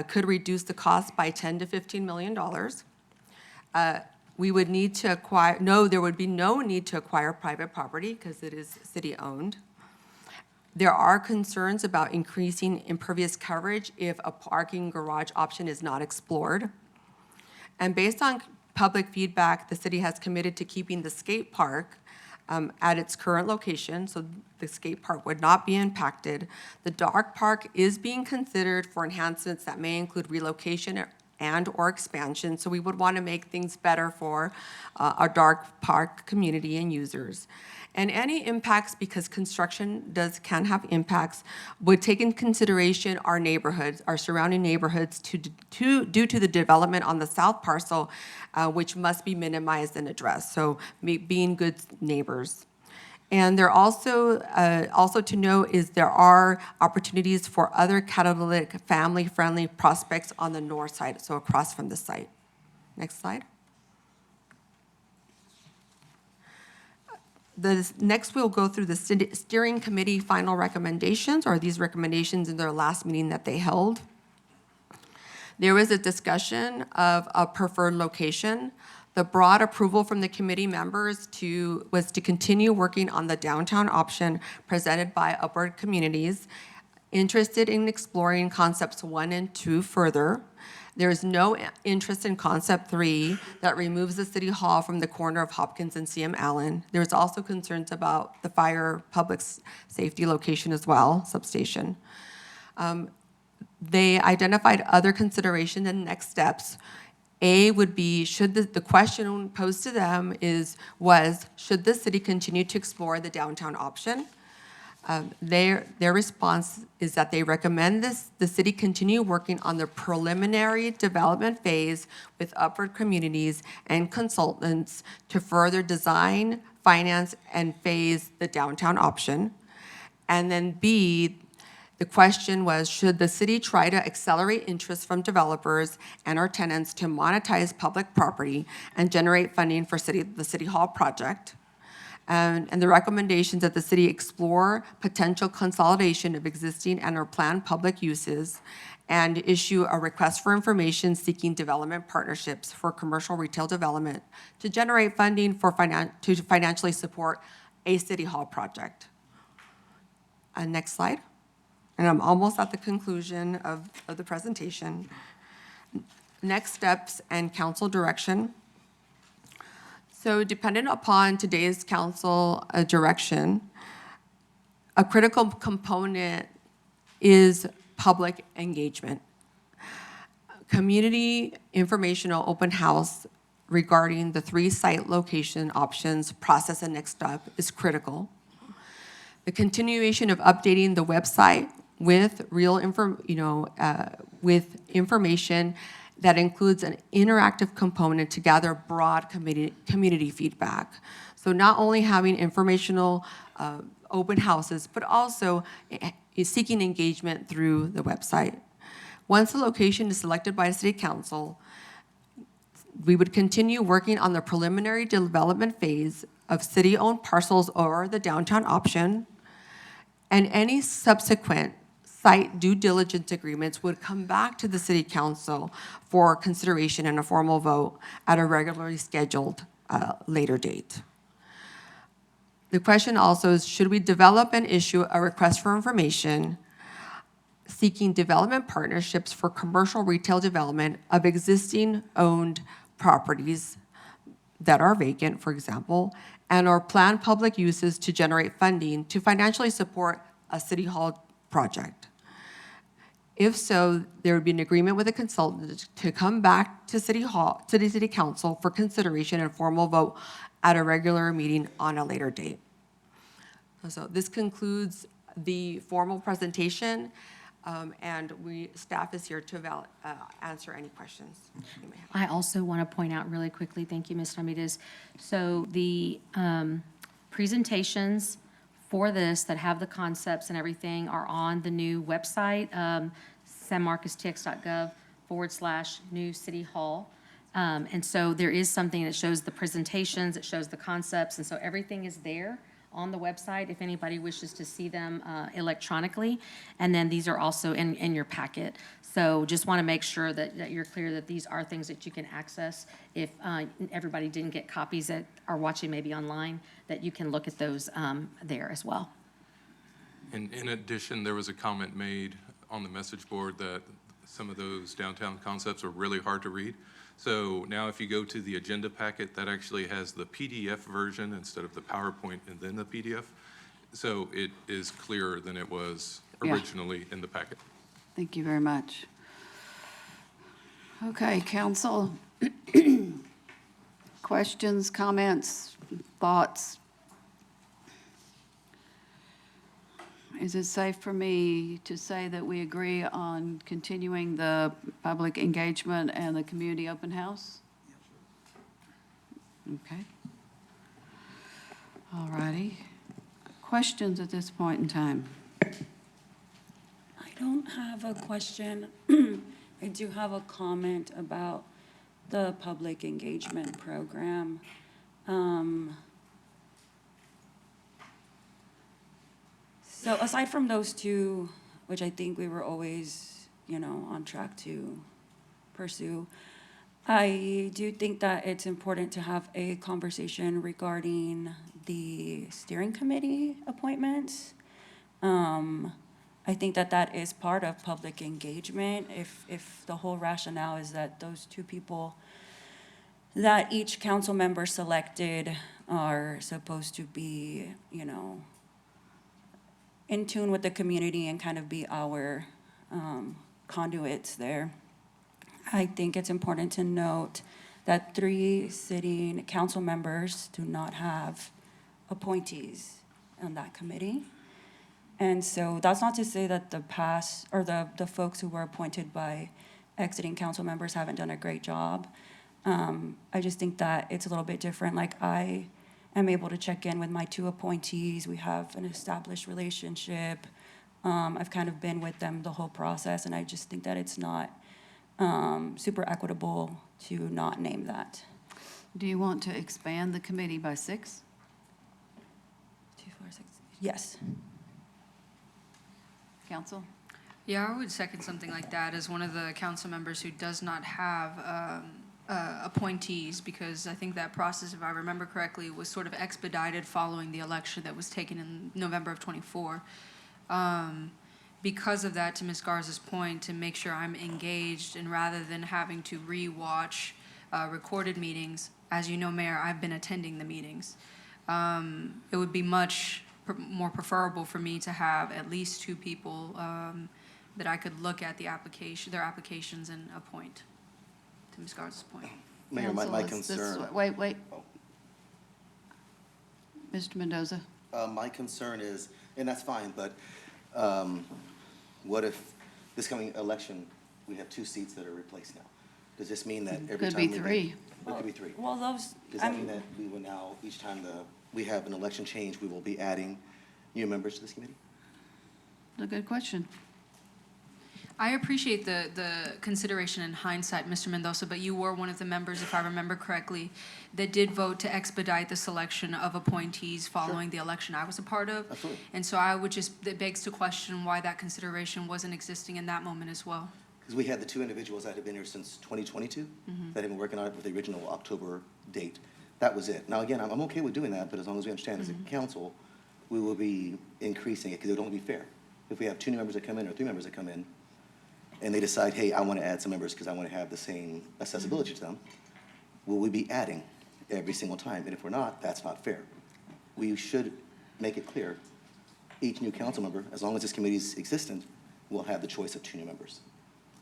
could reduce the cost by $10 to $15 million. We would need to acquire, there would be no need to acquire private property because it is city-owned. There are concerns about increasing impervious coverage if a parking garage option is not explored. And based on public feedback, the city has committed to keeping the skate park at its current location, so the skate park would not be impacted. The dog park is being considered for enhancements that may include relocation and/or expansion, so we would want to make things better for our dog park community and users. And any impacts, because construction can have impacts, would take in consideration our neighborhoods, our surrounding neighborhoods, due to the development on the south parcel, which must be minimized and addressed. So being good neighbors. And there also to note is there are opportunities for other catalytic family-friendly prospects on the north side, so across from the site. Next slide. Next, we'll go through the steering committee final recommendations, or these recommendations in their last meeting that they held. There was a discussion of a preferred location. The broad approval from the committee members was to continue working on the downtown option presented by Upward Communities, interested in exploring concepts 1 and 2 further. There is no interest in concept 3 that removes the city hall from the corner of Hopkins and CM Allen. There's also concerns about the fire public safety location as well, substation. They identified other consideration and next steps. A would be, the question posed to them was, should the city continue to explore the downtown option? Their response is that they recommend the city continue working on the preliminary development phase with Upward Communities and consultants to further design, finance, and phase the downtown option. And then B, the question was, should the city try to accelerate interest from developers and our tenants to monetize public property and generate funding for the City Hall project? And the recommendations that the city explore potential consolidation of existing and or planned public uses and issue a request for information seeking development partnerships for commercial retail development to generate funding to financially support a City Hall project. Next slide. And I'm almost at the conclusion of the presentation. Next steps and council direction. So dependent upon today's council direction, a critical component is public engagement. Community informational open house regarding the 3 site location options, process, and next step is critical. The continuation of updating the website with with information that includes an interactive component to gather broad community feedback. So not only having informational open houses, but also seeking engagement through the website. Once the location is selected by the City Council, we would continue working on the preliminary development phase of city-owned parcels or the downtown option, and any subsequent site due diligence agreements would come back to the City Council for consideration and a formal vote at a regularly scheduled later date. The question also is, should we develop and issue a request for information seeking development partnerships for commercial retail development of existing owned properties that are vacant, for example, and or planned public uses to generate funding to financially support a City Hall project? If so, there would be an agreement with a consultant to come back to City Hall, to the City Council for consideration and formal vote at a regular meeting on a later date. So this concludes the formal presentation, and staff is here to answer any questions you may have. I also want to point out really quickly, thank you, Ms. Ramirez. So the presentations for this that have the concepts and everything are on the new website, sanmarcostx.gov/new City Hall. And so there is something that shows the presentations, it shows the concepts, and so everything is there on the website if anybody wishes to see them electronically. And then these are also in your packet. So just want to make sure that you're clear that these are things that you can access. If everybody didn't get copies that are watching maybe online, that you can look at those there as well. And in addition, there was a comment made on the message board that some of those downtown concepts are really hard to read. So now if you go to the agenda packet, that actually has the PDF version instead of the PowerPoint and then the PDF. So it is clearer than it was originally in the packet. Thank you very much. Okay, council. Questions, comments, thoughts? Is it safe for me to say that we agree on continuing the public engagement and the community open house? Okay. All righty. Questions at this point in time? I don't have a question. I do have a comment about the public engagement program. So aside from those two, which I think we were always, on track to pursue, I do think that it's important to have a conversation regarding the steering committee appointments. I think that is part of public engagement. If the whole rationale is that those two people that each council member selected are supposed to be, in tune with the community and kind of be our conduits there. I think it's important to note that 3 sitting council members do not have appointees on that committee. And so that's not to say that the past, or the folks who were appointed by exiting council members haven't done a great job. I just think that it's a little bit different. Like, I am able to check in with my 2 appointees. We have an established relationship. I've kind of been with them the whole process, and I just think that it's not super equitable to not name that. Do you want to expand the committee by 6? 2, 4, 6. Yes. Council? Yeah, I would second something like that as one of the council members who does not have appointees, because I think that process, if I remember correctly, was sort of expedited following the election that was taken in November of '24. Because of that, to Ms. Garza's point, to make sure I'm engaged, and rather than having to re-watch recorded meetings, as you know, Mayor, I've been attending the meetings. It would be much more preferable for me to have at least 2 people that I could look at their applications and appoint, to Ms. Garza's point. Mayor, my concern. Wait. Mr. Mendoza? My concern is, and that's fine, but what if this coming election, we have 2 seats that are replaced now? Does this mean that every Could time be we? three. It could be three. Well, those, Does that mean that we will now, each time we have an election change, we will be adding new members to this committee? That's a good question. I appreciate the consideration in hindsight, Mr. Mendoza, but you were one of the members, if I remember correctly, that did vote to expedite the selection of appointees following the election I was a part of. Absolutely. And so I would just, it begs to question why that consideration wasn't existing in that moment as well. Because we had the two individuals that have been here since 2022, that have been working on it with the original October date. That was it. Now, again, I'm okay with doing that, but as long as we understand as a council, we will be increasing it, because it would only be fair. If we have 2 new members that come in or 3 members that come in, and they decide, hey, I want to add some members because I want to have the same accessibility to them, will we be adding every single time? And if we're not, that's not fair. We should make it clear, each new council member, as long as this committee is existent, will have the choice of 2 new members.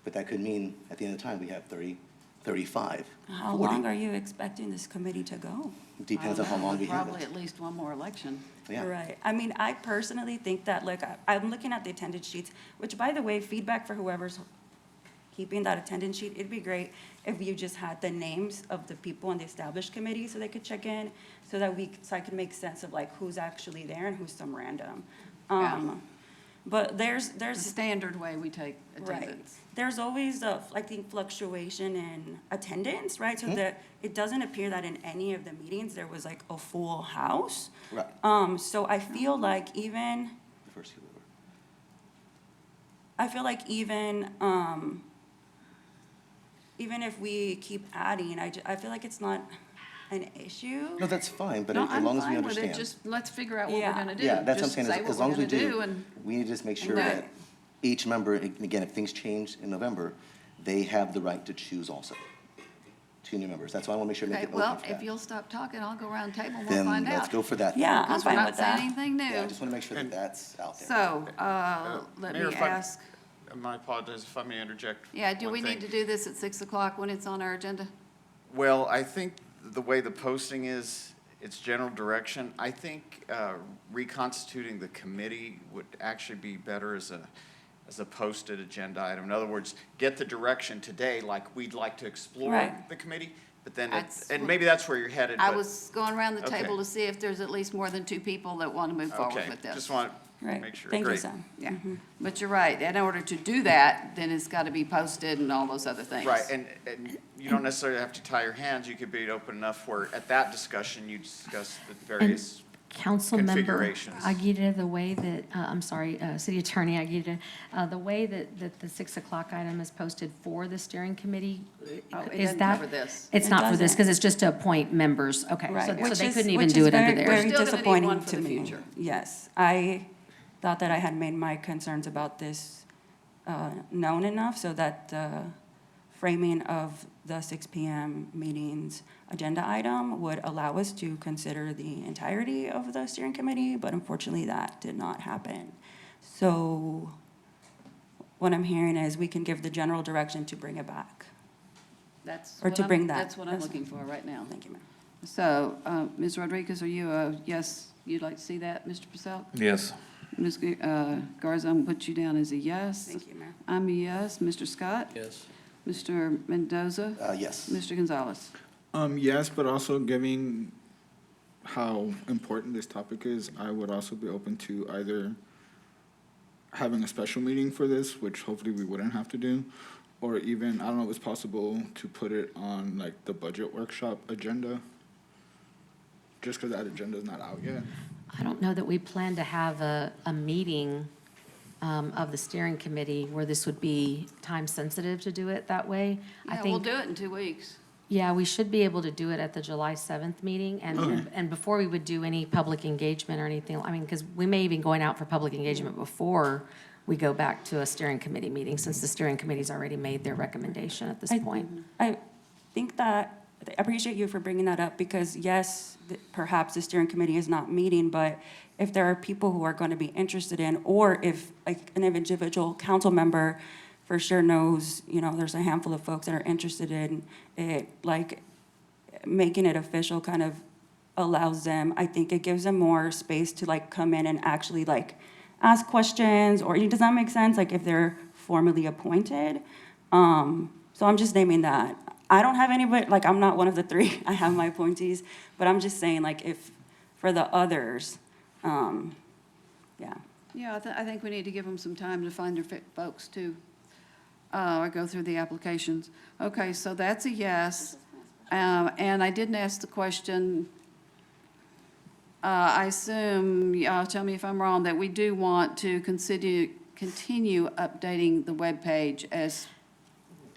But that could mean, at the end of the time, we have 30, 35, how 40. long are you expecting this committee to go? Depends on how long we have Probably it. at least one more election. Yeah. Right. I mean, I personally think that, like, I'm looking at the attendance sheets, which, by the way, feedback for whoever's keeping that attendance sheet, it'd be great if you just had the names of the people on the established committee so they could check in, so I could make sense of, like, who's actually there and who's some random. But there's The standard way we take right. attendance. There's always I think, fluctuation in attendance, right? So that it doesn't appear that in any of the meetings there was like a full house. Right. So I feel like even The first few were. I feel like even if we keep adding, I feel like it's not an issue. No, that's fine, but No, as I'm long as we fine with it, understand. just let's figure out what we're Yeah. gonna do. Yeah, that's what I'm Just saying, say as what long we're as we gonna do, and- we need to just make sure Right. that each member, and again, if things change in November, they have the right to choose also 2 new members. That's why I want to make sure, make Okay, it open well, for if that. you'll stop talking, I'll go around the table and we'll Then find let's out. go for that. Yeah, I'm Because we're fine not with saying that. anything new. Yeah, I just want to make sure that that's out there. So, let Mayor, me if I- ask, I apologize if I may interject. yeah, do one we need thing. to do this at 6 o'clock when it's on our agenda? Well, I think the way the posting is, it's general direction. I think reconstituting the committee would actually be better as a posted agenda item. In other words, get the direction today, like we'd like to explore Right. the committee, but then, That's and what- maybe that's where you're headed. I but- was going around the Okay. table to see if there's at least more than 2 people that want to move forward Okay, with this. just want to Right. make sure. Thank you, Great. Sam. Yeah, but you're right, in order to do that, then it's got to be posted and all those other things. Right, and you don't necessarily have to tie your hands. You could be open enough where at that discussion, you discuss the various Councilmember configurations. Aguirre, the way that, City Attorney Aguirre, the way that the 6 o'clock item is posted for the steering committee, Oh, it is doesn't that? cover this. It's It not for this, doesn't. because it's just to appoint members, okay. Right. So Which they is- couldn't even which do is it under very- there. Very Still gonna need disappointing one for to the me. future. Yes, I thought that I had made my concerns about this known enough so that the framing of the 6 PM meetings agenda item would allow us to consider the entirety of the steering committee, but unfortunately that did not happen. So what I'm hearing is we can give the general direction to bring it back. That's Or what to I'm- bring that. That's what I'm That's- looking for right now. Thank you, ma'am. So, Ms. Rodriguez, are you yes, you'd like to see that, Mr. Purcell? Yes. Ms. Garza, I'm going to put you down as a yes. Thank you, Mayor. I'm a yes. Mr. Scott? Yes. Mr. Mendoza? Yes. Mr. Gonzalez? Yes, but also given how important this topic is, I would also be open to either having a special meeting for this, which hopefully we wouldn't have to do, or even, I don't know if it's possible to put it on like the budget workshop agenda, just because that agenda is not out yet. I don't know that we plan to have a meeting of the steering committee where this would be time-sensitive to do it that way. I Yeah, we'll think, do it in 2 weeks. yeah, we should be able to do it at the July 7th meeting. And before we would do any public engagement or anything, I mean, because we may even going out for public engagement before we go back to a steering committee meeting, since the steering committee's already made their recommendation at this point. I think that, I appreciate you for bringing that up, because yes, perhaps the steering committee is not meeting, but if there are people who are going to be interested in, or if like an individual council member for sure knows, there's a handful of folks that are interested in it, like making it official kind of allows them, I think it gives them more space to like come in and actually like ask questions, or does that make sense? Like if they're formally appointed. So I'm just naming that. I don't have anybody, like, I'm not one of the three. I have my appointees, but I'm just saying, like, if, for the others, yeah. Yeah, I think we need to give them some time to find their fit folks too, or go through the applications. Okay, so that's a yes. And I didn't ask the question, I assume, y'all tell me if I'm wrong, that we do want to continue updating the webpage as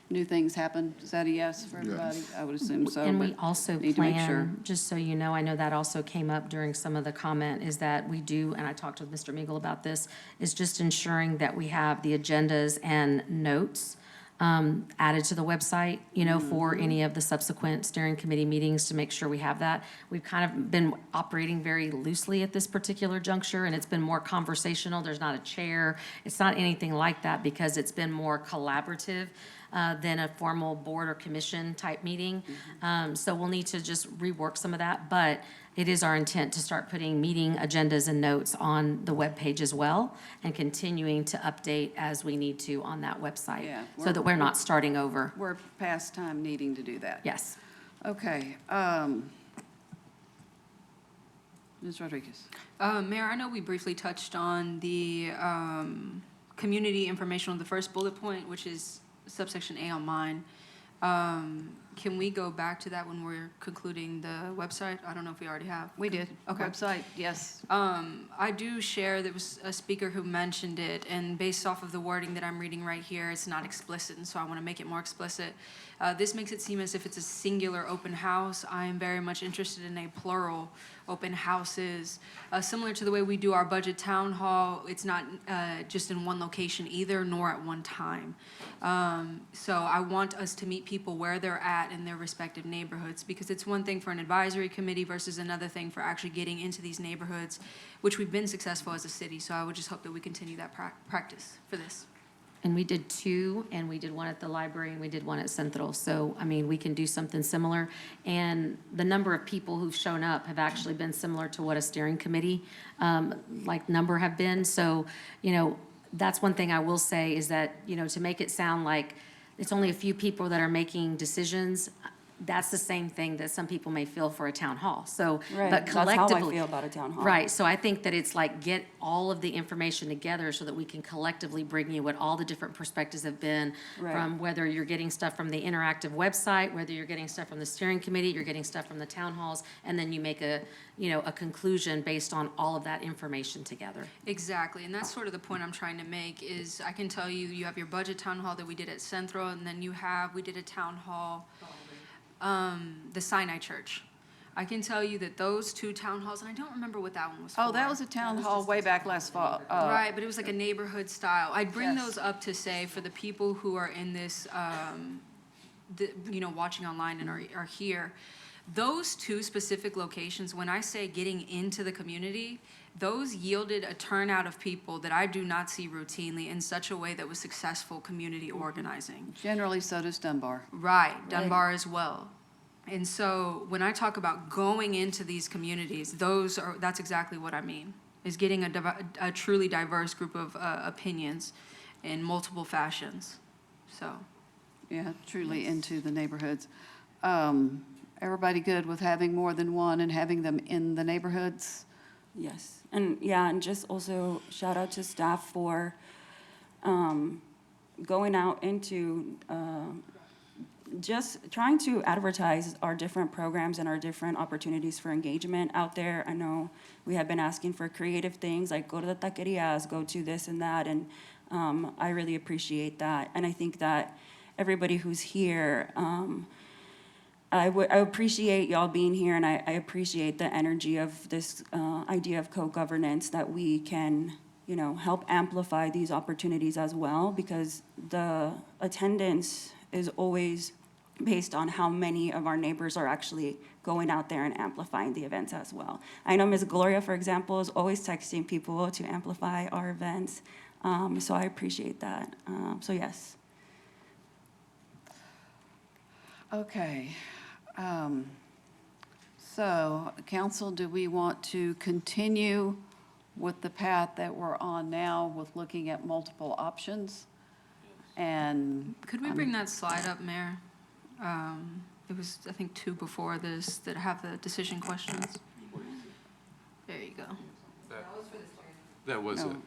new things happen. Is that a yes for everybody? I would assume so. And we but also need to make sure. plan, just so you know, I know that also came up during some of the comment, is that we do, and I talked with Mr. Meagle about this, is just ensuring that we have the agendas and notes added to the website, you know, for any of the subsequent steering committee meetings to make sure we have that. We've kind of been operating very loosely at this particular juncture, and it's been more conversational. There's not a chair. It's not anything like that because it's been more collaborative than a formal board or commission type meeting. So we'll need to just rework some of that, but it is our intent to start putting meeting agendas and notes on the webpage as well and continuing to update as we need to on that website. Yeah, So that we're not starting over. We're past time needing to do that. Yes. Okay. Ms. Rodriguez. Mayor, I know we briefly touched on the community information on the first bullet point, which is subsection A on mine. Can we go back to that when we're concluding the website? I don't know if we already have. We did. Okay. Website, yes. I do share, there was a speaker who mentioned it, and based off of the wording that I'm reading right here, it's not explicit, and so I want to make it more explicit. This makes it seem as if it's a singular open house. I am very much interested in a plural open houses. Similar to the way we do our budget town hall, it's not just in one location either, nor at one time. So I want us to meet people where they're at in their respective neighborhoods, because it's one thing for an advisory committee versus another thing for actually getting into these neighborhoods, which we've been successful as a city. So I would just hope that we continue that practice for this. And we did two, and we did one at the library, and we did one at Central. So, I mean, we can do something similar. And the number of people who've shown up have actually been similar to what a steering committee, number have been. So, you know, that's one thing I will say is that, you know, to make it sound like it's only a few people that are making decisions, that's the same thing that some people may feel for a town hall. So, Right, but that's how I collectively. feel about a town hall. Right, so I think that it's like, get all of the information together so that we can collectively bring you what all the different perspectives have been. Right. From whether you're getting stuff from the interactive website, whether you're getting stuff from the steering committee, you're getting stuff from the town halls, and then you make a conclusion based on all of that information together. Exactly, and that's sort of the point I'm trying to make is I can tell you, you have your budget town hall that we did at Central, and then we did a town hall, the Sinai Church. I can tell you that those two town halls, and I don't remember what that one was for. Oh, that was a town hall way back last fall. Right, but it was like a neighborhood style. I'd bring Yes. those up to say for the people who are in this, watching online and are here, those two specific locations, when I say getting into the community, those yielded a turnout of people that I do not see routinely in such a way that was successful community organizing. Generally, so does Dunbar. Right, Dunbar as well. And so when I talk about going into these communities, that's exactly what I mean, is getting a truly diverse group of opinions in multiple fashions, so. Yeah, truly into the neighborhoods. Everybody good with having more than one and having them in the neighborhoods? Yes, and just also shout out to staff for going out into just trying to advertise our different programs and our different opportunities for engagement out there. I know we have been asking for creative things like go to the taquerias, go to this and that, and I really appreciate that. And I think that everybody who's here, I appreciate y'all being here, and I appreciate the energy of this idea of co-governance, that we can, help amplify these opportunities as well, because the attendance is always based on how many of our neighbors are actually going out there and amplifying the events as well. I know Ms. Gloria, for example, is always texting people to amplify our events, so I appreciate that. So yes. Okay. So, council, do we want to continue with the path that we're on now with looking at multiple options? And Could we bring that slide up, Mayor? It was, I think, 2 before this that have the decision questions. There you go. That was No. it.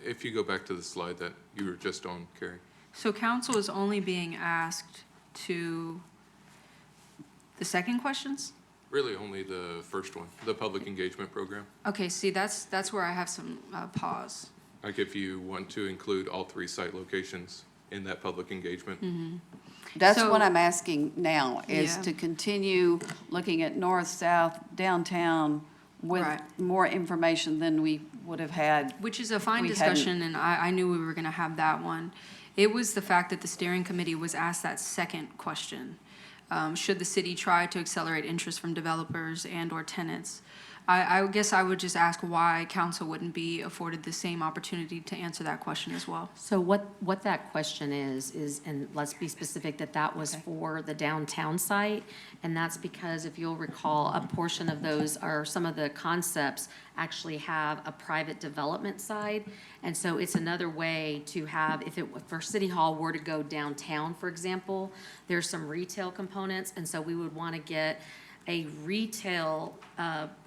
If you go back to the slide that you were just on, Carrie. So council is only being asked to, the second questions? Really only the first one, the public engagement program. Okay, see, that's where I have some pause. Like if you want to include all 3 site locations in that public engagement. That's So- what I'm asking now, is Yeah. to continue looking at north, south, downtown with Right. more information than we would have had. Which is a fine We hadn't- discussion, and I knew we were gonna have that one. It was the fact that the steering committee was asked that second question. Should the city try to accelerate interest from developers and/or tenants? I guess I would just ask why council wouldn't be afforded the same opportunity to answer that question as well. So what that question is, and let's be specific, that was for the downtown site. And that's because if you'll recall, a portion of those are, some of the concepts actually have a private development side. And so it's another way to have, for City Hall were to go downtown, for example, there's some retail components. And so we would want to get a retail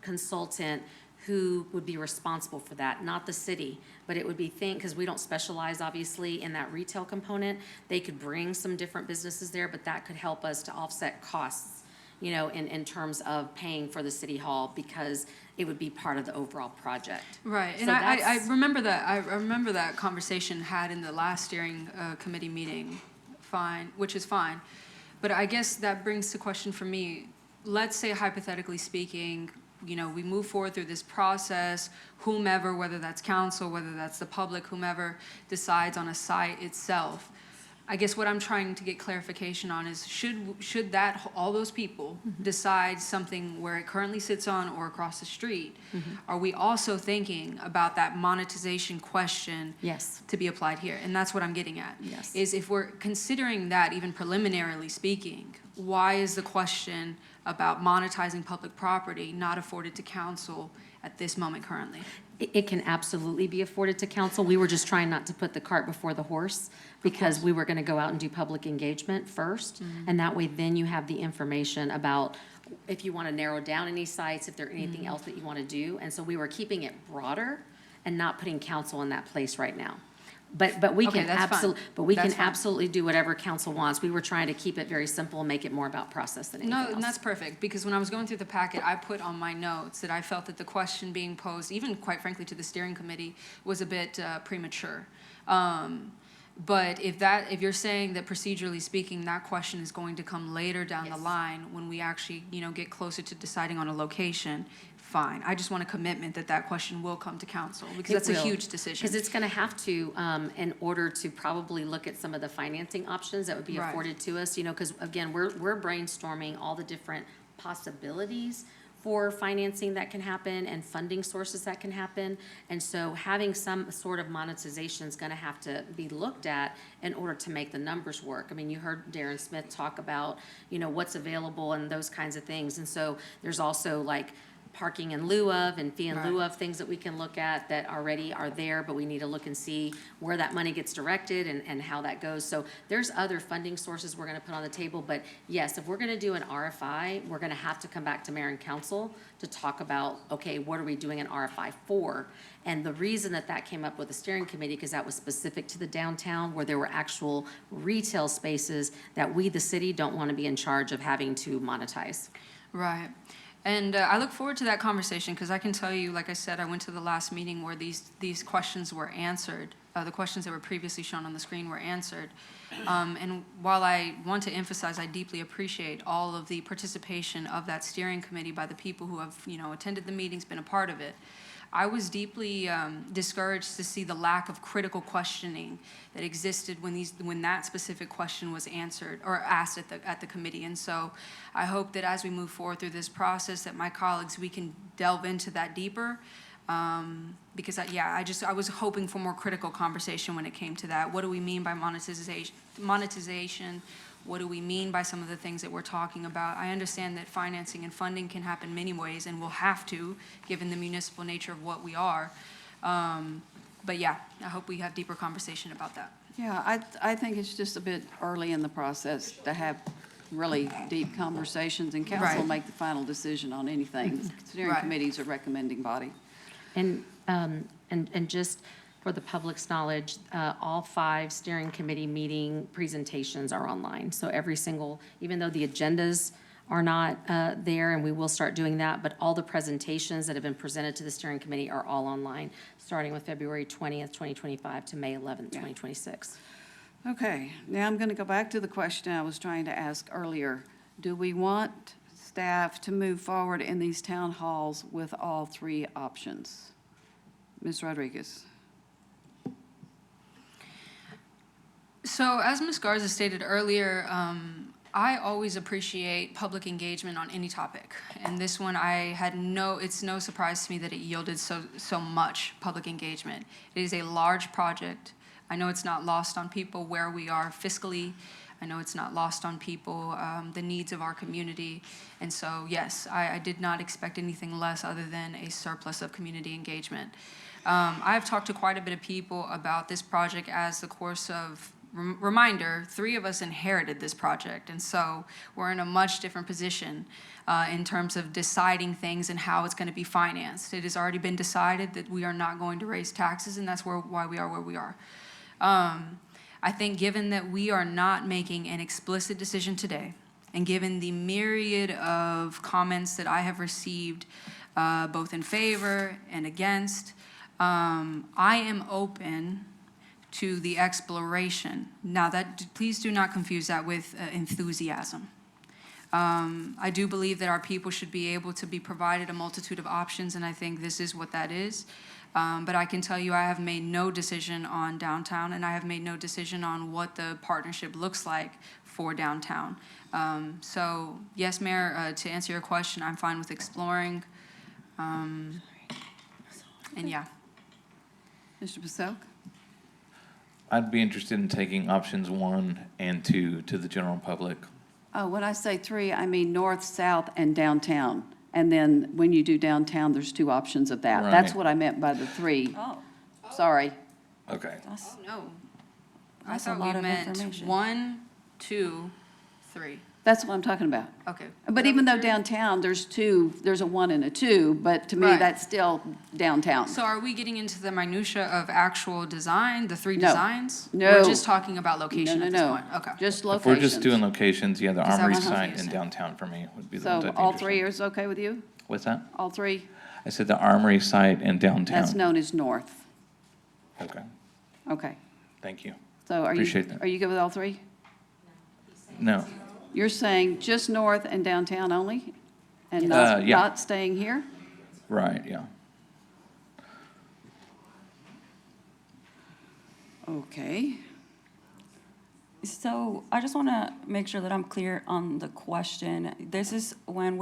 consultant who would be responsible for that, not the city. But it would be because we don't specialize, obviously, in that retail component. They could bring some different businesses there, but that could help us to offset costs, in terms of paying for the city hall, because it would be part of the overall project. Right, and So I that's- remember that, I remember that conversation had in the last steering committee meeting, fine, which is fine. But I guess that brings the question for me, let's say hypothetically speaking, we move forward through this process, whomever, whether that's council, whether that's the public, whomever decides on a site itself. I guess what I'm trying to get clarification on is, should all those people decide something where it currently sits on or across the street? Are we also thinking about that monetization question? Yes. To be applied here? And that's what I'm getting at. Yes. Is if we're considering that, even preliminarily speaking, why is the question about monetizing public property not afforded to council at this moment currently? It can absolutely be afforded to council. We were just trying not to put the cart before the horse, because we were going to go out and do public engagement first. And that way, then you have the information about if you want to narrow down any sites, if there's anything else that you want to do. And so we were keeping it broader and not putting council in that place right now. But we Okay, can that's fine. absolutely, That's fine. absolutely do whatever council wants. We were trying to keep it very simple and make it more about process than anything No, else. and that's perfect, because when I was going through the packet, I put on my notes that I felt that the question being posed, even quite frankly to the steering committee, was a bit premature. But if you're saying that procedurally speaking, that question is going to come later down the line when we actually, get closer to deciding on a location, fine. I just want a commitment that that question will come to council, because that's a huge decision. Because it's going to have to, in order to probably look at some of the financing options that would be Right. afforded to us, because again, we're brainstorming all the different possibilities for financing that can happen and funding sources that can happen. And so having some sort of monetization is going to have to be looked at in order to make the numbers work. I mean, you heard Darren Smith talk about, what's available and those kinds of things. And so there's also like parking in lieu of and fee in lieu of, things that we can look at that already are there, but we need to look and see where that money gets directed and how that goes. So there's other funding sources we're gonna put on the table, but yes, if we're gonna do an RFI, we're gonna have to come back to mayor and council to talk about, okay, what are we doing an RFI for? And the reason that came up with the steering committee, because that was specific to the downtown, where there were actual retail spaces that we, the city, don't wanna be in charge of having to monetize. Right. And I look forward to that conversation, because I can tell you, like I said, I went to the last meeting where these questions were answered. The questions that were previously shown on the screen were answered. And while I want to emphasize, I deeply appreciate all of the participation of that steering committee by the people who have, attended the meetings, been a part of it. I was deeply discouraged to see the lack of critical questioning that existed when that specific question was answered or asked at the committee. And so I hope that as we move forward through this process, that my colleagues, we can delve into that deeper. Because I was hoping for more critical conversation when it came to that. What do we mean by monetization? What do we mean by some of the things that we're talking about? I understand that financing and funding can happen many ways and will have to, given the municipal nature of what we are. But yeah, I hope we have deeper conversation about that. Yeah, I think it's just a bit early in the process to have really deep conversations, and council will Right. make the final decision on anything. Steering Right. committee's a recommending body. And just for the public's knowledge, all 5 steering committee meeting presentations are online. So every single, even though the agendas are not there, and we will start doing that, but all the presentations that have been presented to the steering committee are all online, starting with February 20th, 2025 to May 11th, 2026. Okay, now I'm going to go back to the question I was trying to ask earlier. Do we want staff to move forward in these town halls with all 3 options? Ms. Rodriguez? So as Ms. Garza stated earlier, I always appreciate public engagement on any topic. And this one, it's no surprise to me that it yielded so much public engagement. It is a large project. I know it's not lost on people where we are fiscally. I know it's not lost on people, the needs of our community. And so, yes, I did not expect anything less other than a surplus of community engagement. I've talked to quite a bit of people about this project as the course of reminder, 3 of us inherited this project, and so we're in a much different position in terms of deciding things and how it's going to be financed. It has already been decided that we are not going to raise taxes, and that's why we are where we are. I think given that we are not making an explicit decision today, and given the myriad of comments that I have received, both in favor and against, I am open to the exploration. Now, please do not confuse that with enthusiasm. I do believe that our people should be able to be provided a multitude of options, and I think this is what that is. But I can tell you I have made no decision on downtown, and I have made no decision on what the partnership looks like for downtown. So, yes, Mayor, to answer your question, I'm fine with exploring. And yeah. Mr. Paselk? I'd be interested in taking options 1 and 2 to the general public. Oh, when I say 3, I mean north, south, and downtown. And then when you do downtown, there's 2 options of that. That's Right. what I meant by the 3. Oh, Sorry. Okay. that's, No. I that's a thought lot we of meant information. 1, 2, 3. That's what I'm talking about. Okay. But even though downtown, there's a 1 and a 2, but to me, Right. that's still downtown. So are we getting into the minutia of actual design, the 3 No. designs? No. We're just talking about location No, at no, this no. point? Okay. Just If locations. we're just doing locations, yeah, the Is that Armory what I'm site and saying? downtown for me would be the ones So I'd be all interested 3 in. is okay with you? What's that? All 3? I said the Armory site and downtown. That's known as north. Okay, Okay. thank you. So Appreciate that. are you good with all 3? No, You're saying just north and downtown only? And yeah. not staying here? right, yeah. Okay. So I just want to make sure that I'm clear on the question. This is when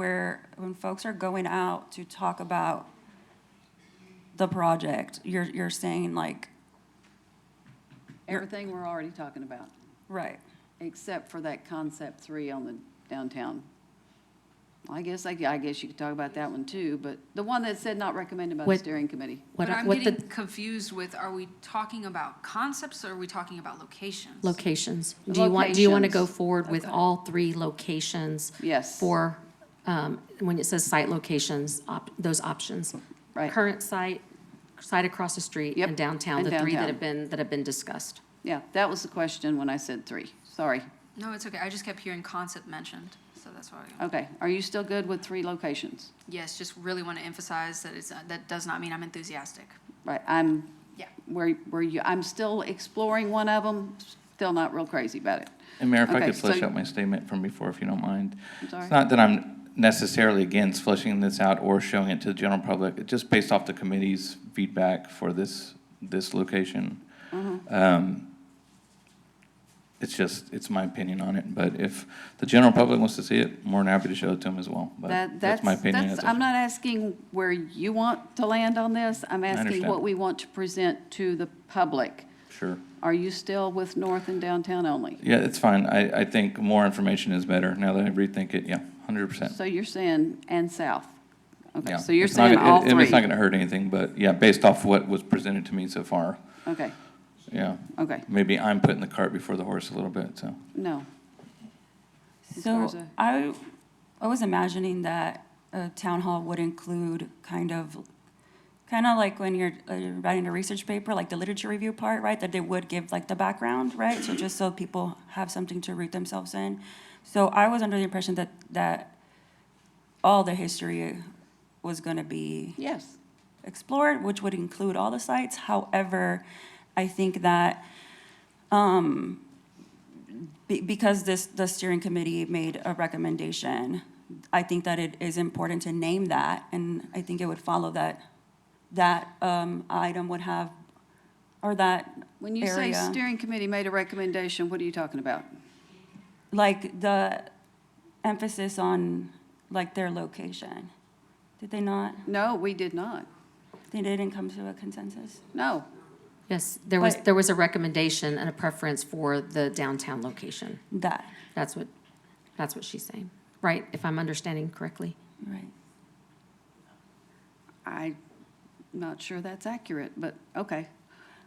folks are going out to talk about the project, you're saying like, Everything we're already talking about, right, except for that concept 3 on the downtown. I guess you could talk about that one too, but the one that said not recommended by the What- steering committee. But I'm getting confused with, are we talking about concepts or are we talking about locations? Locations. Do you want to go Locations. forward with all 3 locations? Yes. For, when it says site locations, those options? Right. Current site across the street, Yep, and downtown, and the 3 downtown. that have been discussed. Yeah, that was the question when I said 3. Sorry. No, it's okay. I just kept hearing concept mentioned, so that's why. Okay. Are you still good with 3 locations? Yes, just really want to emphasize that that does not mean I'm enthusiastic. Right. Yeah. I'm still exploring one of them, still not real crazy about it. And Mayor, if I Okay, could flesh so- out my statement from before, if you don't mind. I'm sorry. It's not that I'm necessarily against fleshing this out or showing it to the general public, it's just based off the committee's feedback for this location. Mhm. It's my opinion on it, but if the general public wants to see it, more than happy to show it to them as well, but that's my opinion. I'm not asking where you want to land on this. I'm asking understand. what we want to present to the public. Sure. Are you still with north and downtown only? Yeah, it's fine. I think more information is better. Now that I rethink it, yeah, 100%. So you're saying and south? Okay, Yeah. so you're It's not saying gonna- all It's 3? not going to hurt anything, but yeah, based off what was presented to me so far, Okay, yeah. okay, Maybe I'm putting the cart before the horse a little bit, so. no. As far So as I was imagining that a town hall would include kind of like when you're writing a research paper, like the literature review part, right? That they would give like the background, right? So just so people have something to root themselves in. So I was under the impression that all the history was going to be Yes. explored, which would include all the sites. However, I think that because the steering committee made a recommendation, I think that it is important to name that, and I think it would follow that item would have, or that When you say area. steering committee made a recommendation, what are you talking about? Like the emphasis on like their location. Did they not? No, we did not. They didn't come to a consensus? No. Yes, But- there was a recommendation and a preference for the downtown location. That's what she's saying, right? If I'm understanding correctly. Right. I'm not sure that's accurate, but okay.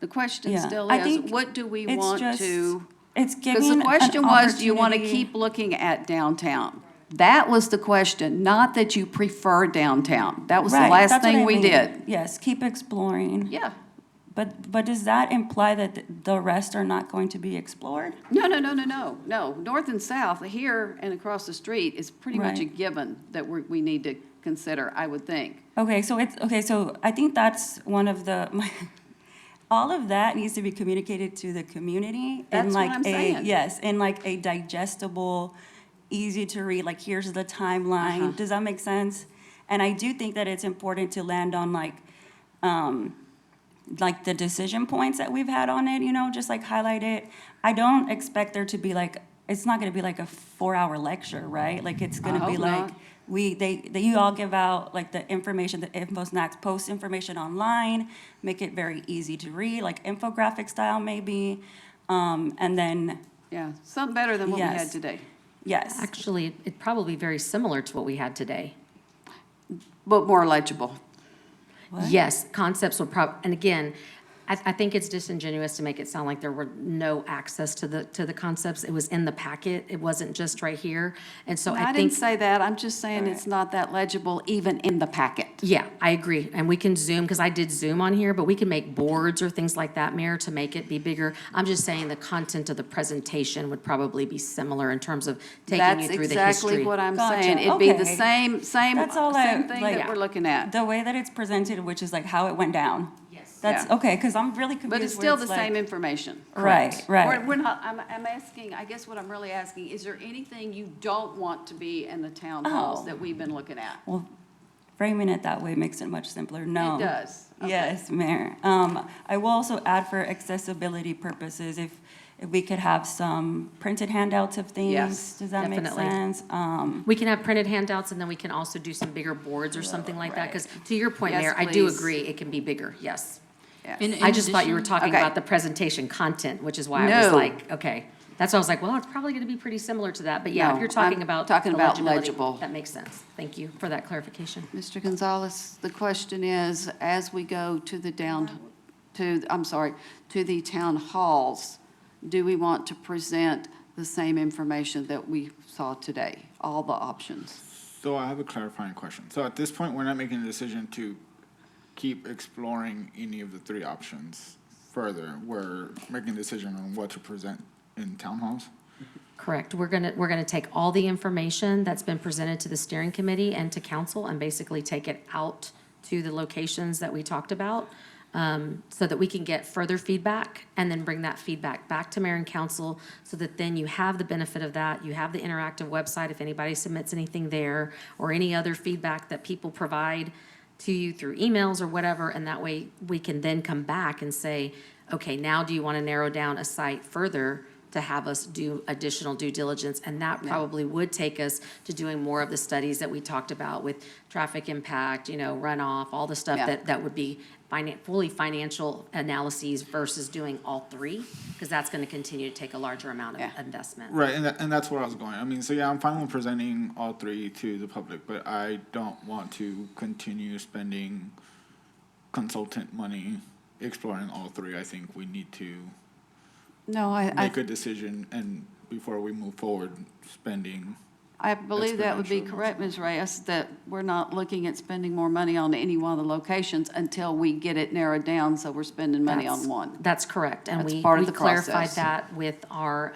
The question Yeah, still I is, think what do we it's want just- to? It's Because giving the question an was, do you want to opportunity- keep looking at downtown? That was the question, not that you prefer downtown. That was the Right, last that's what thing I we mean. did. Yes, keep exploring. Yeah. But does that imply that the rest are not going to be explored? No. North and south, here and across the street is pretty much a Right. given that we need to consider, I would think. Okay, so I think that's one of the, all of that needs to be communicated to the community. in That's what like I'm a saying. Yes, in like a digestible, easy to read, like here's the timeline. Does that make sense? And I do think that it's important to land on like the decision points that we've had on it, just like highlight it. I don't expect there to be like, it's not gonna be like a 4-hour lecture, right? Like it's gonna I be hope like, not. you all give out like the information, the info snacks, post information online, make it very easy to read, like infographic style maybe, and then. Yeah, something better than what we had Yes. today. Yes. Actually, it'd probably be very similar to what we had today. But more legible. Yes, concepts would and again, I think it's disingenuous to make it sound like there were no access to the concepts. It was in the packet. It wasn't just right here. And so I I think. didn't say that. I'm just saying it's not that legible even in the packet. Yeah, I agree. And we can zoom, because I did zoom on here, but we can make boards or things like that, Mayor, to make it be bigger. I'm just saying the content of the presentation would probably be similar in terms of taking you through the history. That's exactly what I'm Gotcha, saying. It'd be the okay. same That's all I- thing like- that we're looking at. The way that it's presented, which is like how it went down. Yes. That's, Yeah. okay, because I'm really confused. But it's where still the like- same information. Right, Correct. right. We're not, I'm asking, I guess what I'm really asking, is there anything you don't want to be in the town halls Oh. that we've been looking at? Well, framing it that way makes it much simpler. No. It does. Okay. Yes, Mayor. I will also add for accessibility purposes, if we could have some printed handouts of things. Yes, Does that make definitely. sense? We can have printed handouts, and then we can also do some bigger boards or something like that, because to your point, Yes, Mayor, I do please. agree, it can be bigger, yes. Yes. I just thought you were addition- talking Okay. about the presentation content, which is why I was No. like, okay. That's why I was like, well, it's probably gonna be pretty similar to that, but yeah, if No, you're talking I'm about. talking the about legibility, legible. That makes sense. Thank you for that clarification. Mr. Gonzalez, the question is, as we go to the to the town halls, do we want to present the same information that we saw today, all the options? So I have a clarifying question. So at this point, we're not making a decision to keep exploring any of the three options further. We're making a decision on what to present in town halls. Correct. We're gonna take all the information that's been presented to the steering committee and to council and basically take it out to the locations that we talked about, so that we can get further feedback and then bring that feedback back to mayor and council, so that then you have the benefit of that. You have the interactive website if anybody submits anything there, or any other feedback that people provide to you through emails or whatever, and that way we can then come back and say, okay, now do you want to narrow down a site further to have us do additional due diligence? And that probably would take us to doing more of the studies that we talked about with traffic impact, runoff, all the stuff Yeah. that would be fully financial analyses versus doing all three, because that's going to continue to take a larger amount of investment. Right, and that's where I was going. I mean, so yeah, I'm fine with presenting all three to the public, but I don't want to continue spending consultant money exploring all three. I think we need to No, I make a decision and before we move forward spending. I believe that would be correct, Ms. Reyes, that we're not looking at spending more money on any one of the locations until we get it narrowed down, so we're spending money on one. That's correct, and That's we part of the clarified process. that with our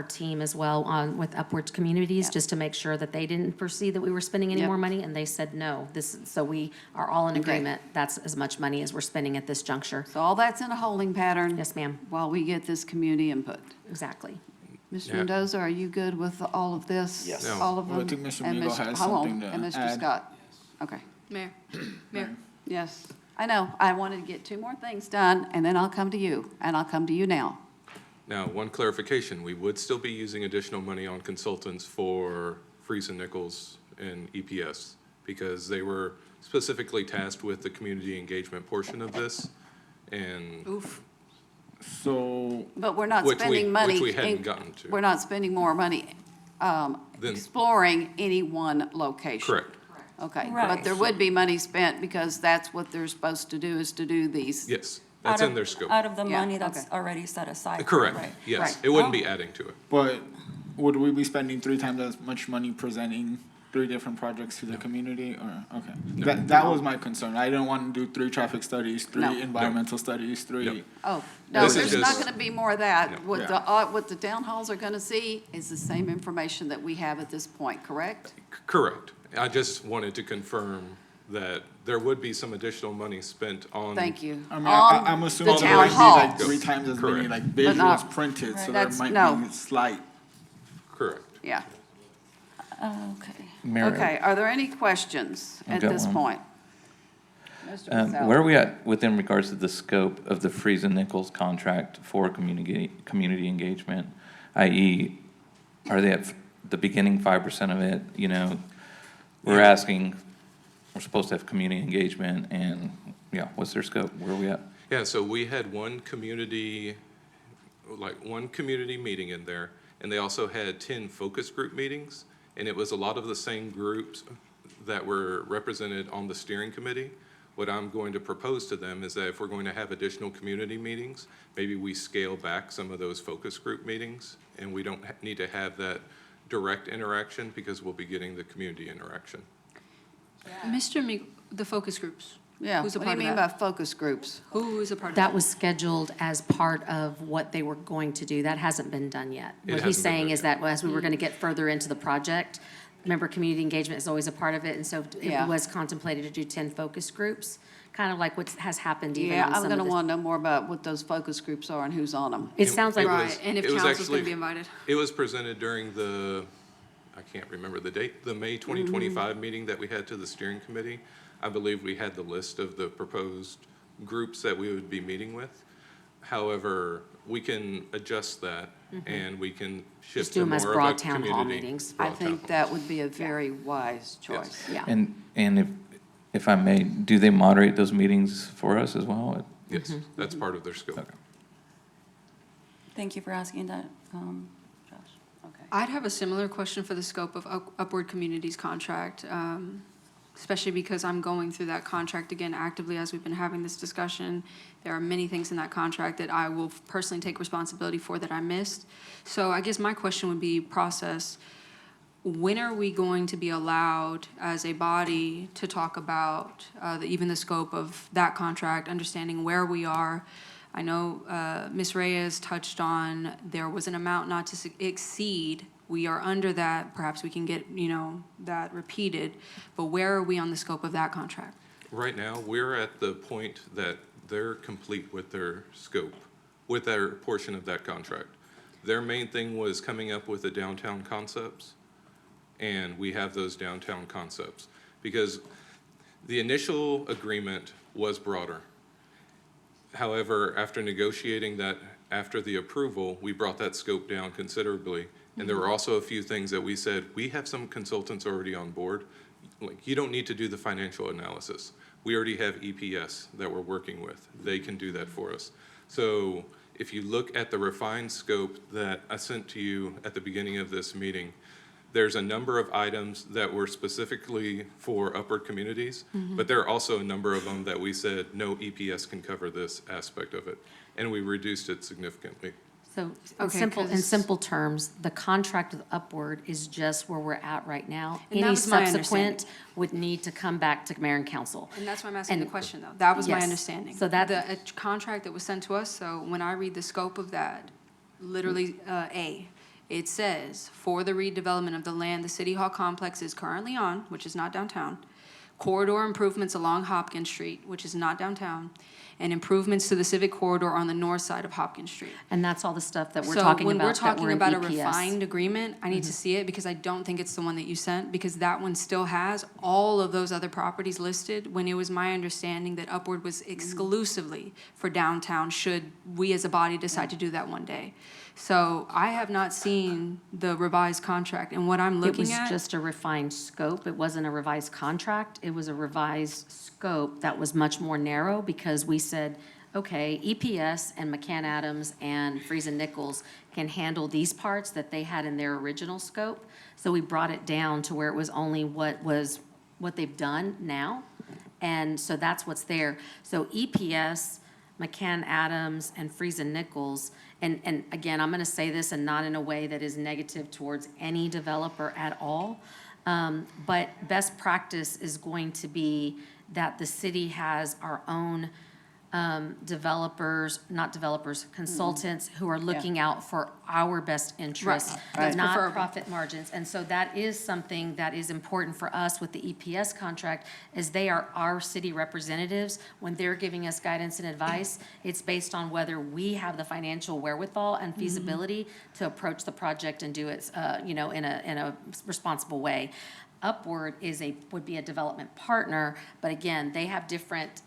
team as well with Upward Communities, just to make sure that they didn't foresee that we were spending any Yep. more money, and they said no. So we are all in Okay. agreement, that's as much money as we're spending at this juncture. So all that's in a holding pattern. Yes, ma'am. While we get this community input. Exactly. Mr. Yeah. Mendoza, are you good with all of this? Yes. No. All of them? Well, I think Mr. And Mingo Mr. has hold on, something to And Mr. add. Scott? Okay. Mayor, Mayor, Yes, I know. I wanted to get two more things done, and then I'll come to you, and I'll come to you now. Now, one clarification, we would still be using additional money on consultants for Freese and Nichols and EPS because they were specifically tasked with the community engagement portion of this. And oof. So, But we're not Which we- spending money. which we hadn't in- gotten to. We're not spending more money Then- exploring any one location. correct, Okay, but Right. there would be money spent because that's what they're supposed to do, is to do these. yes, that's in their scope. Out of the Yeah, money that's okay. already set aside. Correct, Right. yes. Right. It wouldn't Oh. be adding to it. but would we be spending 3 times as much money presenting 3 different projects to the community, or, okay? That was my concern. I didn't want to do 3 traffic studies, 3 No. environmental studies, 3. No. Oh, no, This is there's not just- gonna be more of that. No. What the town halls are gonna see is the same information that we have at this point, correct? Correct. I just wanted to confirm that there would be some additional money spent on. Thank you. I mean, On I'm assuming the there town might be hall. like 3 times as many Correct. like But not- visuals printed, so there That's- might no. be slight. Correct. Yeah. Okay. Mayor, Okay, are there any questions I've at got this one. point? Mr. Gonzalez. Where are we at within regards to the scope of the Freese and Nichols contract for community engagement? i.e., are they at the beginning 5% of it? You know, we're asking, we're supposed to have community engagement, and, yeah, what's their scope? Where are we at? Yeah, so we had one community meeting in there, and they also had 10 focus group meetings, and it was a lot of the same groups that were represented on the steering committee. What I'm going to propose to them is that if we're going to have additional community meetings, maybe we scale back some of those focus group meetings, and we don't need to have that direct interaction because we'll be getting the community interaction. The focus groups. Yeah, Who's a what do you part of mean that? by focus groups? Who is a part of That that? was scheduled as part of what they were going to do. That hasn't been done yet. It What hasn't he's been saying done is that as we were going to get further into the project, remember, community engagement is always a part of it, and so Yeah. it was contemplated to do 10 focus groups, kind of like what has happened even Yeah, on I'm some gonna of the. wanna know more about what those focus groups are and who's on them. It sounds like. Right, and if it was council's gonna actually- be invited. It was presented during the, I can't remember the date, the May 2025 meeting that we had to the steering committee. I believe we had the list of the proposed groups that we would be meeting with. However, we can adjust that and we can shift Just do to them as more of broad a town hall community. meetings. I broad town think halls. that would be a very wise choice. Yeah. And if I may, do they moderate those meetings for us as well? Yes, that's part of their scope. Okay. Thank you for asking that, Josh. Okay. I'd have a similar question for the scope of Upward Communities contract, especially because I'm going through that contract again actively as we've been having this discussion. There are many things in that contract that I will personally take responsibility for that I missed. So I guess my question would be process. When are we going to be allowed as a body to talk about even the scope of that contract, understanding where we are? I know Ms. Reyes touched on there was an amount not to exceed. We are under that. Perhaps we can get, that repeated. But where are we on the scope of that contract? Right now, we're at the point that they're complete with their scope, with their portion of that contract. Their main thing was coming up with the downtown concepts, and we have those downtown concepts. Because the initial agreement was broader. However, after negotiating that, after the approval, we brought that scope down considerably. And there were also a few things that we said, we have some consultants already on board. Like, you don't need to do the financial analysis. We already have EPS that we're working with. They can do that for us. So if you look at the refined scope that I sent to you at the beginning of this meeting, there's a number of items that were specifically for Upward Communities, but there are also a number of them that we said, no, EPS can cover this aspect of it. And we reduced it significantly. So in Okay, simple, in 'cause- simple terms, the contract with Upward is just where we're at right now. And that Any was my subsequent would need to come back to mayor and council. And that's why I'm asking the And- question, though. That was my Yes. understanding. So that- The contract that was sent to us, so when I read the scope of that, literally, it says, for the redevelopment of the land the City Hall complex is currently on, which is not downtown, corridor improvements along Hopkins Street, which is not downtown, and improvements to the civic corridor on the north side of Hopkins Street. And that's all the stuff that we're So talking when we're about, that talking we're in about a EPS. refined agreement, I need to see it because I don't think it's the one that you sent, because that one still has all of those other properties listed, when it was my understanding that Upward was exclusively for downtown, should we as a body decide to do that one day. So I have not seen the revised contract, and what I'm It looking was at. just a refined scope. It wasn't a revised contract. It was a revised scope that was much more narrow because we said, okay, EPS and McCann Adams and Friesen Nichols can handle these parts that they had in their original scope. So we brought it down to where it was only what they've done now. And so that's what's there. So EPS, McCann Adams, and Friesen Nichols, and again, I'm going to say this and not in a way that is negative towards any developer at all, but best practice is going to be that the city has our own consultants who are looking out for our best interests, Right. not Preferable. profit margins. And so that is something that is important for us with the EPS contract, is they are our city representatives. When they're giving us guidance and advice, it's based on whether we have the financial wherewithal and feasibility to approach the project and do it, in a responsible way. Upward would be a development partner, but again, they have different,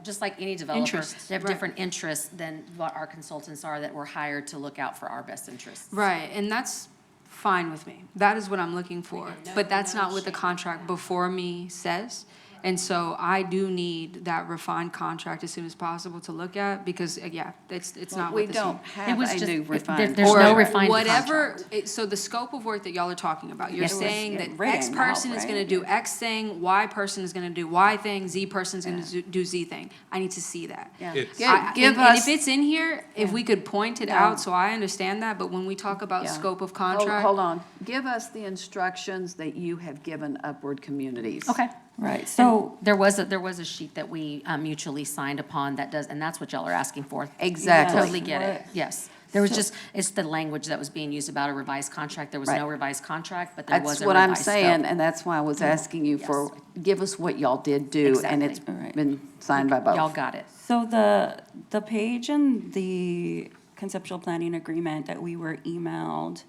just like any developer, Interests, they have right. different interests than what our consultants are that were hired to look out for our best interests. Right, and that's fine with me. That is what I'm looking for. But that's not what the contract before me says. And so I do need that refined contract as soon as possible to look at, because, it's not We what this. don't have a new refined. There's no Or refined whatever, contract. so the scope of work that y'all are talking about, you're It was saying that written X out, person is gonna right? do X thing, Y person is gonna do Y thing, Z person's gonna do Z thing. I need to see that. Yeah. It's- Give And us. if it's in here, if we could point it No. out, so I understand that, but when we talk about Yeah. scope of Hold- contract. Hold on. Give us the instructions that you have given Upward Communities. Okay. Right, So there was a sheet that we mutually signed upon that does, and that's what y'all are asking for. Exactly. Totally get it, What- yes. There was just, it's the language that was being used about a revised contract. There was Right. no revised contract, but there was That's a what I'm revised saying, scope. and that's why I was asking you for, give us what y'all did do, and it's Exactly. Right. been signed by both. Y'all got it. So the page in the conceptual planning agreement that we were emailed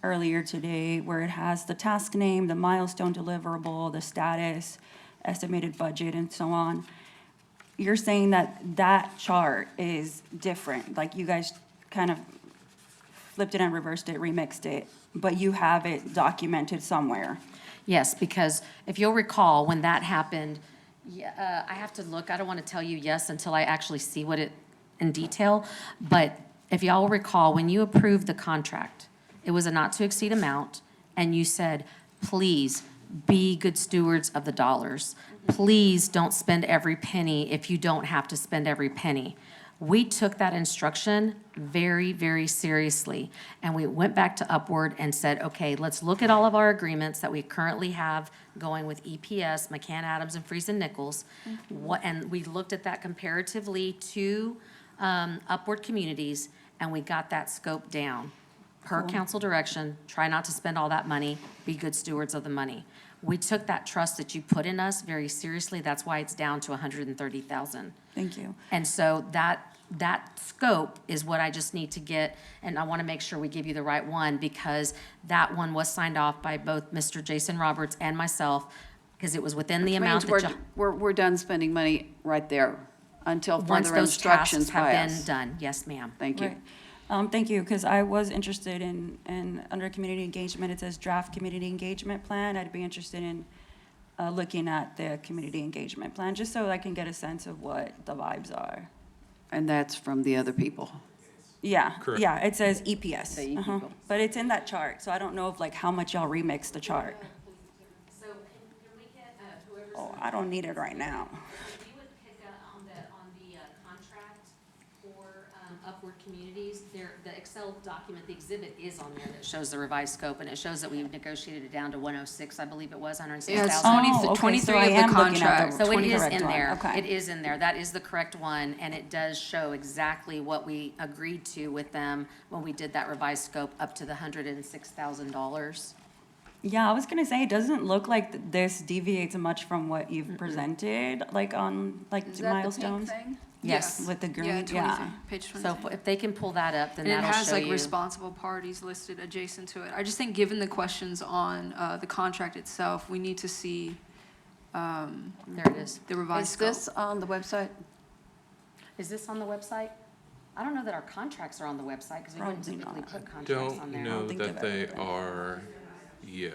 earlier today, where it has the task name, the milestone deliverable, the status, estimated budget, and so on, you're saying that that chart is different, like you guys kind of flipped it and reversed it, remixed it, but you have it documented somewhere. Yes, because if you'll recall, when that happened, I have to look, I don't want to tell you yes until I actually see what it, in detail, but if y'all will recall, when you approved the contract, it was a not-to-exceed amount, and you said, please, be good stewards of the dollars. Please don't spend every penny if you don't have to spend every penny. We took that instruction very, very seriously, and we went back to Upward and said, okay, let's look at all of our agreements that we currently have going with EPS, McCann Adams, and Friesen Nichols. And we looked at that comparatively to Upward Communities, and we got that scope down. Per council direction, try not to spend all that money, be good stewards of the money. We took that trust that you put in us very seriously. That's why it's down to 130,000. Thank you. And so that scope is what I just need to get, and I want to make sure we give you the right one, because that one was signed off by both Mr. Jason Roberts and myself, because it was within the Which amount means that we're done spending money right there until once further those tasks instructions have by been us. done. Yes, ma'am. Thank you. Right. Thank you, because I was interested in, under community engagement, it says draft community engagement plan. I'd be interested in looking at the community engagement plan, just so I can get a sense of what the vibes are. And that's from the other people. Yeah, Correct. yeah, it says EPS. The people. But it's in that chart, so I don't know if like how much y'all remixed the chart. So can we get whoever's. Oh, I don't need it right now. If you would pick up on the contract for Upward Upward Communities, the Excel document, the exhibit is on there that shows the revised scope, and it shows that we've negotiated it down to 106, I believe it was, 106,000. Yeah, it's 20 okay, 23 so I of the am looking at contract. the So it is correct in one. there. Okay. It is in there. That is the correct one, and it does show exactly what we agreed to with them when we did that revised scope up to the $106,000. Yeah, I was gonna say, it doesn't look like this deviates much from what you've presented, like on, like Is that the pink milestones. thing? Yes, Yeah. with the Yeah, green, 23, yeah. page 23. So if they can pull that up, then And it that'll has show like you. responsible parties listed adjacent to it. I just think given the questions on the contract itself, we need to see There it is. the revised Is scope. this on the website? Is this on the website? I don't know that our contracts are on the website, because we wouldn't Probably typically not. put contracts on Don't there. know think that I've they ever done are yet.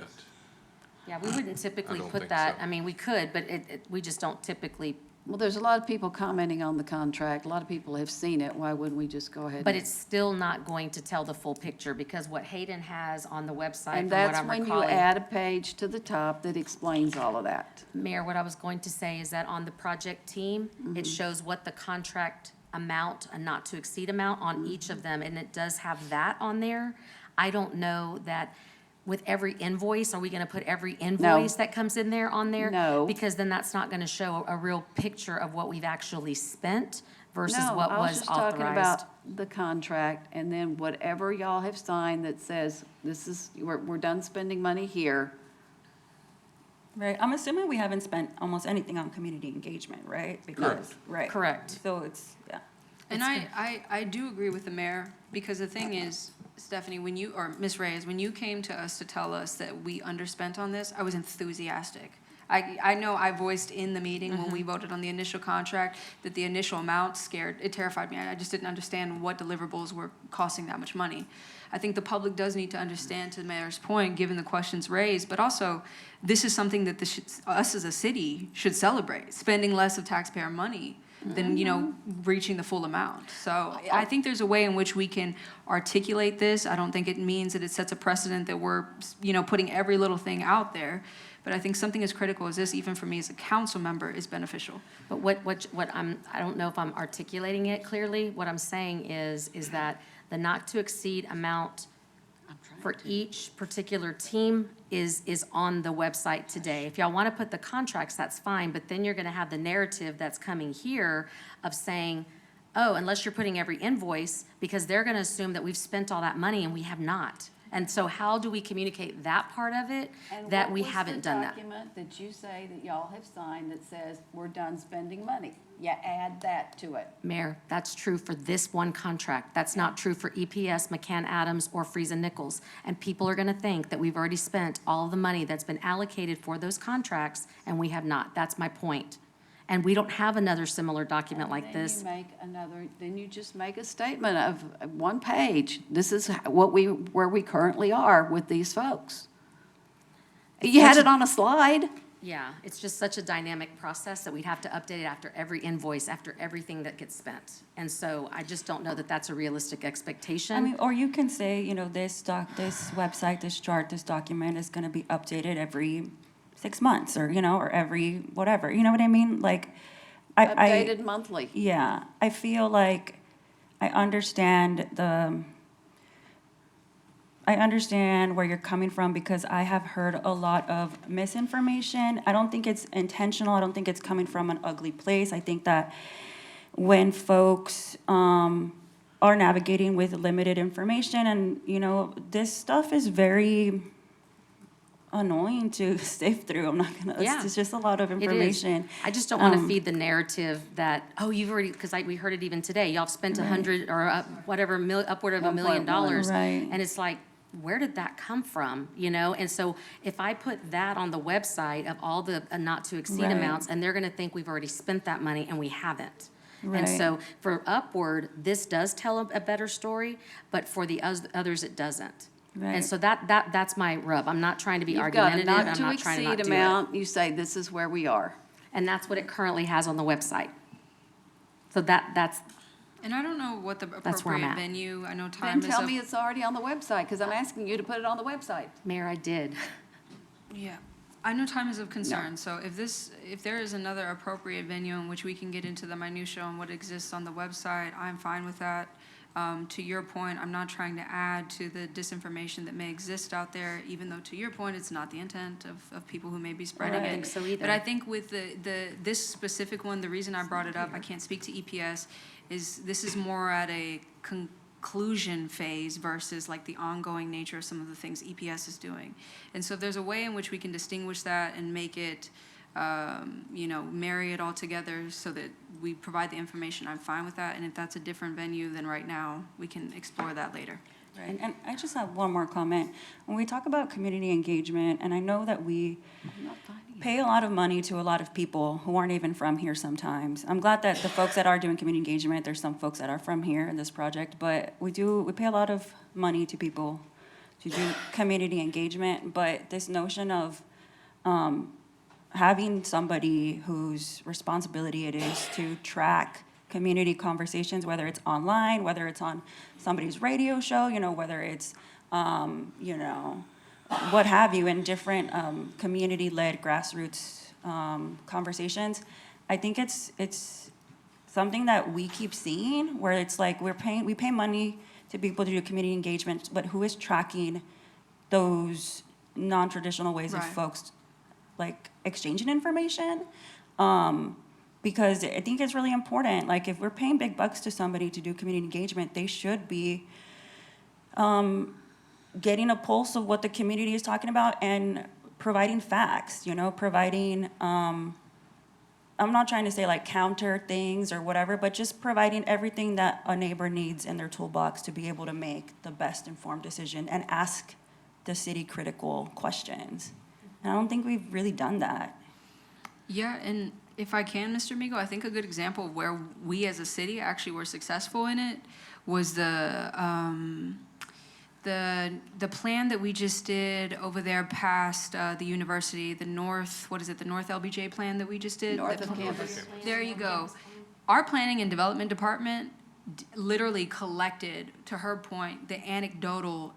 Yeah, we wouldn't typically don't put think that, so. I mean, we could, but we just don't typically. Well, there's a lot of people commenting on the contract. A lot of people have seen it. Why wouldn't we just go ahead? But and- it's still not going to tell the full picture, because what Hayden has on the website, And from what that's I'm when you recalling. add a page to the top that explains all of that. Mayor, what I was going to say is that on the project team, it shows what the contract amount, a not to exceed amount on each of them, and it does have that on there. I don't know that with every invoice, are we gonna put every invoice that comes in there on there? No. Because then that's not gonna show a real picture of what we've actually spent versus No, what I was was just talking authorized. about the contract, and then whatever y'all have signed that says, this is, we're done spending money here. Right, I'm assuming we haven't spent almost anything on community engagement, right? Because, right. Correct. So it's, yeah. And I do agree with the mayor, because the thing is, Stephanie, when you, or Ms. Reyes, when you came to us to tell us that we underspent on this, I was enthusiastic. I know I voiced in the meeting when we voted on the initial contract that the initial amount it terrified me. I just didn't understand what deliverables were costing that much money. I think the public does need to understand, to the mayor's point, given the questions raised, but also, this is something that us as a city should celebrate, spending less of taxpayer money than, reaching the full amount. So I think there's a way in which we can articulate this. I don't think it means that it sets a precedent that we're, putting every little thing out there. But I think something as critical as this, even for me as a council member, is beneficial. But I don't know if I'm articulating it clearly. What I'm saying is that the not to exceed amount for each particular team is on the website today. If y'all want to put the contracts, that's fine, but then you're going to have the narrative that's coming here of saying, oh, unless you're putting every invoice, because they're going to assume that we've spent all that money and we have not. And so how do we communicate that part of it, that we haven't done that? And what was the document that you say that y'all have signed that says, we're done spending money? Yeah, add that to it. Mayor, that's true for this one contract. That's not true for EPS, McCann Adams, or Friesen Nichols. And people are gonna think that we've already spent all of the money that's been allocated for those contracts, and we have not. That's my point. And we don't have another similar document like this. Then you just make a statement of one page. This is where we currently are with these folks. You had it on a slide. Yeah, it's just such a dynamic process that we'd have to update it after every invoice, after everything that gets spent. And so I just don't know that that's a realistic expectation. I mean, or you can say, this website, this chart, this document is gonna be updated every 6 months, or, or every whatever, you know what I mean? Like, Updated monthly. Yeah, I feel like I understand where you're coming from, because I have heard a lot of misinformation. I don't think it's intentional. I don't think it's coming from an ugly place. I think that when folks are navigating with limited information, and, this stuff is very annoying to sift through. I'm not gonna, Yeah, it's just a lot of it is. information. I just don't want to feed the narrative that, oh, you've already, because we heard it even today, y'all have spent Right. 100 or upward of $1 million. Right. And it's like, where did that come from, And so if I put that on the website of all the not to exceed Right. amounts, and they're going to think we've already spent that money, and we haven't. Right. And so for Upward, this does tell a better story, but for the others, it doesn't. Right. And so that's my rub. I'm not trying to be You've got a argumentative. I'm not to not trying to not exceed do it. amount. You say, this is where we are. And that's what it currently has on the website. So that's, And I don't know what the That's where I'm appropriate at. venue, I know Then time is tell of. me it's already on the website, because I'm asking you to put it on the website. Mayor, I did. Yeah, I know time is of concern, so if there is another appropriate venue in which we can get into the minutia on what exists on the website, I'm fine with that. To your point, I'm not trying to add to the disinformation that may exist out there, even though to your point, it's not the intent of people who may be spreading I it. don't think so either. But I think with this specific one, the reason I brought it up, I can't speak to EPS, is this is more at a conclusion phase versus like the ongoing nature of some of the things EPS is doing. And so if there's a way in which we can distinguish that and make it, marry it all together so that we provide the information, I'm fine with that. And if that's a different venue than right now, we can explore that later. And I just have one more comment. When we talk about community engagement, and I know that we pay a lot of money to a lot of people who aren't even from here sometimes. I'm glad that the folks that are doing community engagement, there's some folks that are from here in this project, but we pay a lot of money to people to do community engagement, but this notion of having somebody whose responsibility it is to track community conversations, whether it's online, whether it's on somebody's radio show, whether it's, what have you, in different community-led grassroots conversations. I think it's something that we keep seeing, where it's like we pay money to people to do community engagement, but who is tracking those non-traditional ways of Right. folks like exchanging information? Because I think it's really important. Like, if we're paying big bucks to somebody to do community engagement, they should be getting a pulse of what the community is talking about and providing facts, providing, I'm not trying to say like counter things or whatever, but just providing everything that a neighbor needs in their toolbox to be able to make the best informed decision and ask the city critical questions. And I don't think we've really done that. Yeah, and if I can, Mr. Migo, I think a good example of where we as a city actually were successful in it was the plan that we just did over there past the university, the North LBJ plan that we just did? North of campus. There you go. Our planning and development department literally collected, to her point, the anecdotal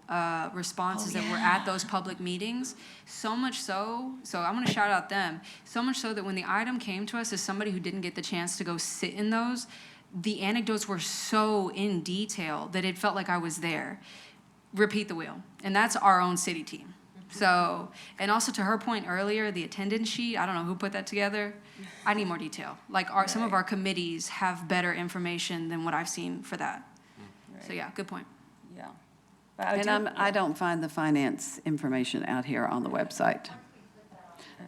responses that were at those public meetings. So much so I'm gonna shout out them, so much so that when the item came to us as somebody who didn't get the chance to go sit in those, the anecdotes were so in detail that it felt like I was there. Repeat the wheel. And that's our own city team. So, and also to her point earlier, the attendance sheet, I don't know who put that together. I need more detail. Like some of our committees have better information than what I've seen for that. So yeah, good point. Yeah. And I don't find the finance information out here on the website.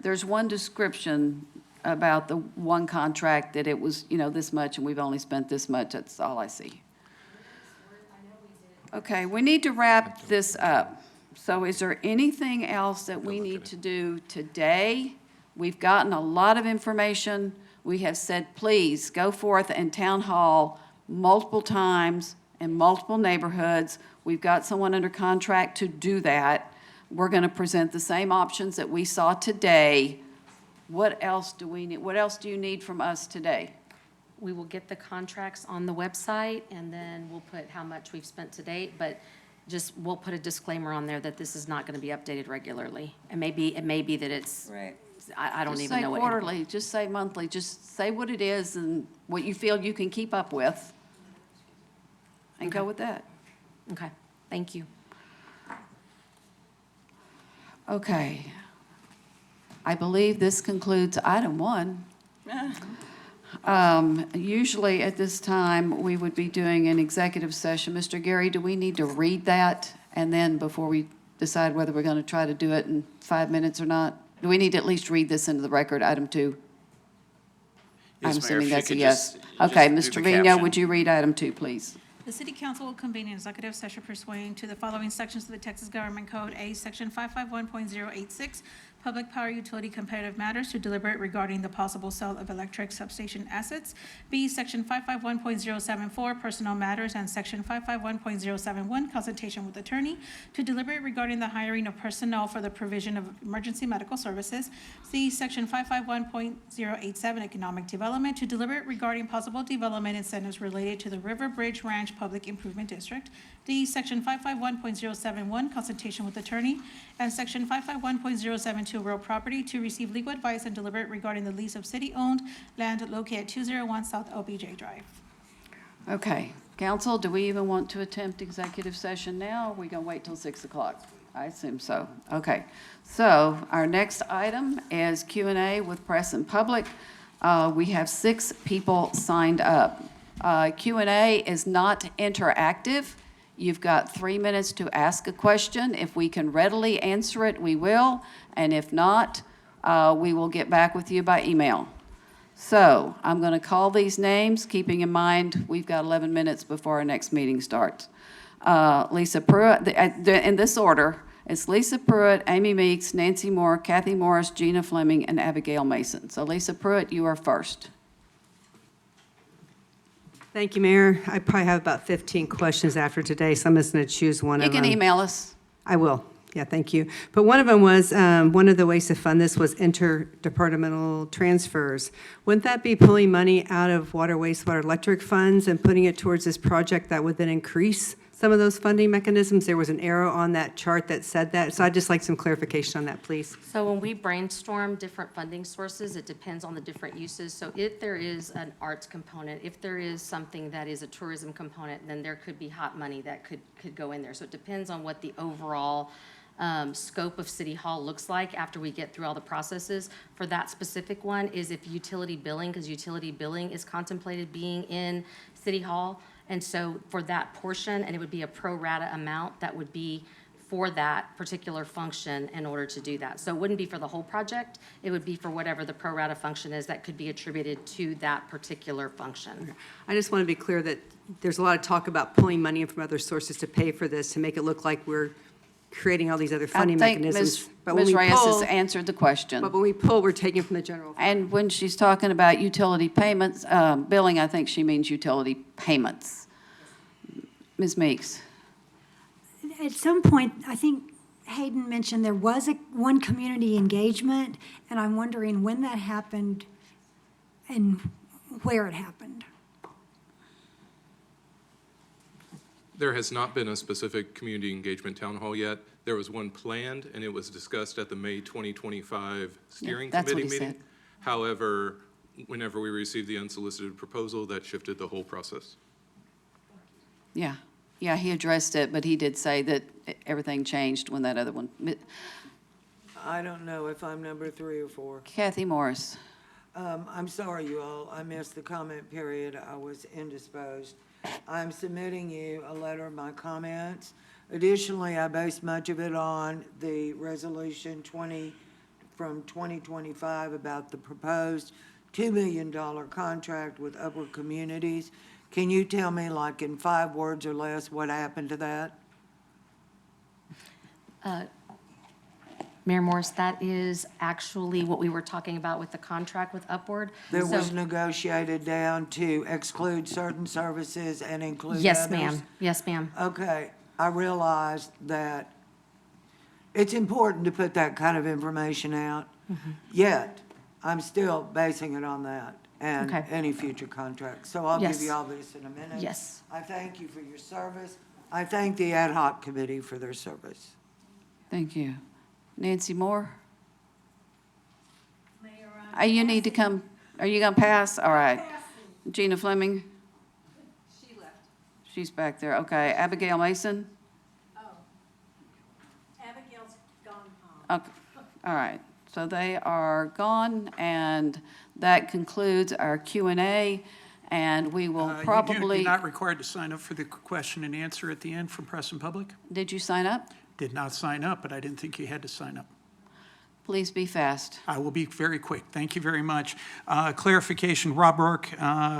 There's one description about the one contract that it was, this much and we've only spent this much. That's all I see. Okay, we need to wrap this up. So is there anything else that we need to do today? We've gotten a lot of information. We have said, please go forth and town hall multiple times in multiple neighborhoods. We've got someone under contract to do that. We're going to present the same options that we saw today. What else do we need? What else do you need from us today? We will get the contracts on the website, and then we'll put how much we've spent to date, but we'll put a disclaimer on there that this is not gonna be updated regularly. It may be that it's, Right. I don't Just even say know what. quarterly, just say monthly, just say what it is and what you feel you can keep up with. And go with that. Okay, thank you. Okay. I believe this concludes item 1. Usually at this time, we would be doing an executive session. Mr. Gary, do we need to read that? And then before we decide whether we're going to try to do it in 5 minutes or not? Do we need to at least read this into the record, item 2? I'm Yes, Mayor, assuming if you that's a could yes. just Okay, do Mr. the Trevino, caption. would you read item 2, please? The city council will convene an executive session pursuant to the following sections of the Texas Government Code: A, Section 551.086, Public Power Utility Competitive Matters, to deliberate regarding the possible sale of electric substation assets; B, Section 551.074, Personnel Matters; and Section 551.071, Consultation with Attorney, to deliberate regarding the hiring of personnel for the provision of emergency medical services; C, Section 551.087, Economic Development, to deliberate regarding possible development incentives related to the River Bridge Ranch Public Improvement District; D, Section 551.071, Consultation with Attorney; and Section 551.072, Real Property, to receive legal advice and deliberate regarding the lease of city-owned land located at 201 South LBJ Drive. Okay, council, do we even want to attempt executive session now? Or are we gonna wait till 6 o'clock? I assume so. Okay, so our next item is Q&A with press and public. We have 6 people signed up. Q&A is not interactive. You've got 3 minutes to ask a question. If we can readily answer it, we will, and if not, we will get back with you by email. So I'm going to call these names, keeping in mind we've got 11 minutes before our next meeting starts. Lisa Pruitt, in this order, it's Lisa Pruitt, Amy Meeks, Nancy Moore, Kathy Morris, Gina Fleming, and Abigail Mason. So Lisa Pruitt, you are first. Thank you, Mayor. I probably have about 15 questions after today, so I'm just going to choose one You of them. can email us. I will. Yeah, thank you. But one of them was, one of the ways to fund this was interdepartmental transfers. Wouldn't that be pulling money out of water, wastewater, electric funds and putting it towards this project that would then increase some of those funding mechanisms? There was an arrow on that chart that said that, so I'd just like some clarification on that, please. So when we brainstorm different funding sources, it depends on the different uses. So if there is an arts component, if there is something that is a tourism component, then there could be hot money that could go in there. So it depends on what the overall scope of City Hall looks like after we get through all the processes. For that specific one is if utility billing, because utility billing is contemplated being in City Hall. And so for that portion, and it would be a pro rata amount that would be for that particular function in order to do that. So it wouldn't be for the whole project, it would be for whatever the pro rata function is that could be attributed to that particular function. I just want to be clear that there's a lot of talk about pulling money in from other sources to pay for this, to make it look like we're creating all these other funding mechanisms. But when Ms. we Reyes pull- has answered the question. But when we pull, we're taking from the general. And when she's talking about utility payments, billing, I think she means utility payments. Ms. Meeks? At some point, I think Hayden mentioned there was one community engagement, and I'm wondering when that happened and where it happened. There has not been a specific community engagement town hall yet. There was one planned, and it was discussed at the May 2025 steering that's what committee he meeting. However, whenever we received the unsolicited proposal, that shifted the whole process. Yeah, yeah, he addressed it, but he did say that everything changed when that other one. I don't know if I'm number 3 or 4. Kathy Morris. I'm sorry, you all. I missed the comment period. I was indisposed. I'm submitting you a letter of my comments. Additionally, I base much of it on the resolution 20 from 2025 about the proposed $2 million contract with Upward Communities. Can you tell me, like in 5 words or less, what happened to that? Mayor Morris, that is actually what we were talking about with the contract with Upward. There So- was negotiated down to exclude certain services and include others? Yes, ma'am. Yes, ma'am. Okay, I realized that it's important to put that kind of information out, yet I'm still basing it on that and Okay. any future contracts. So I'll give Yes. you all this in a minute. Yes. I thank you for your service. I thank the ad hoc committee for their service. Thank you. Nancy Moore? You need to come, are you going to pass? All right. Gina Fleming? She left. She's back there. Okay. Abigail Mason? Oh. Abigail's gone home. Okay. All right. So they are gone, and that concludes our Q&A, and we will probably. You're not required to sign up for the question and answer at the end from press and public? Did you sign up? Did not sign up, but I didn't think you had to sign up. Please be fast. I will be very quick. Thank you very much. Clarification, Rob Rourke,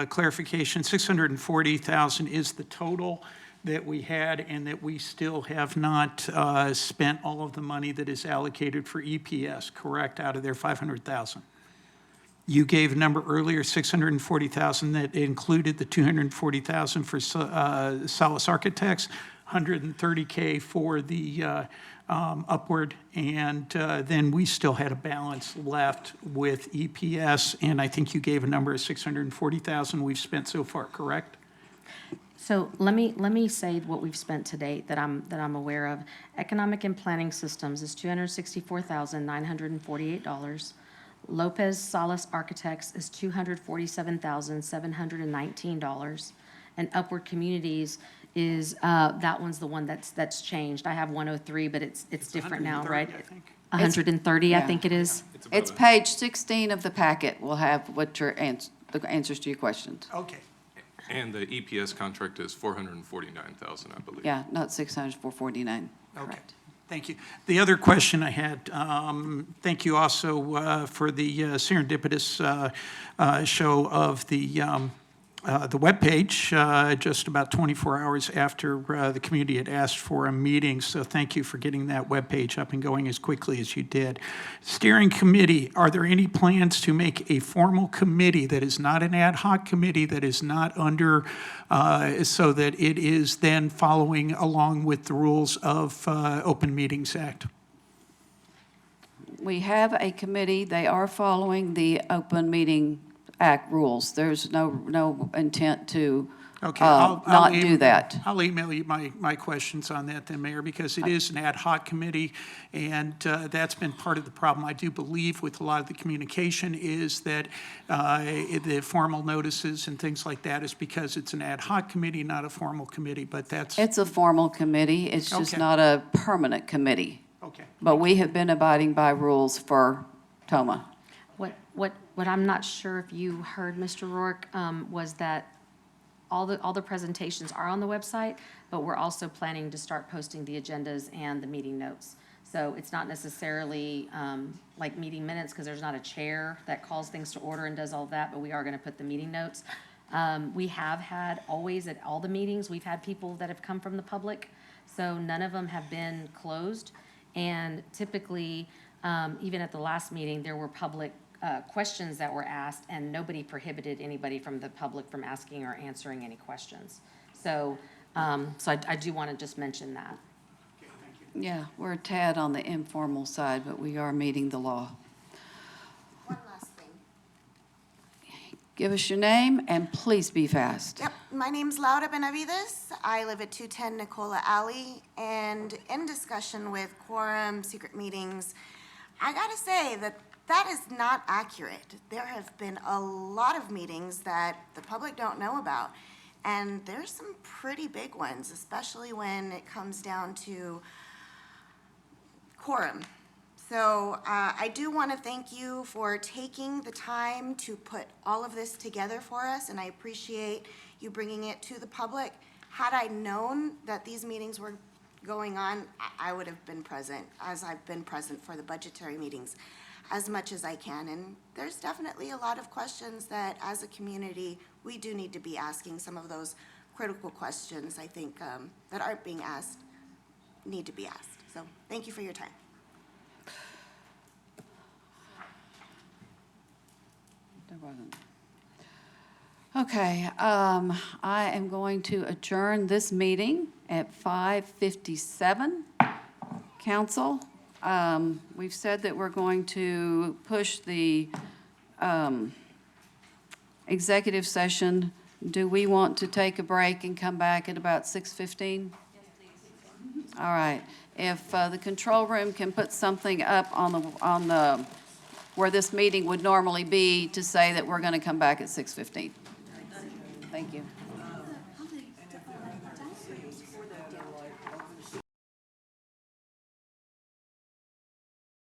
clarification, 640,000 is the total that we had and that we still have not spent all of the money that is allocated for EPS, correct, out of their 500,000. You gave a number earlier, 640,000, that included the 240,000 for Salas Architects, 130K for the Upward, and then we still had a balance left with EPS, and I think you gave a number of 640,000 we've spent so far, correct? So let me say what we've spent to date that I'm aware of. Economic and Planning Systems is $264,948. Lopez Salas Architects is $247,719. and Upward Communities is, that one's the one that's changed. I have 103, but it's different now, 130, right? I think. 130, I Yeah. think it is. It's page 16 of the packet will have what your the answers to your questions. Okay. And the EPS contract is 449,000, I believe. Yeah, not 600, 449. Okay, thank you. The other question I had, thank you also for the serendipitous show of the webpage just about 24 hours after the community had asked for a meeting. So thank you for getting that webpage up and going as quickly as you did. Steering committee, are there any plans to make a formal committee that is not an ad hoc committee, that is not under, so that it is then following along with the rules of Open Meetings Act? We have a committee. They are following the Open Meeting Act rules. There's no intent to Okay, I'll not do email- that. I'll email you my questions on that then, Mayor, because it is an ad hoc committee, and that's been part of the problem. I do believe with a lot of the communication is that the formal notices and things like that is because it's an ad hoc committee, not a formal committee, but that's, It's a formal committee. It's just Okay. not a permanent committee. okay. But we have been abiding by rules for TOMA. What I'm not sure if you heard, Mr. Rourke, was that all the presentations are on the website, but we're also planning to start posting the agendas and the meeting notes. So it's not necessarily like meeting minutes, because there's not a chair that calls things to order and does all that, but we are going to put the meeting notes. We have had always at all the meetings, we've had people that have come from the public, so none of them have been closed. And typically, even at the last meeting, there were public questions that were asked, and nobody prohibited anybody from the public from asking or answering any questions. So, I do want to just mention that. Yeah, we're a tad on the informal side, but we are meeting the law. One last thing. Give us your name and please be fast. Yep, my name's Laura Benavides. I live at 210 Nicola Alley, and in discussion with quorum, secret meetings, I gotta say that is not accurate. There have been a lot of meetings that the public don't know about, and there's some pretty big ones, especially when it comes down to quorum. So I do want to thank you for taking the time to put all of this together for us, and I appreciate you bringing it to the public. Had I known that these meetings were going on, I would have been present, as I've been present for the budgetary meetings as much as I can. And there's definitely a lot of questions that, as a community, we do need to be asking. Some of those critical questions, I think, that aren't being asked, need to be asked. So thank you for your time. There wasn't. Okay, I am going to adjourn this meeting at 5:57. Council, we've said that we're going to push the executive session. Do we want to take a break and come back at about 6:15? All right. If the control room can put something up on the where this meeting would normally be to say that we're going to come back at 6:15. Thank you.